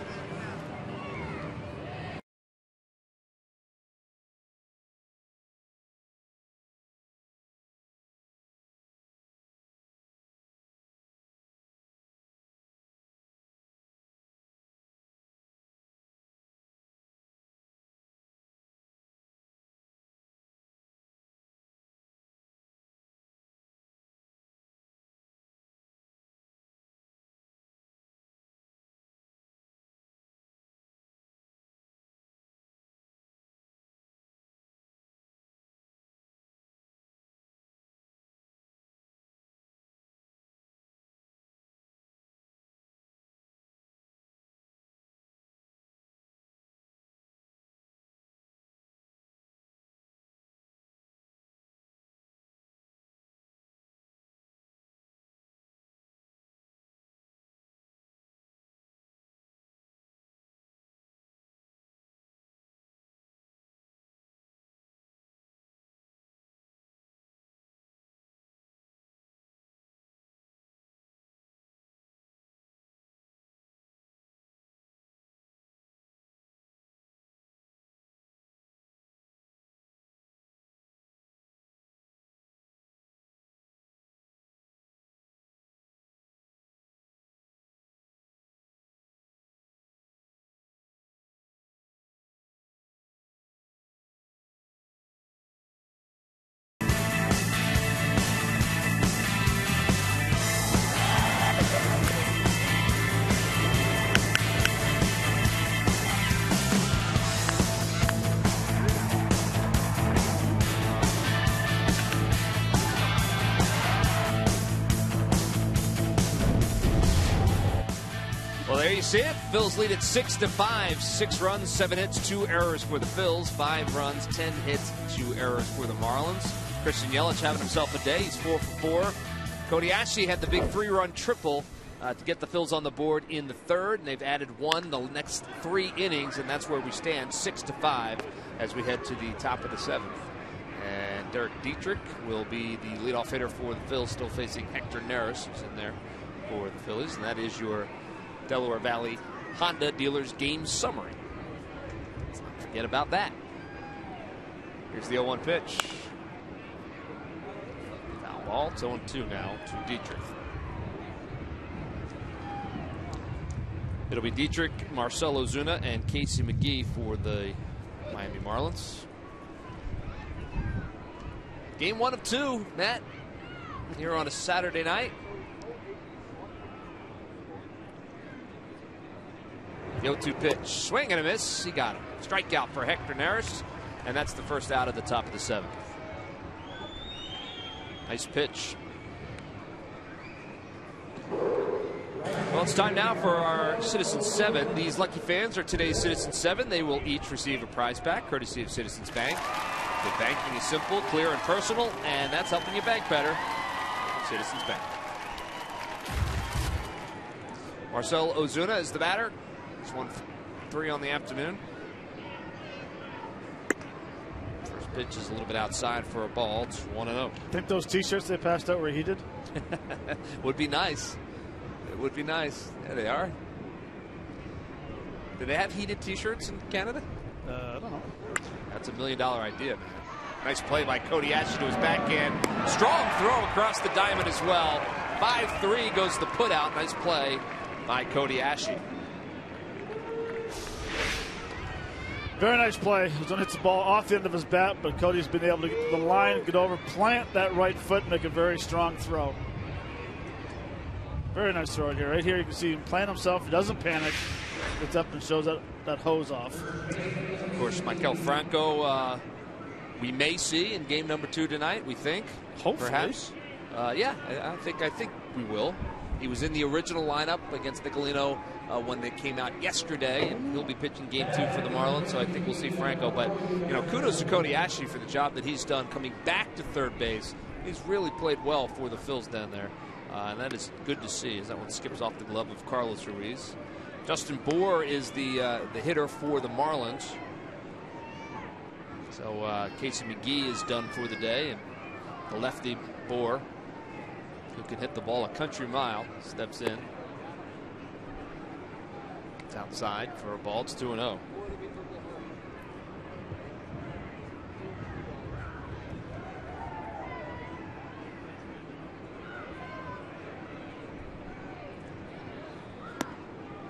There you see it. Phils lead at 6-5. 6 runs, 7 hits, 2 errors for the Phils. 5 runs, 10 hits, 2 errors for the Marlins. Christian Yelich having himself a day. He's 4 for 4. Cody Ashley had the big 3-run triple to get the Phils on the board in the 3rd, and they've added 1 the next 3 innings, and that's where we stand, 6-5, as we head to the top of the 7th. And Derek Dietrich will be the leadoff hitter for the Phils, still facing Hector Neris, who's in there for the Phillies, and that is your Delaware Valley Honda dealers game summary. Let's not forget about that. Here's the 0-1 pitch. Foul ball. It's 0-2 now to Dietrich. It'll be Dietrich, Marcell Ozuna, and Casey McGee for the Miami Marlins. Game 1 of 2, Matt, here on a Saturday night. The 0-2 pitch. Swing and a miss. He got him. Strikeout for Hector Neris. And that's the first out of the top of the 7th. Nice pitch. Well, Well, it's time now for our Citizen 7. These lucky fans are today's Citizen 7. They will each receive a prize pack, courtesy of Citizens Bank. The banking is simple, clear, and personal, and that's helping you bank better. Citizens Bank. Marcell Ozuna is the batter. He's 1-3 on the afternoon. First pitch is a little bit outside for a ball. It's 1-0. Think those T-shirts they passed out were heated? Would be nice. It would be nice. Yeah, they are. Do they have heated T-shirts in Canada? I don't know. That's $1 million idea, man. Nice play by Cody Ashley to his backhand. Strong throw across the diamond as well. 5-3 goes the putout. Nice play by Cody Ashley. Very nice play. Ozuna hits the ball off the end of his bat, but Cody's been able to get to the line, get over, plant that right foot, make a very strong throw. Very nice throw here. Right here you can see him plant himself. He doesn't panic. Gets up and shows that hose off. Of course, Maikel Franco we may see in game number 2 tonight, we think. Hopefully. Perhaps. Yeah, I think we will. He was in the original lineup against Nicolino when they came out yesterday, and he'll be pitching game 2 for the Marlins, so I think we'll see Franco. But, kudos to Cody Ashley for the job that he's done coming back to third base. He's really played well for the Phils down there, and that is good to see as that one skips off the glove of Carlos Ruiz. Justin Bour is the hitter for the Marlins. So Casey McGee is done for the day, and the lefty Bour, who can hit the ball a country mile, steps in. It's outside for a ball. It's 2-0.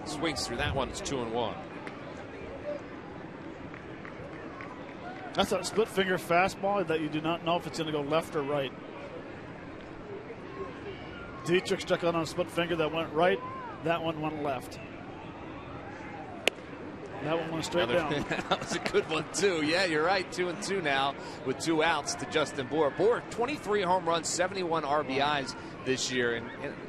Swings through that one. It's 2-1. That's a split finger fastball that you do not know if it's going to go left or right. Dietrich struck out on a split finger that went right. That one went left. That one went straight down. That was a good one, too. Yeah, you're right. 2-2 now with 2 outs to Justin Bour. Bour, 23 home runs, 71 RBIs this year. And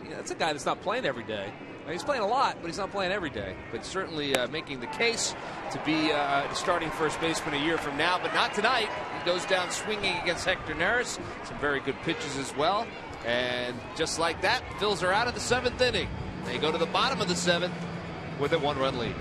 that's a guy that's not playing every day. He's playing a lot, but he's not playing every day. But certainly making the case to be the starting first baseman a year from now. But not tonight. He goes down swinging against Hector Neris. Some very good pitches as well. And just like that, the Phils are out of the 7th inning. They go to the bottom of the 7th with a 1-run lead.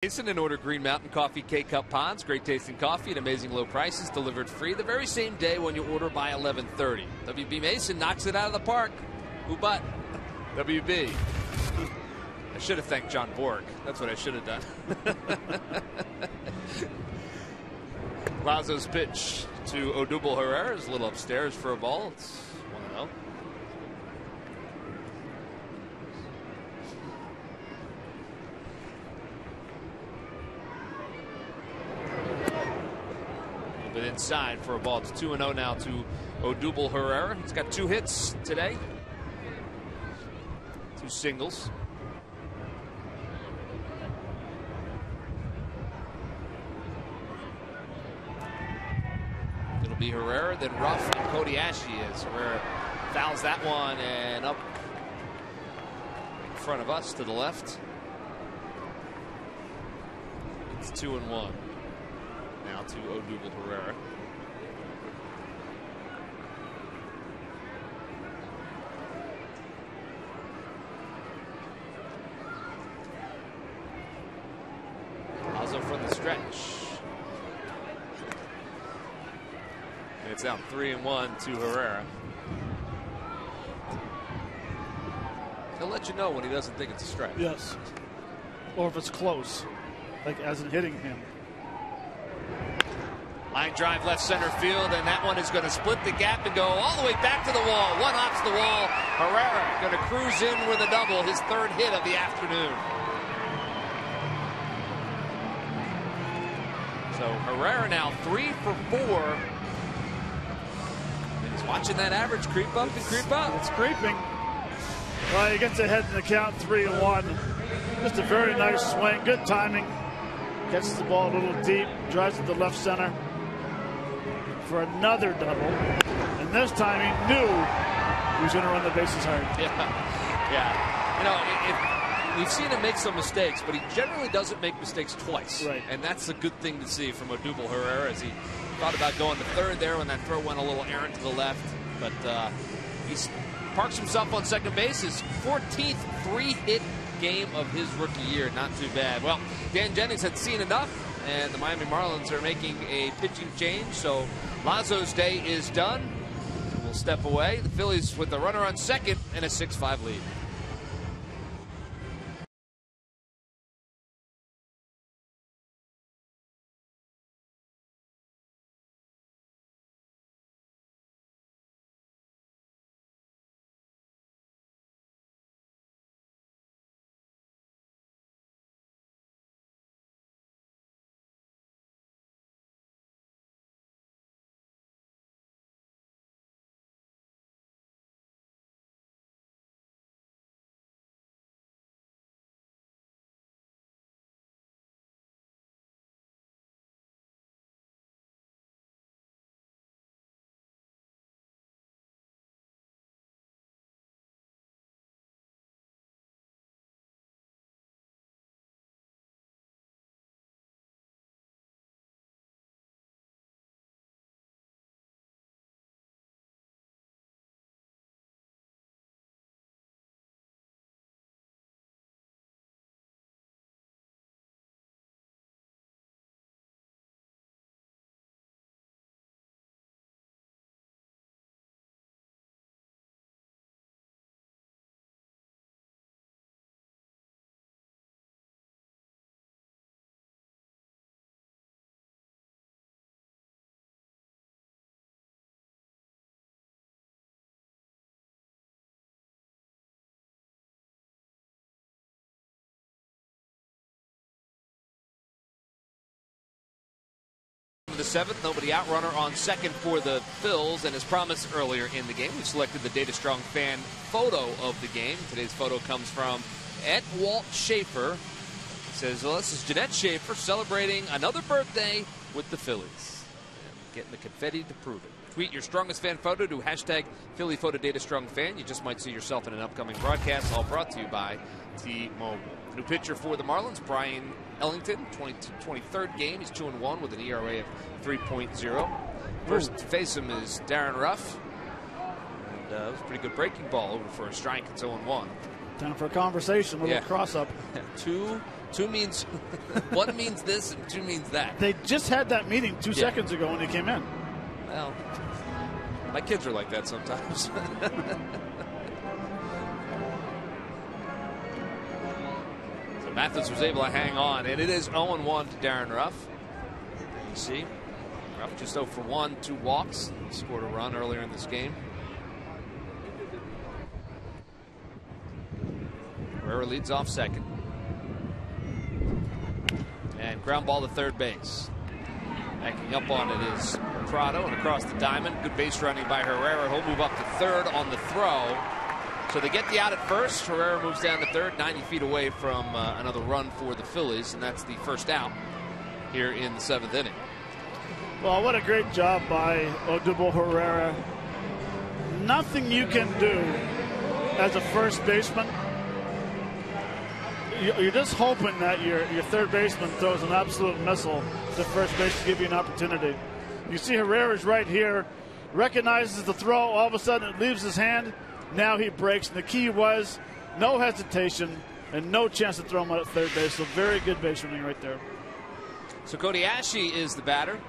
Mason and order Green Mountain Coffee K-Cup Pods. Great tasting coffee at amazing low prices, delivered free the very same day when you order by 11:30. WB Mason knocks it out of the park. Who but WB? I should have thanked John Borg. That's what I should have done. Lazo's pitch to Odubel Herrera is a little upstairs for a ball. It's 1-0. But inside for a ball. It's 2-0 now to Odubel Herrera. He's got 2 hits today. 2 singles. It'll be Herrera, then Ruff, and Cody Ashley is. Herrera fouls that one and up in front of us to the left. It's 2-1. Now to Odubel Herrera. Lazo from the stretch. And it's down 3-1 to Herrera. He'll let you know when he doesn't think it's a strike. Yes. Or if it's close, like as in hitting him. Line drive left center field, and that one is going to split the gap and go all the way back to the wall. One hops the wall. Herrera going to cruise in with a double, his 3rd hit of the afternoon. So Herrera now 3 for 4. He's watching that average creep up and creep up. It's creeping. Well, he gets ahead in the count, 3-1. Just a very nice swing, good timing. Gets the ball a little deep, drives it to left center for another double. And this time he knew he was going to run the bases hard. Yeah. You know, we've seen him make some mistakes, but he generally doesn't make mistakes twice. Right. And that's a good thing to see from Odubel Herrera, as he thought about going to 3rd there when that throw went a little errant to the left. But he parks himself on second base. His 14th 3-hit game of his rookie year. Not too bad. Well, Dan Jennings had seen enough, and the Miami Marlins are making a pitching change, so Lazo's day is done. So we'll step away. The Phillies with the runner on second and a 6-5 lead. The 7th, nobody out, runner on second for the Phils, and as promised earlier in the game, we've selected the Data Strong fan photo of the game. Today's photo comes from Walt Schaefer. It says, well, this is Jeanette Schaefer celebrating another birthday with the Phillies. And getting the confetti to prove it. Tweet your strongest fan photo to hashtag Philly Photo Data Strong Fan. You just might see yourself in an upcoming broadcast, all brought to you by T-Mobile. New pitcher for the Marlins, Brian Ellington, 23rd game. He's 2-1 with an ERA of 3.0. First to face him is Darren Ruff. And it was a pretty good breaking ball over for a strike. It's 0-1. Time for a conversation, a little cross-up. 2 Two means one means this and two means that. They just had that meeting 2 seconds ago when he came in. Well, my kids are like that sometimes. So Mathis was able to hang on, and it is 0-1 to Darren Ruff. You see, Ruff just 0 for 1, 2 walks. He scored a run earlier in this game. Herrera leads off second. And ground ball to third base. Backing up on it is Prado, and across the diamond. Good base running by Herrera. He'll move up to third on the throw. So they get the out at first. Herrera moves down to third, 90 feet away from another run for the Phillies, and that's the first out here in the 7th inning. Well, what a great job by Odubel Herrera. Nothing you can do as a first baseman. You're just hoping that your third baseman throws an absolute missile to first base to give you an opportunity. You see Herrera's right here, recognizes the throw, all of a sudden it leaves his hand. Now he breaks, and the key was no hesitation and no chance to throw him out at third base. So very good base running right there. So Cody Ashe is the batter.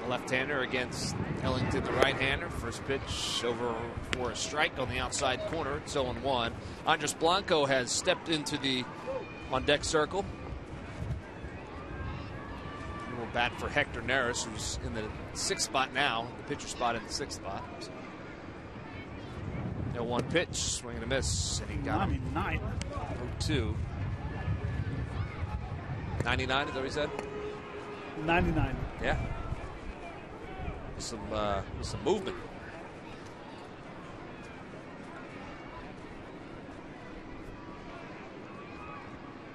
The left-hander against Ellington, the right-hander. First pitch over for a strike on the outside corner. It's 0-1. Andres Blanco has stepped into the on-deck circle. He will bat for Hector Neris, who's in the 6th spot now, the pitcher spot in the 6th spot. 0-1 pitch, swing and a miss, and he got him. 0-2. 99, is that what he said? 99. Yeah. Some movement.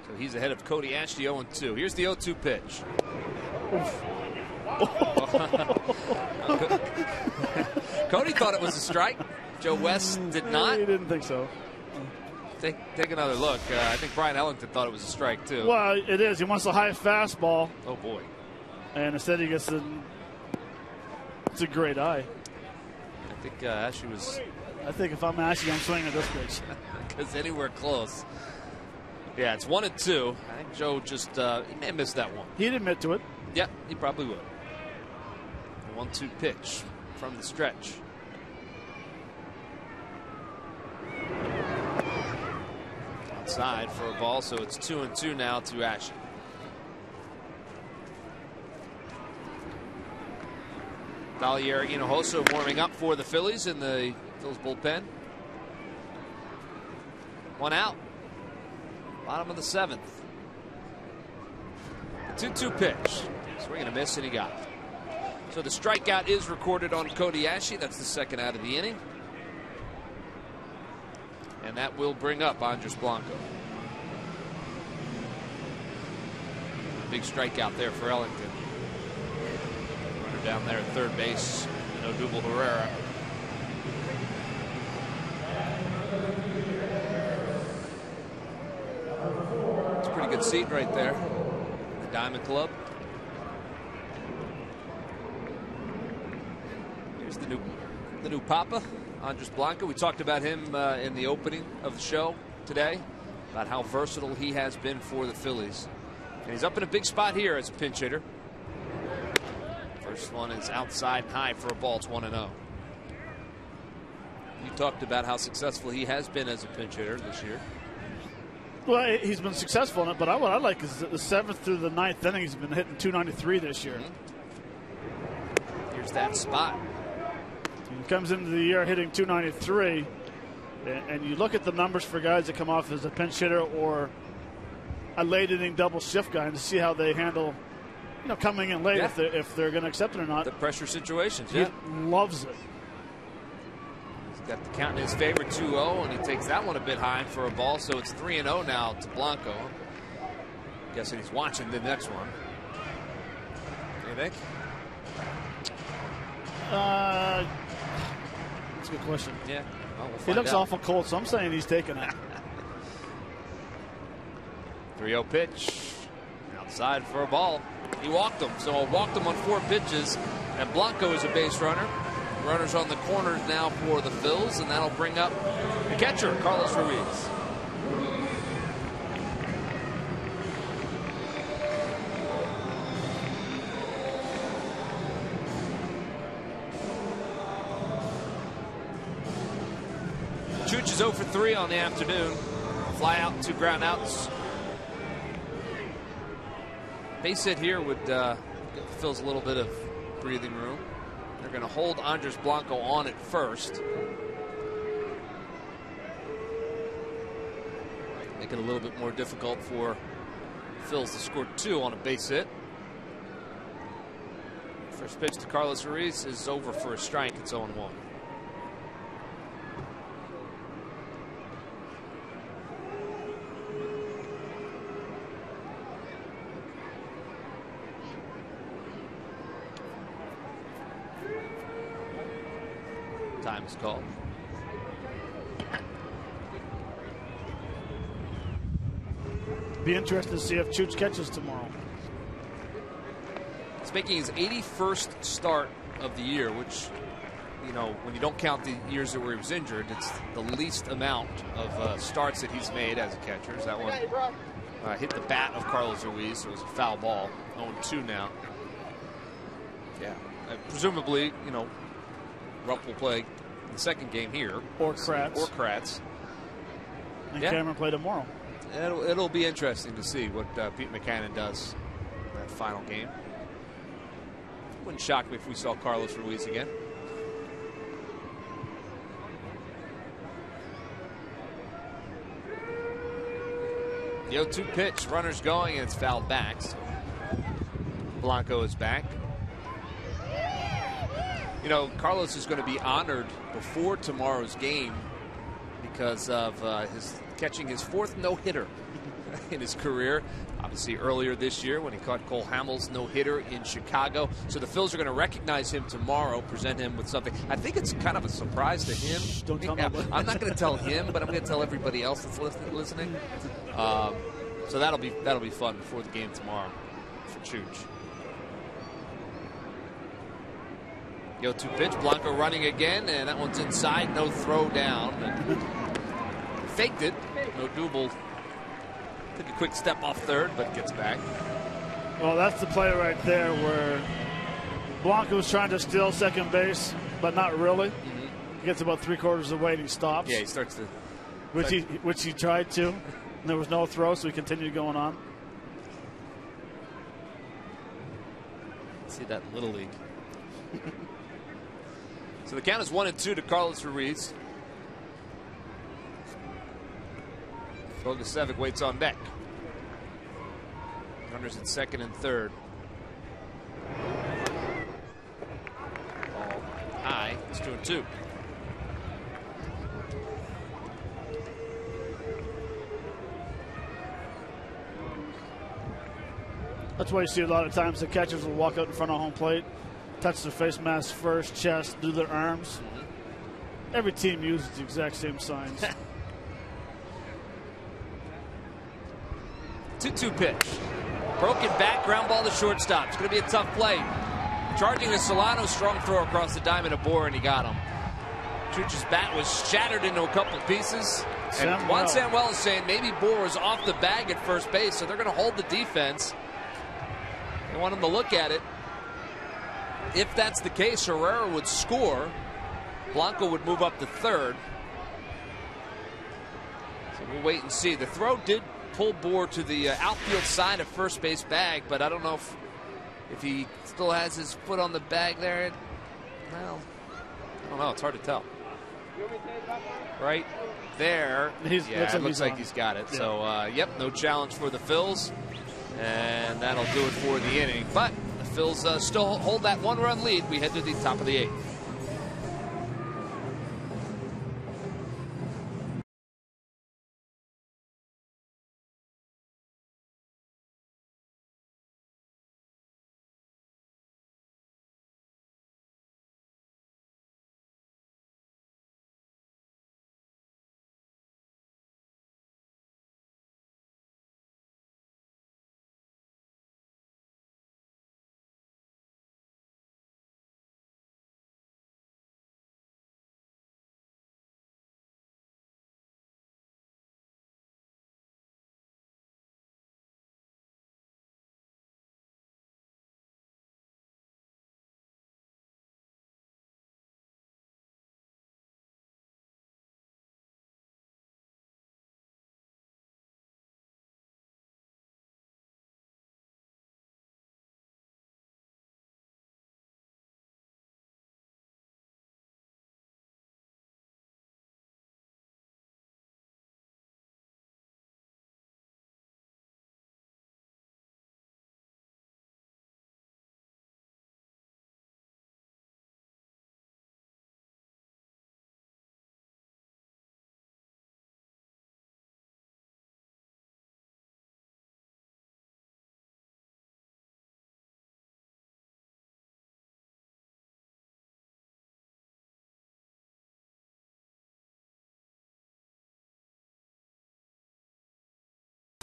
So he's ahead of Cody Ashe, 0-2. Here's the 0-2 pitch. Cody thought it was a strike. Joe West did not. He didn't think so. Take another look. I think Brian Ellington thought it was a strike too. Well, it is. He wants a high fastball. Oh boy. And instead he gets it's a great eye. I think Ashe was. I think if I'm Ashe, I'm swinging at this pitch. Because anywhere close. Yeah, it's 1-2. I think Joe just he may have missed that one. He'd admit to it. Yeah, he probably would. 1-2 pitch from the stretch. Outside for a ball, so it's 2-2 now to Ashe. Valier Hinojosa warming up for the Phillies in the Phillies bullpen. 1 out. Bottom of the 7th. 2-2 pitch. Swing and a miss, and he got it. So the strikeout is recorded on Cody Ashe. That's the 2nd out of the inning. And that will bring up Andres Blanco. Big strikeout there for Ellington. Runner down there at third base. Odubel Herrera. It's a pretty good seat right there. The Diamond Club. Here's the new Papa, Andres Blanco. We talked about him in the opening of the show today, about how versatile he has been for the Phillies. And he's up in a big spot here as a pinch hitter. First one is outside and high for a ball. It's 1-0. You talked about how successful he has been as a pinch hitter this year. Well, he's been successful in it, but what I like is the 7th through the 9th inning, he's been hitting .293 this year. Here's that spot. He comes into the year hitting .293, and you look at the numbers for guys that come off as a pinch hitter or a late inning double shift guy, and to see how they handle, coming in late, if they're going to accept it or not. The pressure situations, He loves it. He's got the count in his favor, 2-0, and he takes that one a bit high for a ball, so it's 3-0 now to Blanco. Guessing he's watching the next one. What do you think? That's a good question. Yeah. Well, we'll he looks out. awful cold, so I'm saying he's taking it. 3-0 pitch. Outside for a ball. He walked him, so walked him on 4 pitches. And Blanco is a base runner. Runners on the corners now for the Phils, and that'll bring up the catcher, Carlos Ruiz. Chooch is 0 for 3 on the afternoon. Fly out, 2 ground outs. Base hit here would give the Phils a little bit of breathing room. They're going to hold Andres Blanco on at first. Make it a little bit more difficult for Phils to score 2 on a base hit. First pitch to Carlos Ruiz is over for a strike. It's 0-1. Time is called. Be interested to see if Chooch catches tomorrow. He's making his 81st start of the year, which, you know, when you don't count the years where he was injured, it's the least amount of starts that he's made as a catcher. That one hit the bat of Carlos Ruiz, so it was a foul ball. 0-2 now. Yeah, presumably, you know, Rupp will play the second game here. Or Kratz. And Cameron play tomorrow. It'll be interesting to see what Pete Mackanin does in that final game. Wouldn't shock me if we saw Carlos Ruiz again. The 0-2 pitch, runners going, and it's fouled back. So Blanco is back. You know, Carlos is going to be honored before tomorrow's game because of his catching his 4th no-hitter in his career. Obviously earlier this year when he caught Cole Hamels' no-hitter in Chicago. So the Phils are going to recognize him tomorrow, present him with something. I think it's kind of a surprise to him. Don't tell nobody. I'm not going to tell him, but I'm going to tell everybody else that's listening. So that'll be fun before the game tomorrow for Chooch. The 0-2 pitch, Blanco running again, and that one's inside, no throw down. And faked it, no double. Took a quick step off third, but gets back. Well, that's the play right there where Blanco's trying to steal second base, but not really. He gets about 3/4 of the way and he stops. Yeah, he starts to. Which he tried to. And there was no throw, so he continued going on. See that in Little League. So the count is 1-2 to Carlos Ruiz. Bogusevic waits on deck. Runners at second and third. Ball high. It's 2-2. That's why you see a lot of times the catchers will walk out in front of home plate, touch their face mask first, chest, do their arms. Every team uses the exact same signs. 2-2 pitch. Broken back, ground ball to shortstop. It's going to be a tough play. Charging to Solano, strong throw across the diamond of Bohr, and he got him. Chooch's bat was shattered into a couple pieces. And Juan Samuel is saying maybe Bohr was off the bag at first base, so they're going to hold the defense. They want him to look at it. If that's the case, Herrera would score. Blanco would move up to third. So we'll wait and see. The throw did pull Bohr to the outfield side of first base bag, but I don't know if he still has his foot on the bag there. Well, I don't know. It's hard to tell. Right there. It looks like he's got it. Yeah. So, yep, no challenge for the Phils. And that'll do it for the inning. But the Phils still hold that 1-run lead. We head to the top of the 8th.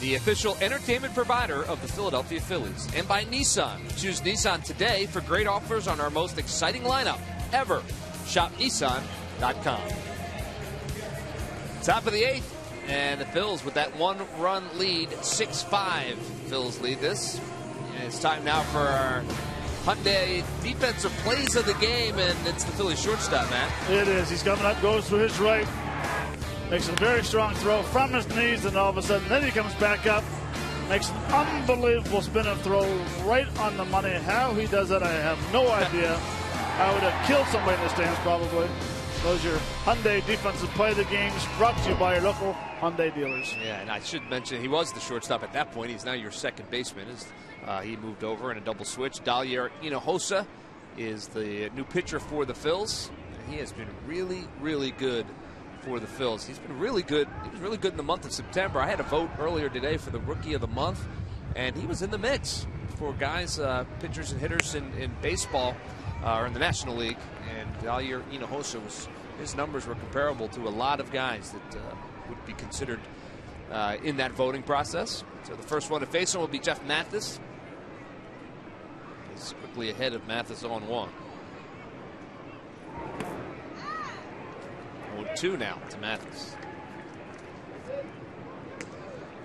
the official entertainment provider of the Philadelphia Phillies. And by Nissan. Choose Nissan today for great offers on our most exciting lineup ever. Shop Nissan.com. Top of the 8th, and the Phils with that one-run lead, 6-5. Phils lead this. And it's time now for our Hyundai defensive plays of the game, and it's the Phillies shortstop, Matt. It is. He's coming up, goes to his right, makes a very strong throw from his knees, and all of a sudden, then he comes back up, makes an unbelievable spin and throw right on the money. How he does that, I have no idea. I would have killed somebody in the stands probably. Those are your Hyundai defensive play of the games, brought to you by your local Hyundai dealers. Yeah, and I should mention he was the shortstop at that point. He's now your second baseman. He moved over in a double switch. Dalier Hinojosa is the new pitcher for the Phils. And he has been really, really good for the Phils. He's been really good. He was really good in the month of September. I had a vote earlier today for the Rookie of the Month, and he was in the mix for guys, pitchers and hitters in baseball, or in the National League. And Dalier Hinojosa his numbers were comparable to a lot of guys that would be considered in that voting process. So the first one to face him will be Jeff Mathis. He's quickly ahead of Mathis 0-1. 0-2 now to Mathis.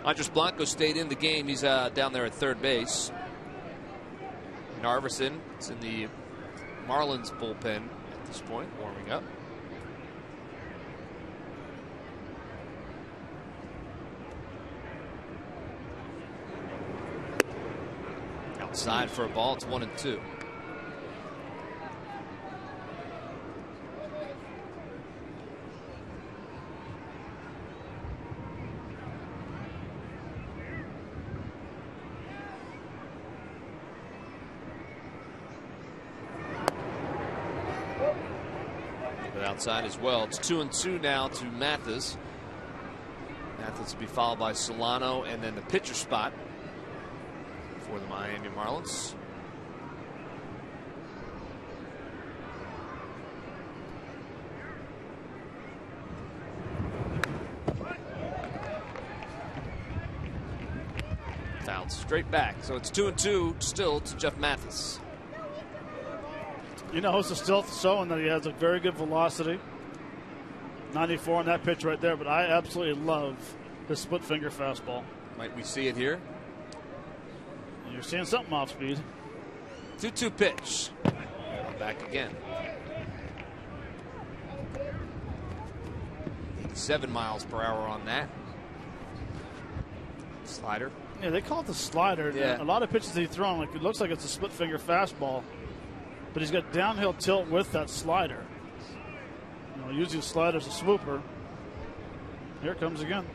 Andres Blanco stayed in the game. He's down there at third base. Narveson is in the Marlins bullpen at this point, warming up. Outside for a ball. It's 1-2. But outside as well. It's 2-2 now to Mathis. Mathis will be followed by Solano, and then the pitcher spot for the Miami Marlins. Fouled straight back. So it's 2-2 still to Jeff Mathis. Hinojosa still showing that he has a very good velocity. 94 on that pitch right there, but I absolutely love his split finger fastball. Might we see it here? You're seeing something off speed. 2-2 pitch. Back again. 87 miles per hour on that. Slider. Yeah, they call it the slider. Yeah. A lot of pitches he's thrown, like it looks like it's a split finger fastball, but he's got downhill tilt with that slider. Using the slider as a swooper. Here it comes again.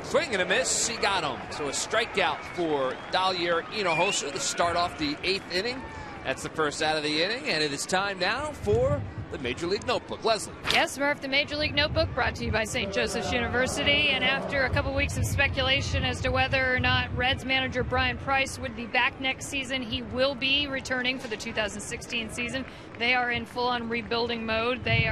Swing and a miss. He got him. So a strikeout for Dalier Hinojosa to start off the 8th inning. That's the first out of the inning, and it is time now for the Major League Notebook. Leslie. Yes, Murph, the Major League Notebook brought to you by St. Joseph's University. And after a couple weeks of speculation as to whether or not Reds manager Brian Price would be back next season, he will be returning for the 2016 season. They are in full-on rebuilding mode. They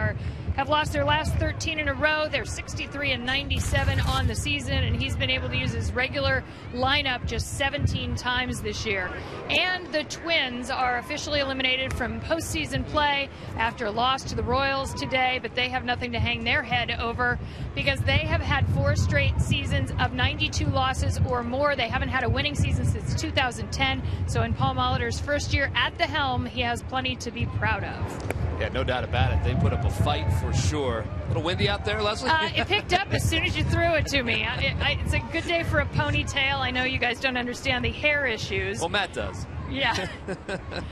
have lost their last 13 in a row. They're 63-97 on the season, and he's been able to use his regular lineup just 17 times this year. And the Twins are officially eliminated from postseason play after a loss to the Royals today, but they have nothing to hang their head over because they have had 4 straight seasons of 92 losses or more. They haven't had a winning season since 2010. So in Paul Molitor's first year at the helm, he has plenty to be proud of. Yeah, no doubt about it. They put up a fight for sure. A little windy out there, Leslie? It picked up as soon as you threw it to me. It's a good day for a ponytail. I know you guys don't understand the hair issues. Well, Matt does. Yeah. Can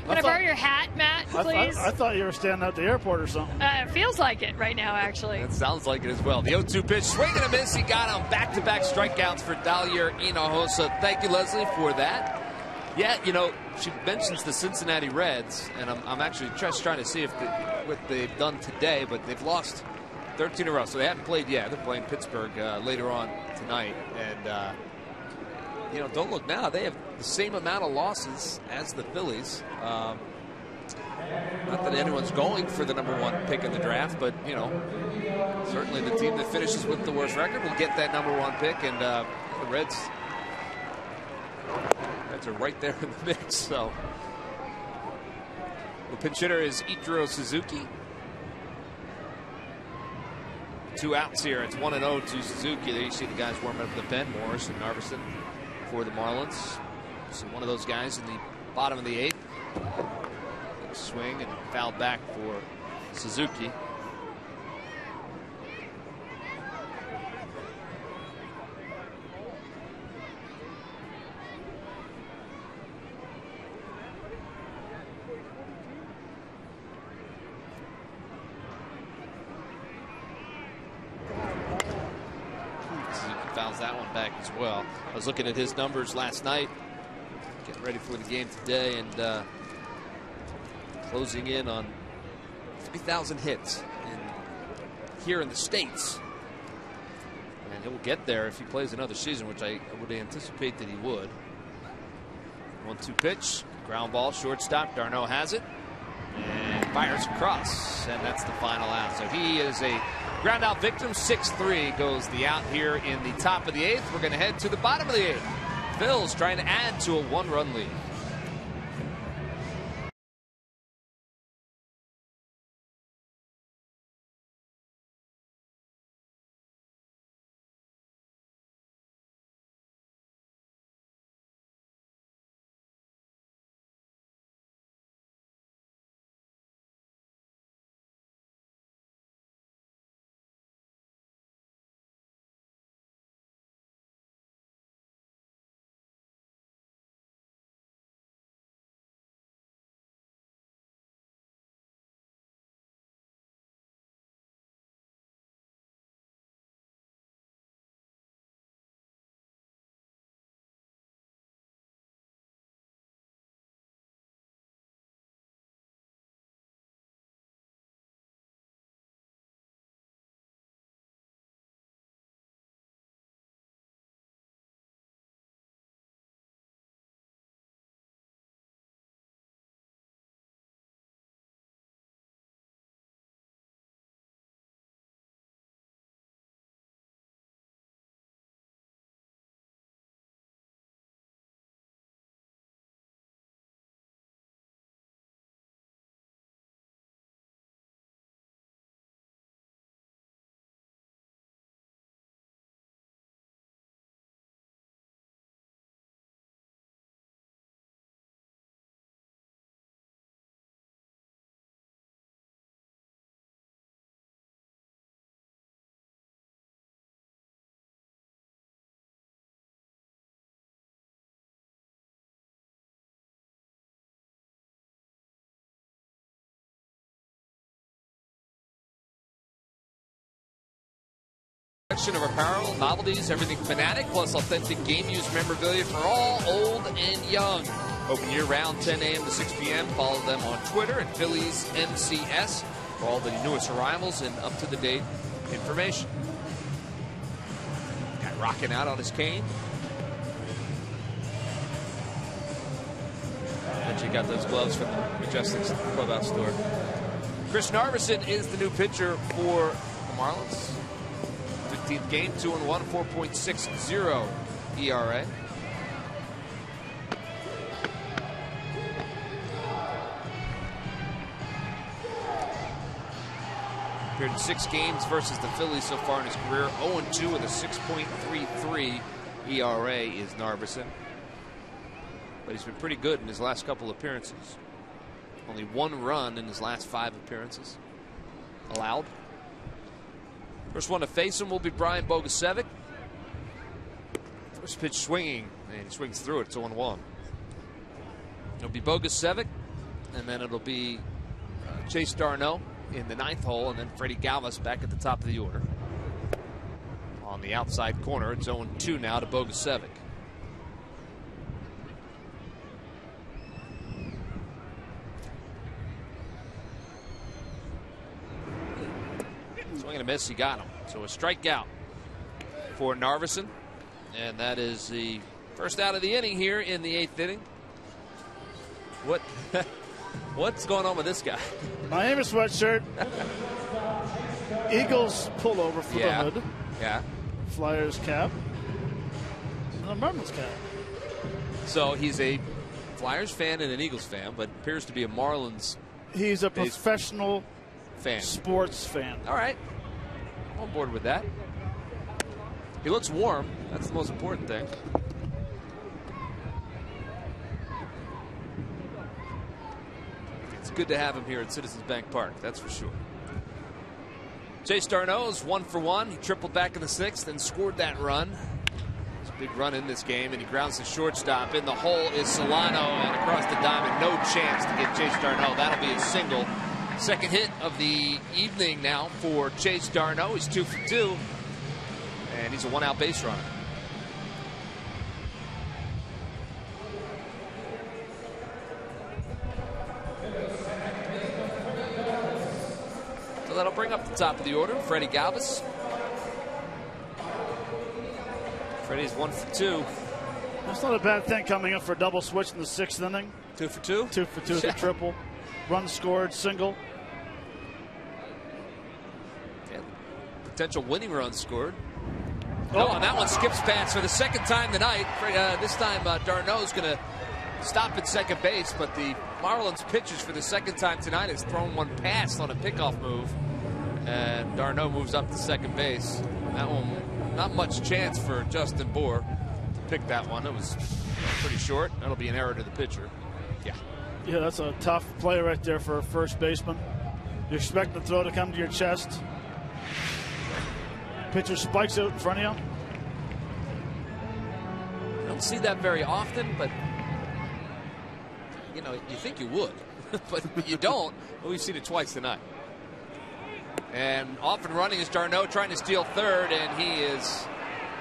I borrow your hat, Matt, please? I thought you were standing at the airport or something. It feels like it right now, actually. It sounds like it as well. The 0-2 pitch, swing and a miss. He got him. Back-to-back strikeouts for Dalier Hinojosa. Thank you, Leslie, for that. Yeah, she mentions the Cincinnati Reds, and I'm actually just trying to see what they've done today, but they've lost 13 in a row, so they haven't played yet. They're playing Pittsburgh later on tonight, and don't look now. They have the same amount of losses as the Phillies, Not that anyone's going for the #1 pick in the draft, but, you know, certainly the team that finishes with the worst record will get that #1 pick, and the Reds are right there in the mix. So the pinch hitter is Ichiro Suzuki. 2 outs here. It's 1-0 to Suzuki. There you see the guys warming up the pen. Morris and Narveson for the Marlins. So one of those guys in the bottom of the 8th. Swing and fouled back for Suzuki. Fouls that one back as well. I was looking at his numbers last night, getting ready for the game today, and closing in on 3,000 hits here in the States. And he'll get there if he plays another season, which I would anticipate that he would. 1-2 pitch, ground ball, shortstop. Darno has it and fires across, and that's the final out. So he is a ground out victim. 6-3 goes the out here in the top of the 8th. We're going to head to the bottom of the 8th. Phil's trying to add to a 1-run lead. Of apparel, novelties, everything Fanatic, plus authentic game use memorabilia for all, old and young. Open year-round, 10 a.m. to 6 p.m. Follow them on Twitter at Phillies MCS for all the newest arrivals and up-to-the-date information. Guy rocking out on his cane. And you got those gloves from the Majestic Clubhouse store. Chris Narveson is the new pitcher for the Marlins. 15th game, 2-1, 4.60 ERA. Appeared in 6 games versus the Phillies so far in his career. 0-2 with a 6.33 ERA is Narveson. But he's been pretty good in his last couple appearances. Only 1 run in his last 5 appearances allowed. First one to face him will be Brian Bogusevic. First pitch swinging, and he swings through it. It's 0-1. It'll be Bogusevic, and then it'll be Chase Darno in the 9th hole, and then Freddie Galvis back at the top of the order. On the outside corner, it's 0-2 now to Bogusevic. Swing and a miss, he got him. So a strikeout for Narveson. And that is the first out of the inning here in the 8th inning. What What's going on with this guy? Miami sweatshirt. Eagles pullover for the hood. Yeah. Flyers cap. And a Marlins cap. So he's a Flyers fan and an Eagles fan, but appears to be a Marlins. He's a professional fan. Sports fan. All right. I'm on board with that. He looks warm. That's the most important thing. It's good to have him here at Citizens Bank Park, that's for sure. Chase d'Arnaud is 1 for 1. He tripled back in the 6th and scored that run. It's a big run in this game, and he grounds the shortstop. In the hole is Solano, and across the diamond, no chance to get Chase d'Arnaud. That'll be a single. Second hit of the evening now for Chase d'Arnaud. He's 2 for 2, and he's a 1-out base runner. So that'll bring up the top of the order. Freddie Galvis. Freddie's 1 for 2. That's not a bad thing coming up for a double switch in the 6th inning. 2 for 2? 2 for 2 with a triple. Run scored, single. Yeah. Potential winning run scored. Oh, and that one skips past for the second time tonight. This time d'Arnaud's going to stop at second base, but the Marlins pitchers for the second time tonight has thrown one past on a pickoff move, and d'Arnaud moves up to second base. That one, not much chance for Justin Bour to pick that one. It was pretty short. That'll be an error to the pitcher. Yeah. Yeah, that's a tough play right there for a first baseman. You expect the throw to come to your chest. Pitcher spikes out in front of you. I don't see that very often, but you know, you think you would, but you don't. Well, we've seen it twice tonight. And off and running is d'Arnaud trying to steal third, and he is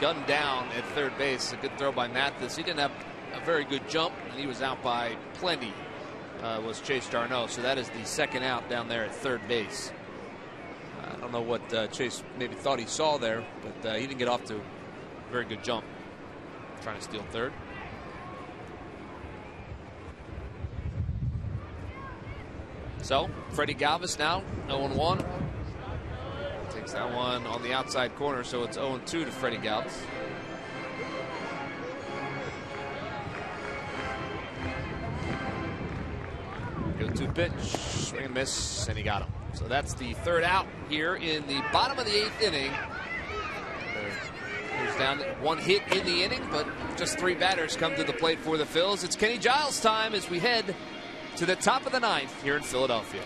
gunned down at third base. A good throw by Mathis. He didn't have a very good jump, and he was out by plenty, was Chase d'Arnaud. So that is the second out down there at third base. I don't know what Chase maybe thought he saw there, but he didn't get off to a very good jump trying to steal third. So, Freddie Galvis now 0-1. Takes that one on the outside corner, so it's 0-2 to Freddie Galvis. Go to pitch, swing and miss, and he got him. So that's the third out here in the bottom of the 8th inning. There's down one hit in the inning, but just 3 batters come to the plate for the Phils. It's Kenny Giles time as we head to the top of the 9th here in Philadelphia.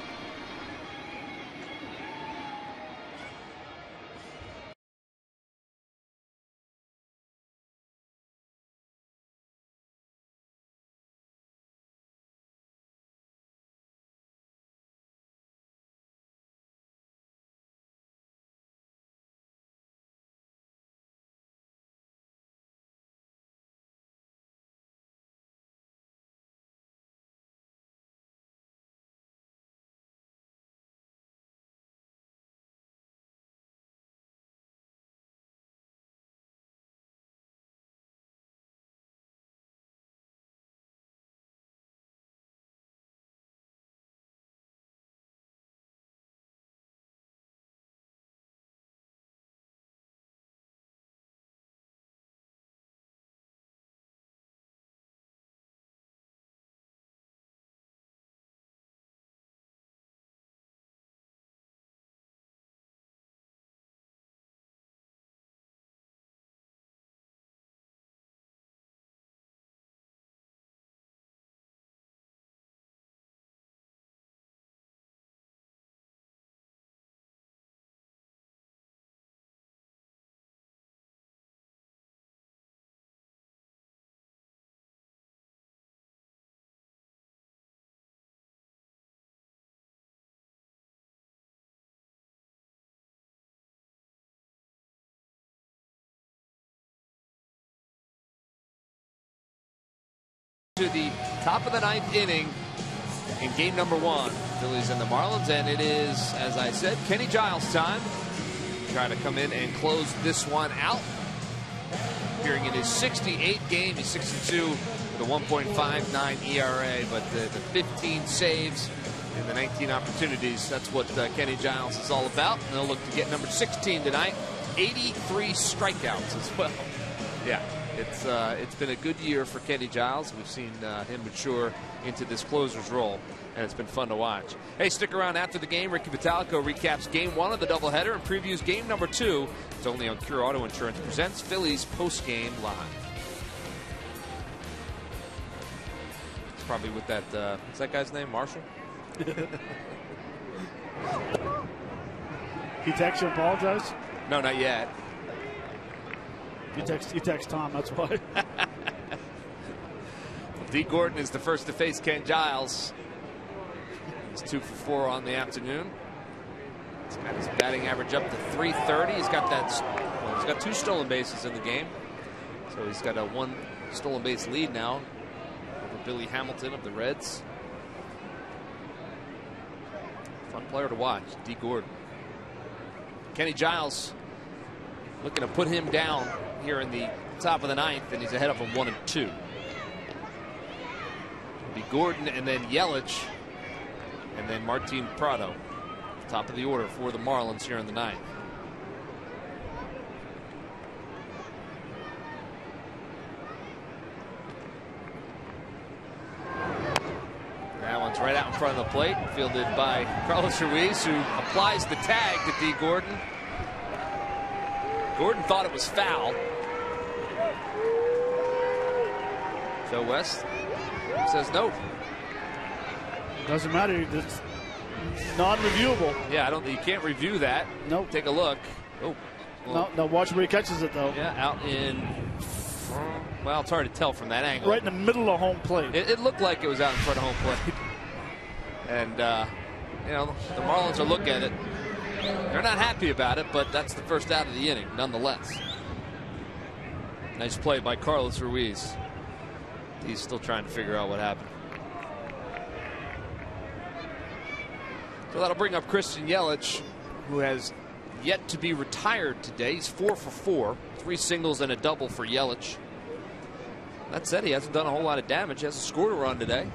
To the top of the 9th inning in game number 1, Phillies and the Marlins, and it is, as I said, Kenny Giles time. Trying to come in and close this one out. Appearing in his 68th game, he's 62 with a 1.59 ERA, but the 15 saves and the 19 opportunities, that's what Kenny Giles is all about. And they'll look to get number 16 tonight. 83 strikeouts as well. Yeah, it's been a good year for Kenny Giles. We've seen him mature into this closer's role, and it's been fun to watch. Hey, stick around after the game. Ricky Vitalico recaps Game 1 of the doubleheader and previews Game number 2. It's only on Cure Auto Insurance presents Phillies Postgame Live. It's probably with that, what's that guy's name, Marshall? He texts you, apologize? No, not yet. You text Tom, that's why. D. Gordon is the first to face Ken Giles. He's 2 for 4 on the afternoon. He's got his batting average up to .330. He's got he's got 2 stolen bases in the game. So he's got a 1 stolen base lead now over Billy Hamilton of the Reds. Fun player to watch, D. Gordon. Kenny Giles looking to put him down here in the top of the 9th, and he's ahead of him 1 and 2. It'll be Gordon and then Yelich and then Martin Prado, top of the order for the Marlins here in the 9th. That one's right out in front of the plate, fielded by Carlos Ruiz, who applies the tag to D. Gordon. Gordon thought it was foul. Joe West says no. Doesn't matter. It's non-reviewable. Yeah, you can't review that. Nope. Take a look. Oh. Well, No, watch where he catches it, though. Yeah, out in, well, it's hard to tell from that angle. Right in the middle of home plate. It looked like it was out in front of home plate. And, you know, the Marlins will look at it. They're not happy about it, but that's the first out of the inning, nonetheless. Nice play by Carlos Ruiz. He's still trying to figure out what happened. So that'll bring up Christian Yelich, who has yet to be retired today. He's 4 for 4, 3 singles and a double for Yelich. That said, he hasn't done a whole lot of damage. He hasn't scored a run today.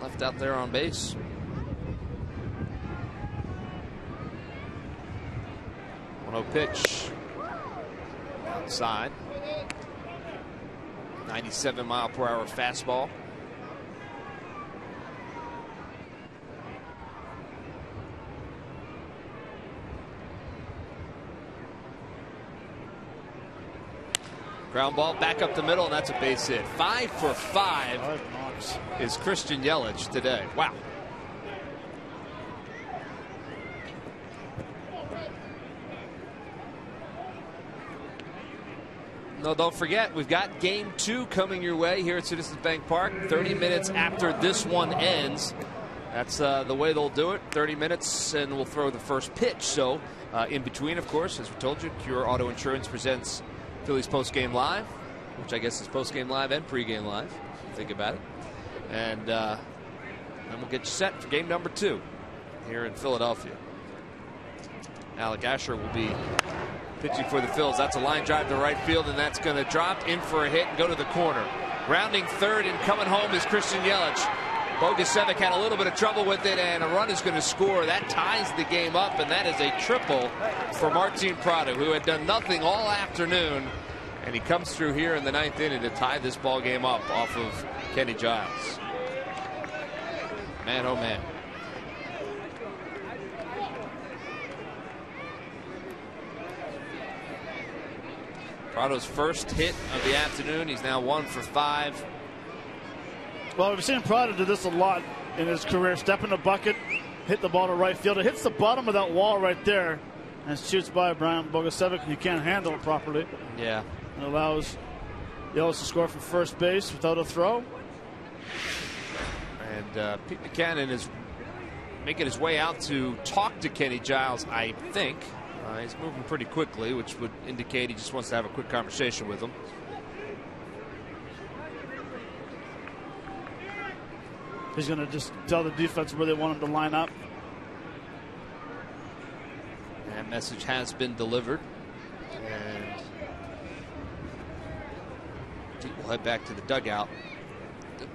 Left out there on base. No pitch. Outside. 97-mile-per-hour fastball. Ground ball back up the middle, and that's a base hit. 5 for 5 is Christian Yelich today. Wow. No, don't forget, we've got Game 2 coming your way here at Citizens Bank Park. 30 minutes after this one ends. That's the way they'll do it. 30 minutes, and we'll throw the first pitch. So, in between, of course, as we told you, Cure Auto Insurance presents Phillies Postgame Live, which I guess is Postgame Live and Pregame Live, if you think about it. And then we'll get you set for Game number 2 here in Philadelphia. Alec Asher will be pitching for the Phils. That's a line drive to right field, and that's going to drop in for a hit and go to the corner. Rounding third and coming home is Christian Yelich. Bogusevic had a little bit of trouble with it, and a run is going to score. That ties the game up, and that is a triple for Martin Prado, who had done nothing all afternoon. And he comes through here in the 9th inning to tie this ball game up off of Kenny Giles. Man, oh man. Prado's first hit of the afternoon. He's now 1 for 5. Well, we've seen Prado do this a lot in his career. Step in the bucket, hit the ball to right field. It hits the bottom of that wall right there and shoots by Brian Bogusevic. You can't handle it properly. Yeah. It allows Yelich to score from first base without a throw. And Pete Mackanin is making his way out to talk to Kenny Giles, I think. He's moving pretty quickly, which would indicate he just wants to have a quick conversation with him. He's going to just tell the defense where they want him to line up. That message has been delivered. And Pete will head back to the dugout.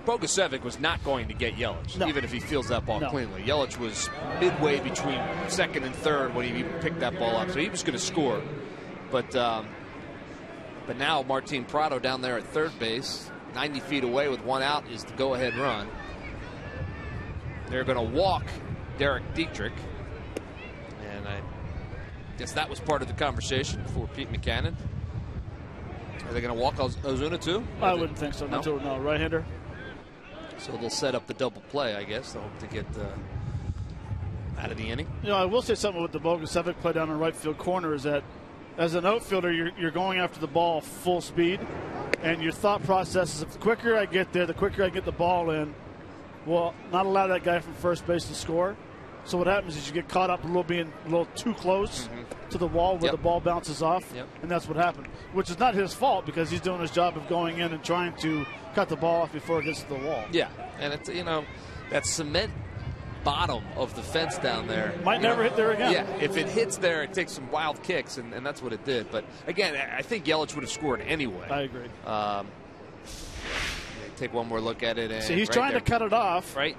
Bogusevic was not going to get Yelich, even if he feels that ball cleanly. Yelich was midway between second and third when he picked that ball up, so he was going to score. But now Martin Prado down there at third base, 90 feet away with one out, is the go-ahead run. They're going to walk Derek Dietrich, and I guess that was part of the conversation for Pete Mackanin. Are they going to walk Ozuna too? I wouldn't think so. No, right-hander. So they'll set up the double play, I guess. They'll hope to get out of the inning. You know, I will say something with the Bogusevic play down in right field corner is that as an outfielder, you're going after the ball full speed, and your thought process is, if the quicker I get there, the quicker I get the ball in, well, not allow that guy from first base to score. So what happens is you get caught up being a little too close to the wall where the ball bounces off, and that's what happened, which is not his fault because he's doing his job of going in and trying to cut the ball off before it gets to the wall. Yeah, and it's, you know, that cement bottom of the fence down there might never hit there again. Yeah, if it hits there, it takes some wild kicks, and that's what it did. But again, I think Yelich would have scored anyway. I agree. Take one more look at it. And see, he's trying to cut it off right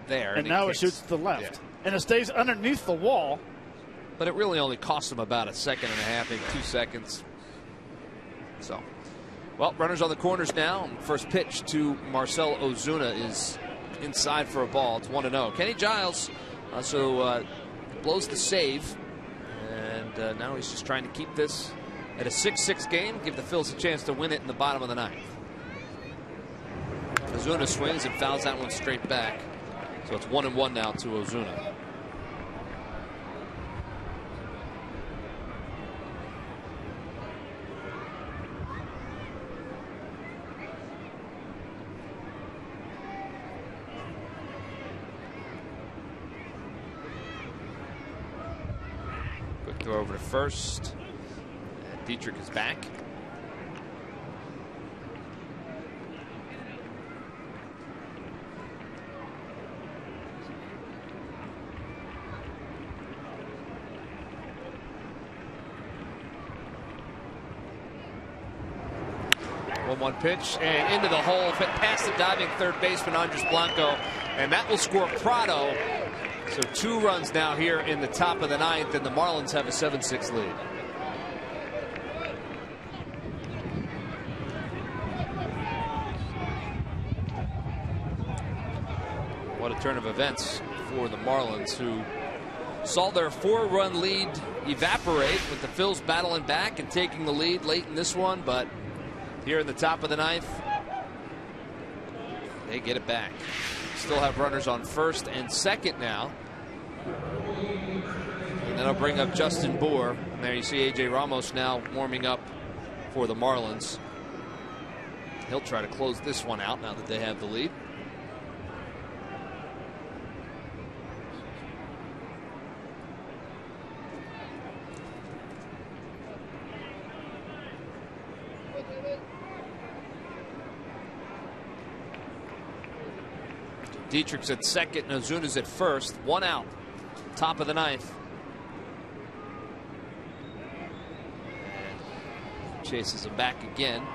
there, and now it shoots to the left, and it stays underneath the wall. But it really only cost him about a second and a half, maybe 2 seconds. So, well, runners on the corners now. First pitch to Marcell Ozuna is inside for a ball. It's 1-0. Kenny Giles blows the save, and now he's just trying to keep this at a 6-6 game, give the Phillies a chance to win it in the bottom of the ninth. Ozuna swings and fouls that one straight back. So it's 1-1 now to Ozuna. Quick throw over to first. And Dietrich is back. One pitch and into the hole, past the diving third baseman Andres Blanco, and that will score Prado. So 2 runs now here in the top of the ninth, and the Marlins have a 7-6 lead. What a turn of events for the Marlins, who saw their 4-run lead evaporate with the Phils battling back and taking the lead late in this one, but here in the top of the ninth, they get it back. Still have runners on first and second now. And then I'll bring up Justin Bour. And there you see A.J. Ramos now warming up for the Marlins. He'll try to close this one out now that they have the lead. Dietrich's at second and Ozuna's at first. 1 out. Top of the ninth. And chases him back again.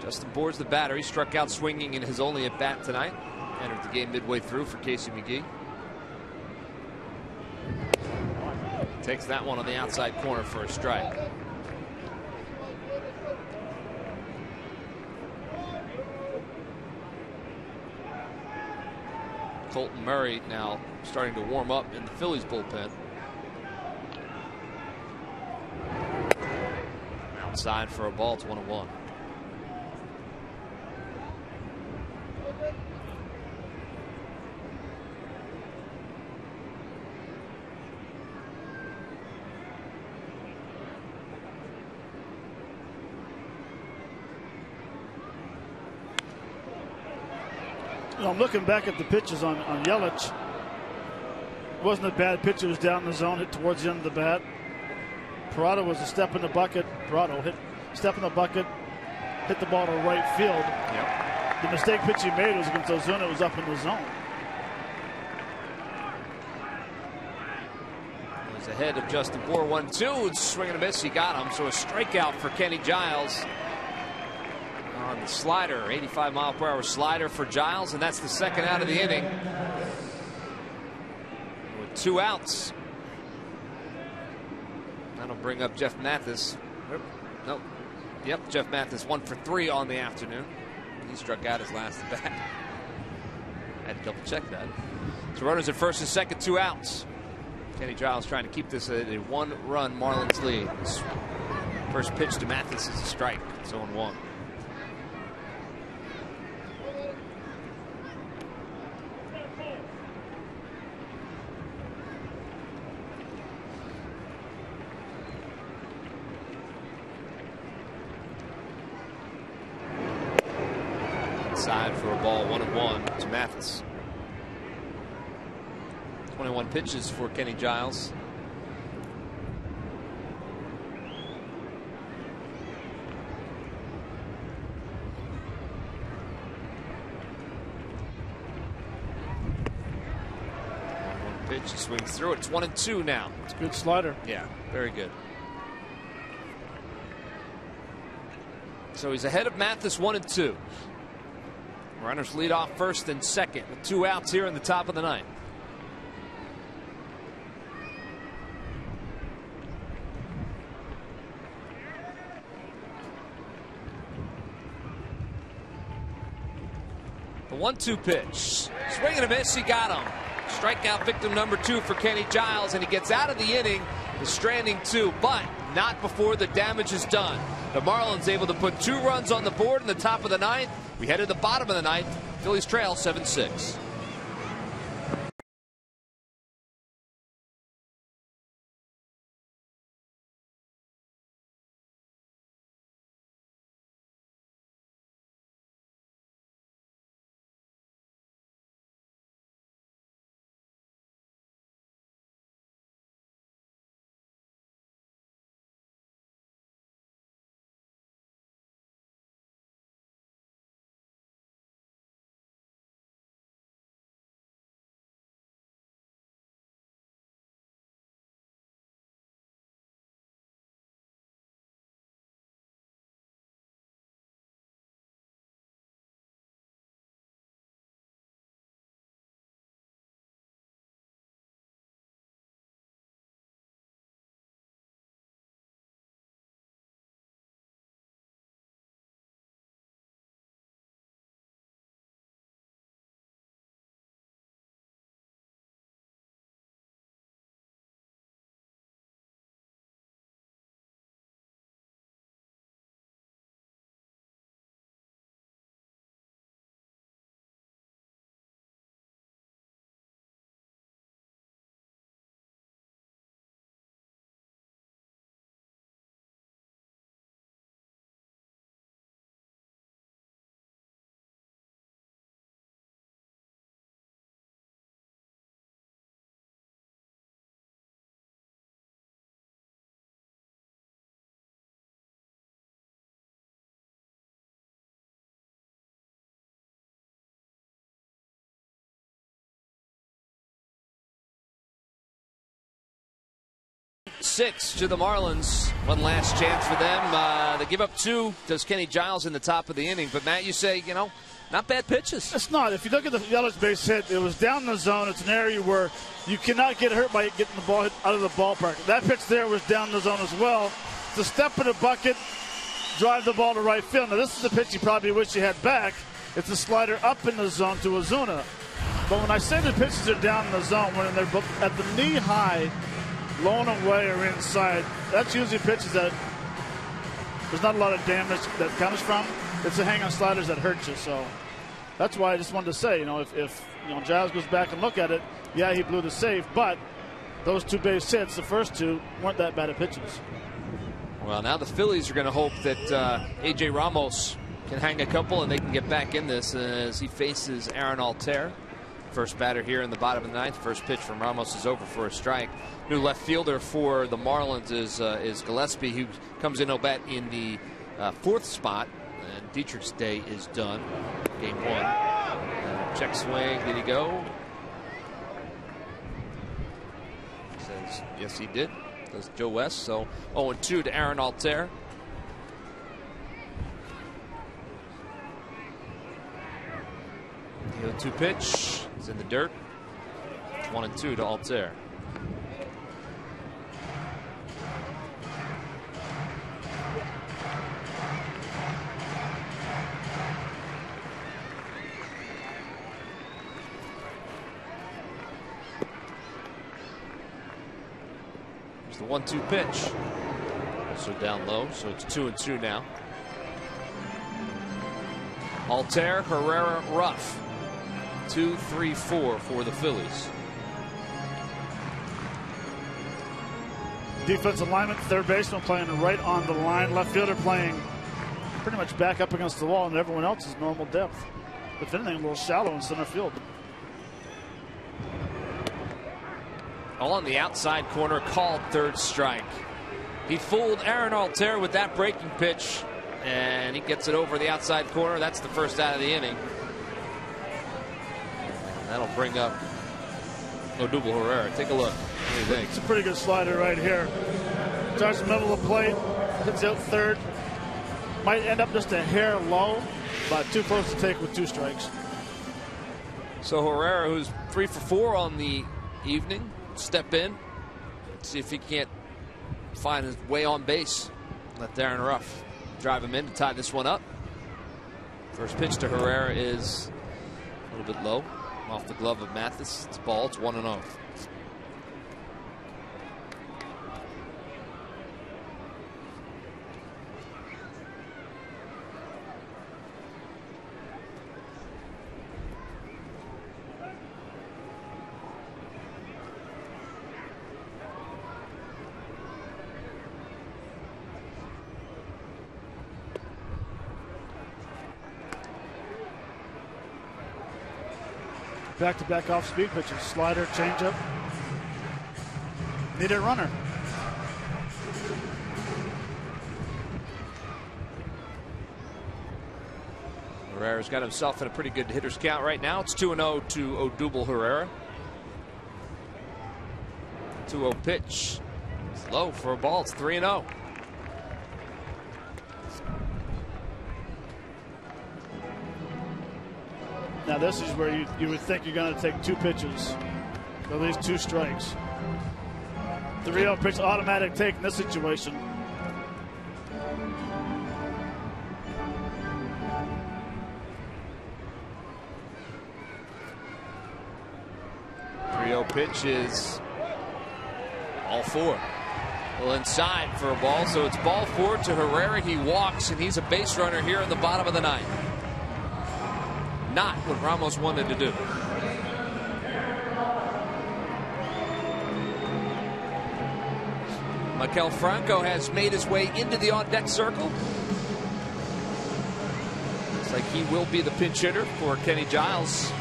Justin Bour's the batter. He struck out swinging in his only at bat tonight. Entered the game midway through for Casey McGee. Takes that one on the outside corner for a strike. Colton Murray now starting to warm up in the Phillies bullpen. Outside for a ball. It's 1-1. I'm looking back at the pitches on Yelich. It wasn't a bad pitch. It was down in the zone, hit towards the end of the bat. Prado was a step in the bucket. Step in the bucket, hit the ball to right field. Yep. The mistake pitch he made was against Ozuna. It was up in the zone. It was a ahead of Justin Bour. 1-2. Swing and a miss. He got him. So a strikeout for Kenny Giles on the slider. 85-mile-per-hour slider for Giles, and that's the second out of the inning. With 2 outs. That'll bring up Jeff Mathis. Nope. Yep, Jeff Mathis 1 for 3 on the afternoon. He struck out his last at bat. I had to double check that. So runners at first and second, 2 outs. Kenny Giles trying to keep this a 1-run Marlins lead. His first pitch to Mathis is a strike. It's 0-1. Inside for a ball, 1-1 to Mathis. 21 pitches for Kenny Giles. One pitch, he swings through it. It's 1-2 now. It's a good slider. Yeah, very good. So he's ahead of Mathis 1-2. Runners lead off first and second with 2 outs here in the top of the ninth. The 1-2 pitch. Swing and a miss. He got him. Strikeout victim number 2 for Kenny Giles, and he gets out of the inning with stranding 2, but not before the damage is done. The Marlins able to put 2 runs on the board in the top of the ninth. We head to the bottom of the ninth. Phillies trail 7-6. Six to the Marlins. One last chance for them. They give up 2. Does Kenny Giles in the top of the inning. But, Matt, you say, not bad pitches. It's not. If you look at the Yelich base hit, it was down the zone. It's an area where you cannot get hurt by getting the ball hit out of the ballpark. That pitch there was down the zone as well. It's a step in the bucket, drive the ball to right field. Now, this is the pitch you probably wish you had back. It's a slider up in the zone to Ozuna. But when I say the pitches are down in the zone, when they're at the knee high, blown away or inside, that's usually pitches that there's not a lot of damage that comes from. It's the hang-on sliders that hurt you. So that's why I just wanted to say, if Giles goes back and look at it, yeah, he blew the save, but those 2 base hits, the first 2, weren't that bad of pitches. Well, now the Phillies are going to hope that A.J. Ramos can hang a couple and they can get back in this as he faces Aaron Altair. First batter here in the bottom of the ninth. First pitch from Ramos is over for a strike. New left fielder for the Marlins is Gillespie, who comes in bat in the 4th spot. And Dietrich's day is done. Game 1. Check swing. Did he go? Says Yes, he did. Does Joe West. So 0-2 to Aaron Altair. The 0-2 pitch is in the dirt. It's 1-2 to Altair. Here's the 1-2 pitch. Also down low, so it's 2-2 now. Altair, Herrera, Ruff. 2-3-4 for the Phillies. Defensive lineman, third baseman playing right on the line. Left fielder playing pretty much back up against the wall, and everyone else is normal depth. If anything, a little shallow in center field. All on the outside corner, called third strike. He fooled Aaron Altair with that breaking pitch, and he gets it over the outside corner. That's the first out of the inning. And that'll bring up Odubel Herrera. Take a look. What do you think? It's a pretty good slider right here. Starts the middle of the plate, hits out third. Might end up just a hair low, but too close to take with 2 strikes. So Herrera, who's 3 for 4 on the evening, step in, see if he can't find his way on base. Let Darren Ruff drive him in to tie this one up. First pitch to Herrera is a little bit low, off the glove of Mathis. It's a ball. It's 1-0. Back-to-back off-speed pitches. Slider, changeup. Need a runner. Herrera's got himself in a pretty good hitter's count right now. It's 2-0 to Odubel Herrera. 2-0 pitch. It's low for a ball. It's 3-0. Now this is where you would think you're going to take 2 pitches, at least 2 strikes. 3-0 pitch, automatic take in this situation. Pitch is all 4. Well, inside for a ball, so it's ball 4 to Herrera. He walks, and he's a base runner here in the bottom of the 9th. Not what Ramos wanted to do. Maikel Franco has made his way into the on-deck circle. Looks like he will be the pinch hitter for Kenny Giles.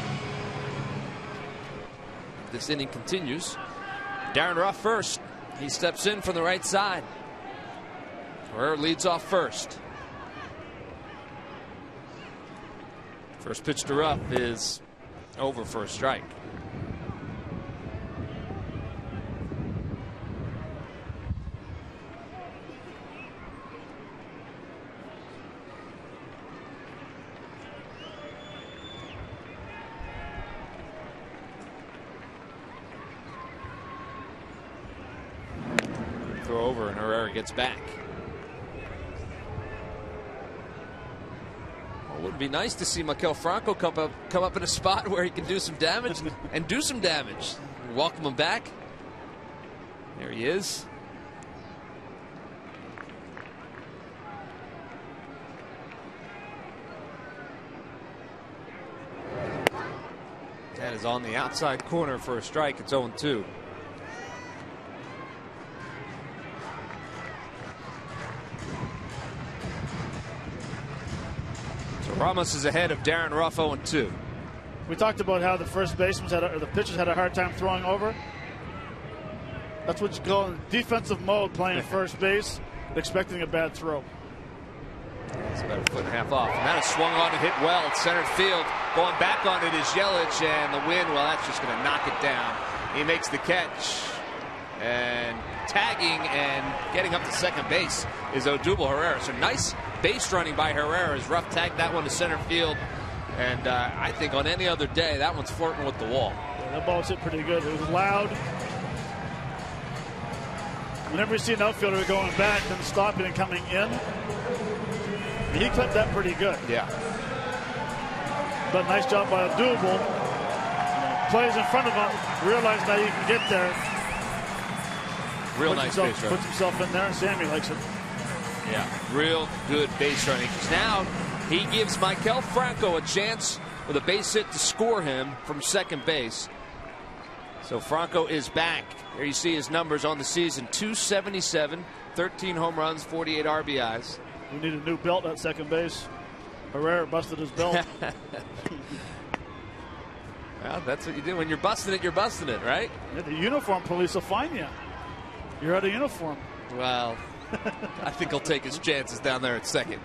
This inning continues. Darren Ruff first. He steps in from the right side. Herrera leads off first. First pitch to Ruff is over for a strike. Throw over and Herrera gets back. Well, it would be nice to see Maikel Franco come up in a spot where he can do some damage and do some damage. Welcome him back. There he is. That is on the outside corner for a strike. It's 0-2. Ramos is ahead of Darren Ruff, 0-2. We talked about how the first baseman or the pitchers had a hard time throwing over. That's what you call in defensive mode, playing first base, expecting a bad throw. It's about a foot and a half off. And that is swung on and hit well at center field. Going back on it is Yelich, and the wind, well, that's just going to knock it down. He makes the catch. And tagging and getting up to second base is Odubel Herrera. So nice base running by Herrera. As Ruff tagged that one to center field. And I think on any other day, that one's flirting with the wall. Yeah, that ball's hit pretty good. It was loud. Whenever you see an outfielder going back, then stopping and coming in, he clipped that pretty good. Yeah. But nice job by Odubel. Plays in front of him, realized now you can get there. Real nice base running. Puts himself in there, and Sammy likes it. Yeah, real good base running. Now he gives Maikel Franco a chance with a base hit to score him from second base. So Franco is back. There you see his numbers on the season. 277, 13 home runs, 48 RBIs. We need a new belt at second base. Herrera busted his belt. Well, that's what you do. When you're busting it, right? Yeah, the uniform police will fine you. You're out of uniform. Well, I think he'll take his chances down there at second.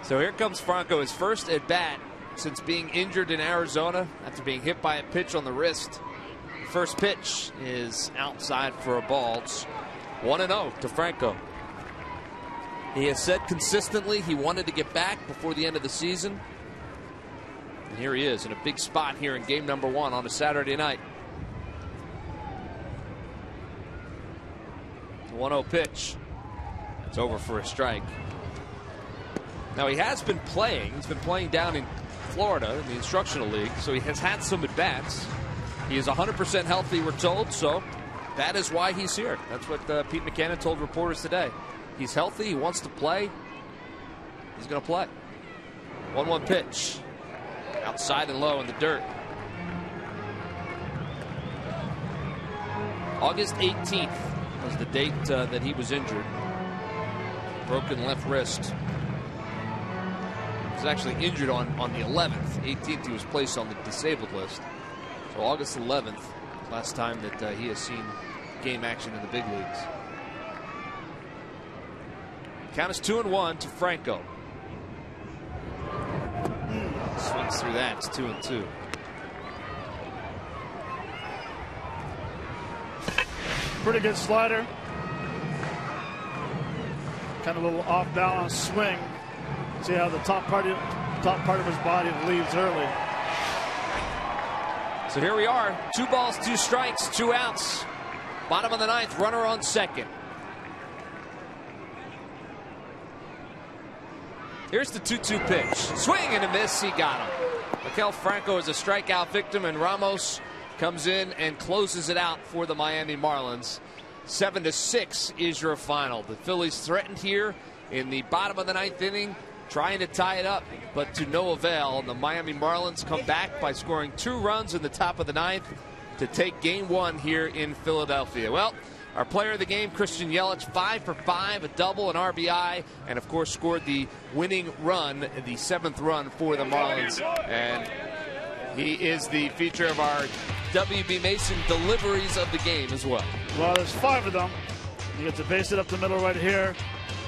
So here comes Franco, his first at bat since being injured in Arizona after being hit by a pitch on the wrist. First pitch is outside for a ball. It's 1-0 to Franco. He has said consistently he wanted to get back before the end of the season. And here he is in a big spot here in game number 1 on a Saturday night. 1-0 pitch. It's over for a strike. Now he has been playing. He's been playing down in Florida in the instructional league, so he has had some at-bats. He is 100% healthy, we're told, so that is why he's here. That's what Pete McCannon told reporters today. He's healthy. He wants to play. He's going to play. 1-1 pitch. Outside and low in the dirt. August 18th was the date that he was injured. Broken left wrist. He was actually injured on the 11th. 18th he was placed on the disabled list. So August 11th, last time that he has seen game action in the big leagues. Count is 2-1 to Franco. Swings through that. It's 2-2. Pretty good slider. Kind of a little off balance swing. See how the top part of his body leaves early. So here we are. 2 balls, 2 strikes, 2 outs. Bottom of the 9th. Runner on second. Here's the 2-2 pitch. Swing and a miss. He got him. Maikel Franco is a strikeout victim, and Ramos comes in and closes it out for the Miami Marlins. 7-6 is your final. The Phillies threatened here in the bottom of the 9th inning, trying to tie it up, but to no avail. And the Miami Marlins come back by scoring 2 runs in the top of the 9th to take game 1 here in Philadelphia. Well, our player of the game, Christian Yelich, 5 for 5, a double, an RBI, and of course scored the winning run, the 7th run for the Marlins. And he is the feature of our W.B. Mason deliveries of the game as well. Well, there's 5 of them. He gets a base hit up the middle right here.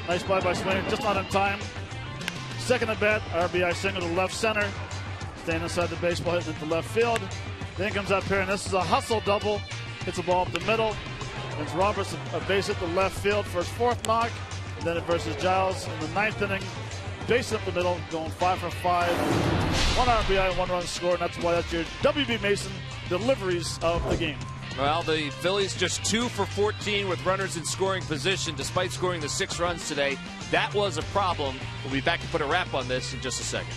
Nice play by Swain, just not in time. Second at bat, RBI single to left center. Staying inside the baseball, hitting it to left field. Then comes up here, and this is a hustle double. Hits the ball up the middle. It's Roberts a base hit to left field for his 4th knock. And then it versus Giles in the 9th inning. Base hit up the middle, going 5 for 5. 1 RBI, 1 run score, and that's why that's your W.B. Mason deliveries of the game. Well, the Phillies just 2 for 14 with runners in scoring position, despite scoring the 6 runs today. That was a problem. We'll be back to put a wrap on this in just a second.